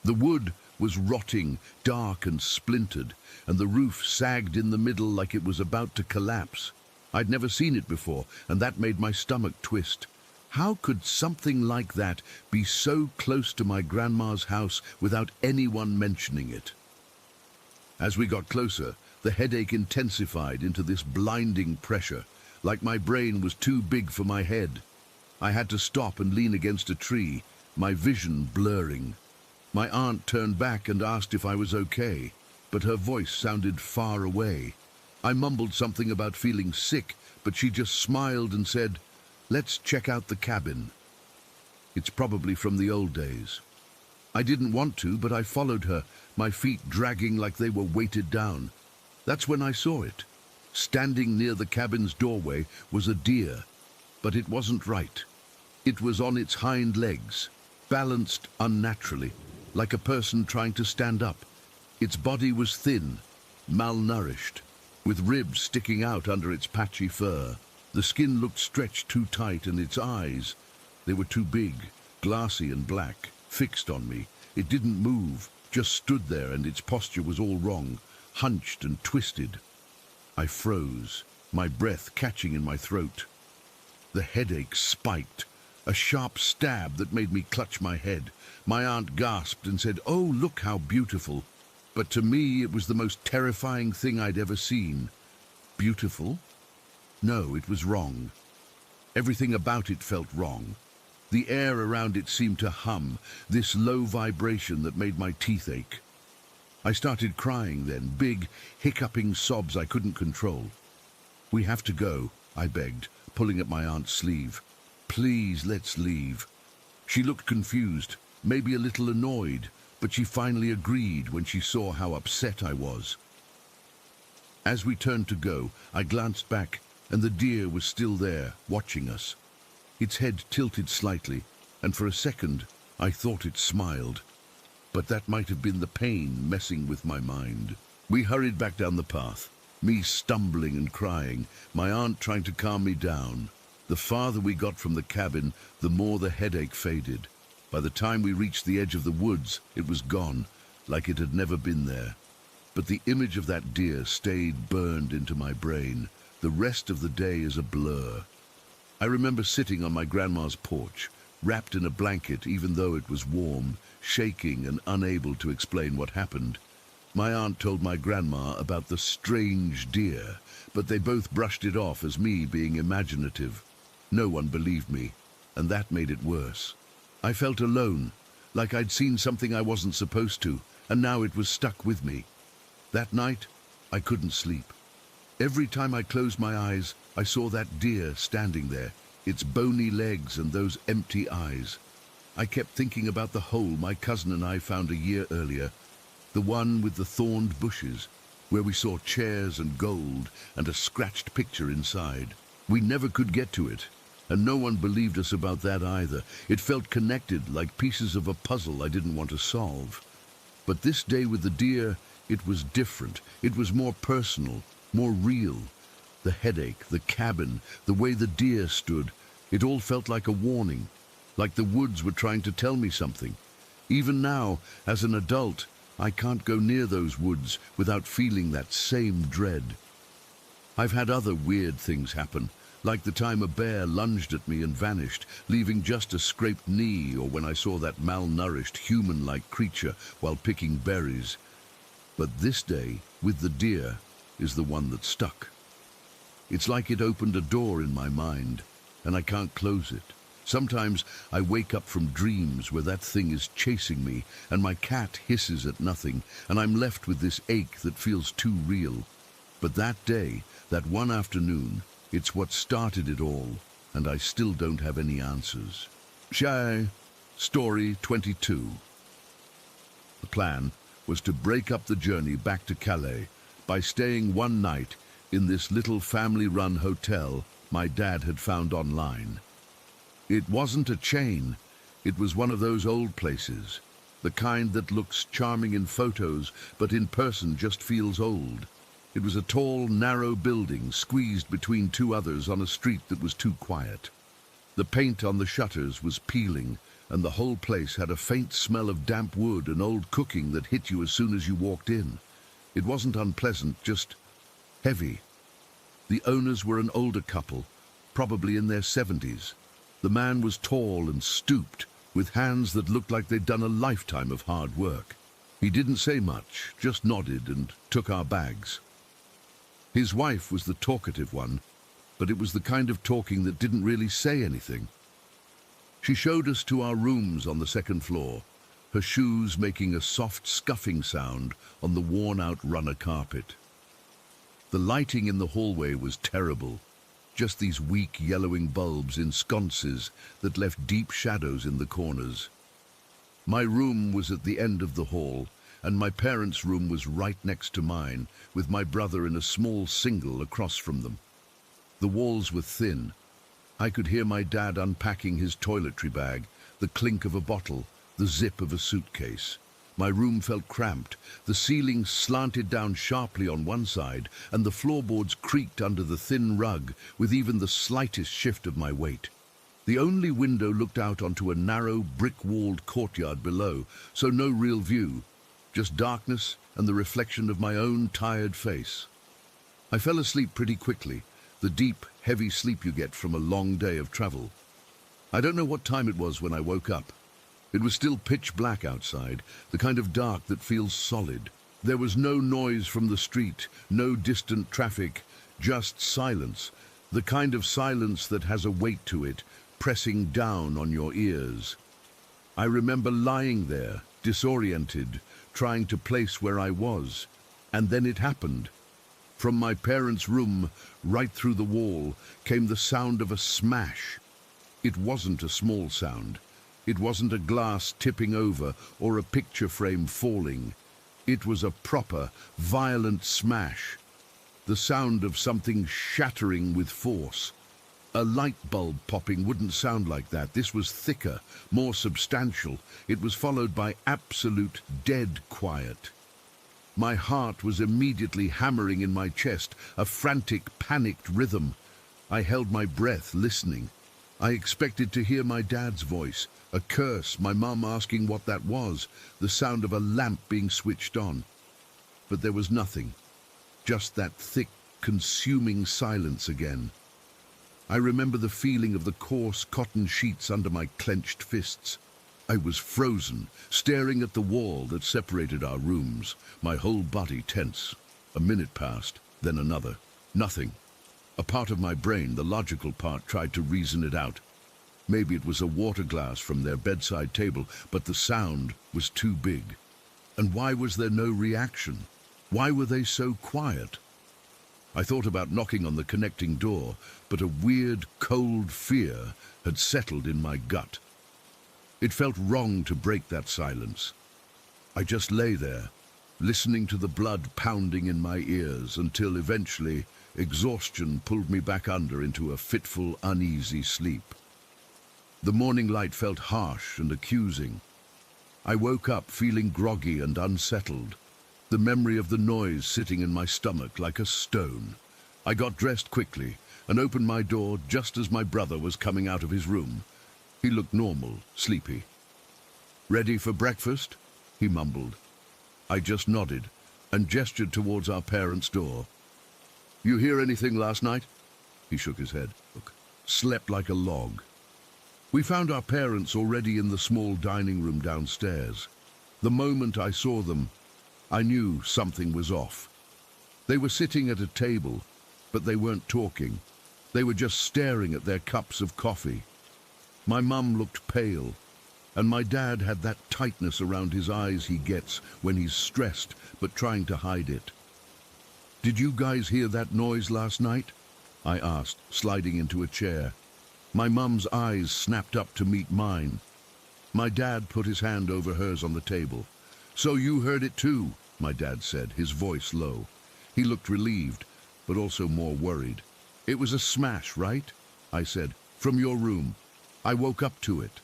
The wood was rotting, dark and splintered, and the roof sagged in the middle like it was about to collapse. I'd never seen it before, and that made my stomach twist. How could something like that be so close to my grandma's house without anyone mentioning it? As we got closer, the headache intensified into this blinding pressure, like my brain was too big for my head. I had to stop and lean against a tree, my vision blurring. My aunt turned back and asked if I was okay, but her voice sounded far away. I mumbled something about feeling sick, but she just smiled and said, "Let's check out the cabin." It's probably from the old days. I didn't want to, but I followed her, my feet dragging like they were weighted down. That's when I saw it. Standing near the cabin's doorway was a deer, but it wasn't right. It was on its hind legs, balanced unnaturally, like a person trying to stand up. Its body was thin, malnourished, with ribs sticking out under its patchy fur. The skin looked stretched too tight, and its eyes, they were too big, glassy and black, fixed on me. It didn't move, just stood there, and its posture was all wrong, hunched and twisted. I froze, my breath catching in my throat. The headache spiked, a sharp stab that made me clutch my head. My aunt gasped and said, "Oh, look how beautiful." But to me, it was the most terrifying thing I'd ever seen. Beautiful? No, it was wrong. Everything about it felt wrong. The air around it seemed to hum, this low vibration that made my teeth ache. I started crying then, big, hiccuping sobs I couldn't control. "We have to go," I begged, pulling at my aunt's sleeve. "Please, let's leave." She looked confused, maybe a little annoyed, but she finally agreed when she saw how upset I was. As we turned to go, I glanced back, and the deer was still there, watching us. Its head tilted slightly, and for a second I thought it smiled. But that might have been the pain messing with my mind. We hurried back down the path, me stumbling and crying, my aunt trying to calm me down. The farther we got from the cabin, the more the headache faded. By the time we reached the edge of the woods, it was gone, like it had never been there. But the image of that deer stayed burned into my brain. The rest of the day is a blur. I remember sitting on my grandma's porch, wrapped in a blanket even though it was warm, shaking and unable to explain what happened. My aunt told my grandma about the strange deer, but they both brushed it off as me being imaginative. No one believed me, and that made it worse. I felt alone, like I'd seen something I wasn't supposed to, and now it was stuck with me. That night, I couldn't sleep. Every time I closed my eyes, I saw that deer standing there, its bony legs and those empty eyes. I kept thinking about the hole my cousin and I found a year earlier, the one with the thorned bushes, where we saw chairs and gold and a scratched picture inside. We never could get to it, and no one believed us about that either. It felt connected, like pieces of a puzzle I didn't want to solve. But this day with the deer, it was different. It was more personal, more real. The headache, the cabin, the way the deer stood, it all felt like a warning, like the woods were trying to tell me something. Even now, as an adult, I can't go near those woods without feeling that same dread. I've had other weird things happen, like the time a bear lunged at me and vanished, leaving just a scraped knee, or when I saw that malnourished, human-like creature while picking berries. But this day, with the deer, is the one that stuck. It's like it opened a door in my mind, and I can't close it. Sometimes I wake up from dreams where that thing is chasing me and my cat hisses at nothing and I'm left with this ache that feels too real. But that day, that one afternoon, it's what started it all, and I still don't have any answers. Story 22. The plan was to break up the journey back to Calais by staying one night in this little family-run hotel my dad had found online. It wasn't a chain, it was one of those old places, the kind that looks charming in photos but in person just feels old. It was a tall, narrow building squeezed between two others on a street that was too quiet. The paint on the shutters was peeling, and the whole place had a faint smell of damp wood and old cooking that hit you as soon as you walked in. It wasn't unpleasant, just heavy. The owners were an older couple, probably in their 70s. The man was tall and stooped, with hands that looked like they'd done a lifetime of hard work. He didn't say much, just nodded and took our bags. His wife was the talkative one, but it was the kind of talking that didn't really say anything. She showed us to our rooms on the second floor, her shoes making a soft scuffing sound on the worn-out runner carpet. The lighting in the hallway was terrible, just these weak yellowing bulbs in sconces that left deep shadows in the corners. My room was at the end of the hall, and my parents' room was right next to mine, with my brother in a small single across from them. The walls were thin. I could hear my dad unpacking his toiletry bag, the clink of a bottle, the zip of a suitcase. My room felt cramped. The ceiling slanted down sharply on one side, and the floorboards creaked under the thin rug with even the slightest shift of my weight. The only window looked out onto a narrow, brick-walled courtyard below, so no real view, just darkness and the reflection of my own tired face. I fell asleep pretty quickly, the deep, heavy sleep you get from a long day of travel. I don't know what time it was when I woke up. It was still pitch black outside, the kind of dark that feels solid. There was no noise from the street, no distant traffic, just silence, the kind of silence that has a weight to it, pressing down on your ears. I remember lying there, disoriented, trying to place where I was, and then it happened. From my parents' room, right through the wall, came the sound of a smash. It wasn't a small sound. It wasn't a glass tipping over or a picture frame falling. It was a proper, violent smash. The sound of something shattering with force. A light bulb popping wouldn't sound like that. This was thicker, more substantial. It was followed by absolute dead quiet. My heart was immediately hammering in my chest, a frantic, panicked rhythm. I held my breath, listening. I expected to hear my dad's voice, a curse, my mum asking what that was, the sound of a lamp being switched on. But there was nothing, just that thick, consuming silence again. I remember the feeling of the coarse cotton sheets under my clenched fists. I was frozen, staring at the wall that separated our rooms, my whole body tense. A minute passed, then another. Nothing. A part of my brain, the logical part, tried to reason it out. Maybe it was a water glass from their bedside table, but the sound was too big. And why was there no reaction? Why were they so quiet? I thought about knocking on the connecting door, but a weird, cold fear had settled in my gut. It felt wrong to break that silence. I just lay there, listening to the blood pounding in my ears until eventually exhaustion pulled me back under into a fitful, uneasy sleep. The morning light felt harsh and accusing. I woke up feeling groggy and unsettled, the memory of the noise sitting in my stomach like a stone. I got dressed quickly and opened my door just as my brother was coming out of his room. He looked normal, sleepy. "Ready for breakfast?" he mumbled. I just nodded and gestured towards our parents' door. "You hear anything last night?" He shook his head. "Look, slept like a log." We found our parents already in the small dining room downstairs. The moment I saw them, I knew something was off. They were sitting at a table, but they weren't talking. They were just staring at their cups of coffee. My mum looked pale, and my dad had that tightness around his eyes he gets when he's stressed but trying to hide it. "Did you guys hear that noise last night?" I asked, sliding into a chair. My mum's eyes snapped up to meet mine. My dad put his hand over hers on the table. "So you heard it too," my dad said, his voice low. He looked relieved, but also more worried. "It was a smash, right?" I said. "From your room. I woke up to it."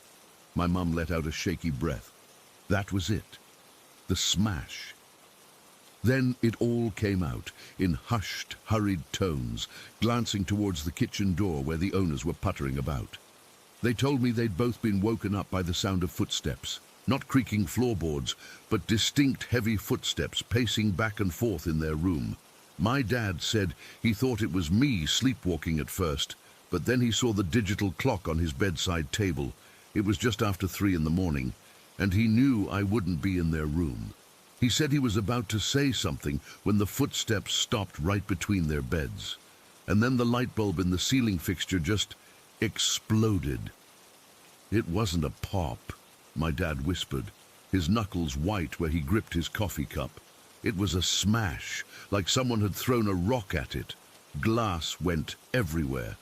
My mum let out a shaky breath. That was it. The smash. Then it all came out, in hushed, hurried tones, glancing towards the kitchen door where the owners were puttering about. They told me they'd both been woken up by the sound of footsteps. Not creaking floorboards, but distinct heavy footsteps pacing back and forth in their room. My dad said he thought it was me sleepwalking at first, but then he saw the digital clock on his bedside table. It was just after 3 in the morning, and he knew I wouldn't be in their room. He said he was about to say something when the footsteps stopped right between their beds. And then the light bulb in the ceiling fixture just exploded. "It wasn't a pop," my dad whispered, his knuckles white where he gripped his coffee cup. "It was a smash, like someone had thrown a rock at it. Glass went everywhere."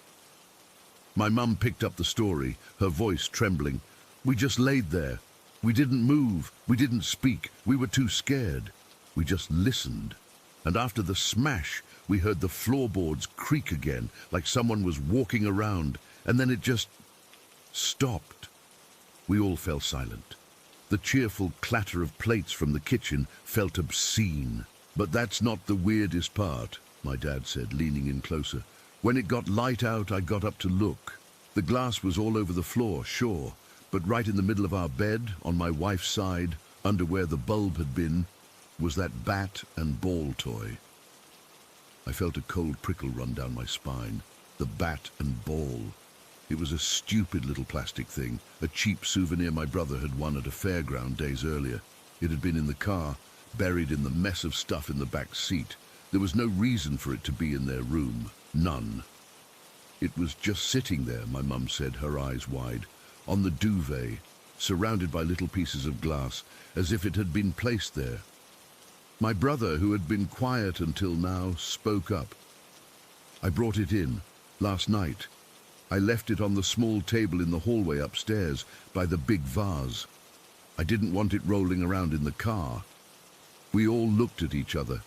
My mum picked up the story, her voice trembling. "We just laid there. We didn't move. We didn't speak. We were too scared. We just listened. And after the smash, we heard the floorboards creak again, like someone was walking around, and then it just stopped." We all fell silent. The cheerful clatter of plates from the kitchen felt obscene. "But that's not the weirdest part," my dad said, leaning in closer. "When it got light out, I got up to look. The glass was all over the floor, sure, but right in the middle of our bed, on my wife's side, under where the bulb had been, was that bat and ball toy." I felt a cold prickle run down my spine. The bat and ball. It was a stupid little plastic thing, a cheap souvenir my brother had won at a fairground days earlier. It had been in the car, buried in the mess of stuff in the back seat. There was no reason for it to be in their room. None. "It was just sitting there," my mum said, her eyes wide, "on the duvet, surrounded by little pieces of glass, as if it had been placed there." My brother, who had been quiet until now, spoke up. "I brought it in, last night. I left it on the small table in the hallway upstairs, by the big vase. I didn't want it rolling around in the car." We all looked at each other.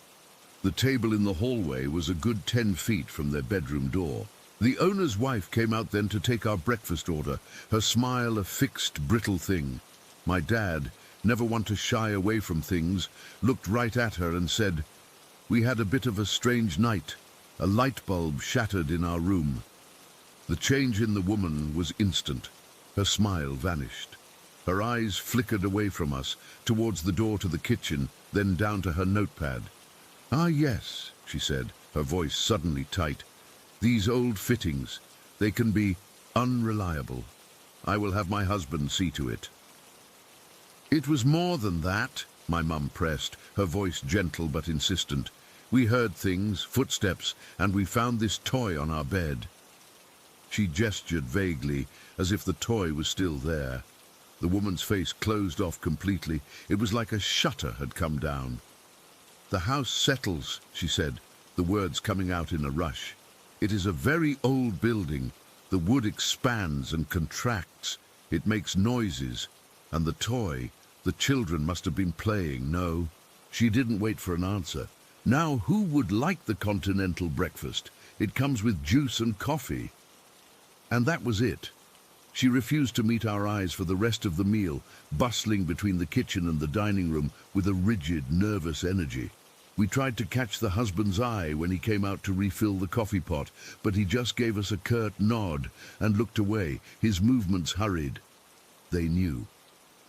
The table in the hallway was a good 10 feet from their bedroom door. The owner's wife came out then to take our breakfast order, her smile a fixed, brittle thing. My dad, never one to shy away from things, looked right at her and said, "We had a bit of a strange night. A light bulb shattered in our room." The change in the woman was instant. Her smile vanished. Her eyes flickered away from us, towards the door to the kitchen, then down to her notepad. "Ah, yes," she said, her voice suddenly tight. "These old fittings, they can be unreliable. I will have my husband see to it." "It was more than that," my mum pressed, her voice gentle but insistent. "We heard things, footsteps, and we found this toy on our bed." She gestured vaguely, as if the toy was still there. The woman's face closed off completely. It was like a shutter had come down. "The house settles," she said, the words coming out in a rush. "It is a very old building. The wood expands and contracts. It makes noises. And the toy, the children must have been playing, no?" She didn't wait for an answer. "Now, who would like the continental breakfast? It comes with juice and coffee." And that was it. She refused to meet our eyes for the rest of the meal, bustling between the kitchen and the dining room with a rigid, nervous energy. We tried to catch the husband's eye when he came out to refill the coffee pot, but he just gave us a curt nod and looked away, his movements hurried. They knew.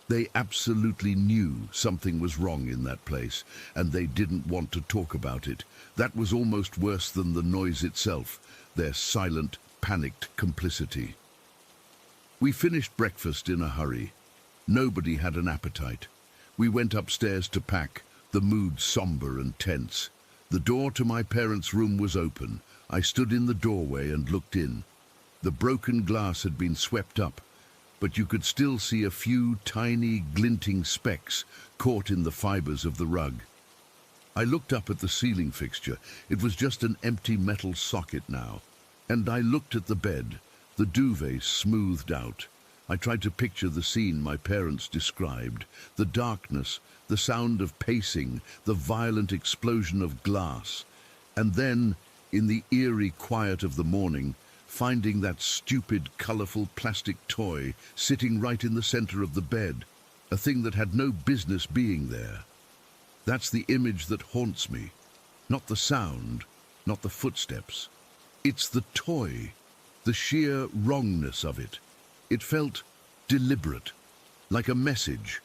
They absolutely knew something was wrong in that place, and they didn't want to talk about it. That was almost worse than the noise itself, their silent, panicked complicity. We finished breakfast in a hurry. Nobody had an appetite. We went upstairs to pack, the mood somber and tense. The door to my parents' room was open. I stood in the doorway and looked in. The broken glass had been swept up, but you could still see a few tiny, glinting specks caught in the fibers of the rug. I looked up at the ceiling fixture. It was just an empty metal socket now. And I looked at the bed, the duvet smoothed out. I tried to picture the scene my parents described, the darkness, the sound of pacing, the violent explosion of glass. And then, in the eerie quiet of the morning, finding that stupid, colorful plastic toy sitting right in the center of the bed, a thing that had no business being there. That's the image that haunts me. Not the sound, not the footsteps. It's the toy, the sheer wrongness of it. It felt deliberate, like a message,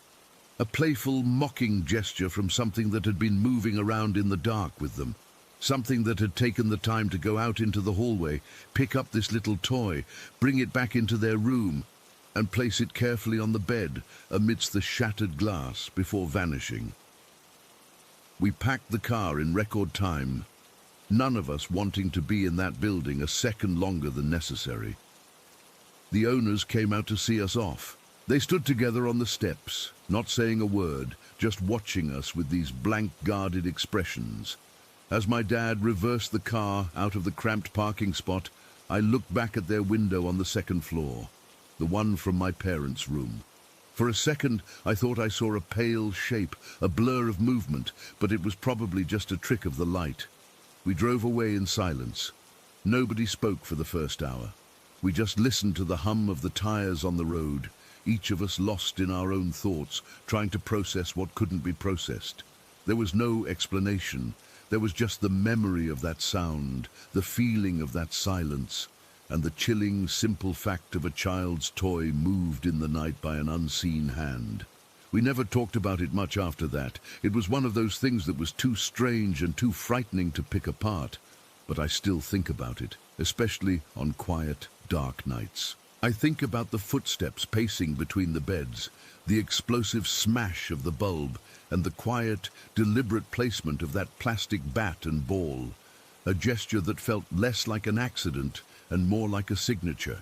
a playful, mocking gesture from something that had been moving around in the dark with them. Something that had taken the time to go out into the hallway, pick up this little toy, bring it back into their room, and place it carefully on the bed amidst the shattered glass before vanishing. We packed the car in record time, none of us wanting to be in that building a second longer than necessary. The owners came out to see us off. They stood together on the steps, not saying a word, just watching us with these blank, guarded expressions. As my dad reversed the car out of the cramped parking spot, I looked back at their window on the second floor, the one from my parents' room. For a second, I thought I saw a pale shape, a blur of movement, but it was probably just a trick of the light. We drove away in silence. Nobody spoke for the first hour. We just listened to the hum of the tires on the road, each of us lost in our own thoughts, trying to process what couldn't be processed. There was no explanation. There was just the memory of that sound, the feeling of that silence, and the chilling, simple fact of a child's toy moved in the night by an unseen hand. We never talked about it much after that. It was one of those things that was too strange and too frightening to pick apart. But I still think about it, especially on quiet, dark nights. I think about the footsteps pacing between the beds, the explosive smash of the bulb, and the quiet, deliberate placement of that plastic bat and ball, a gesture that felt less like an accident and more like a signature.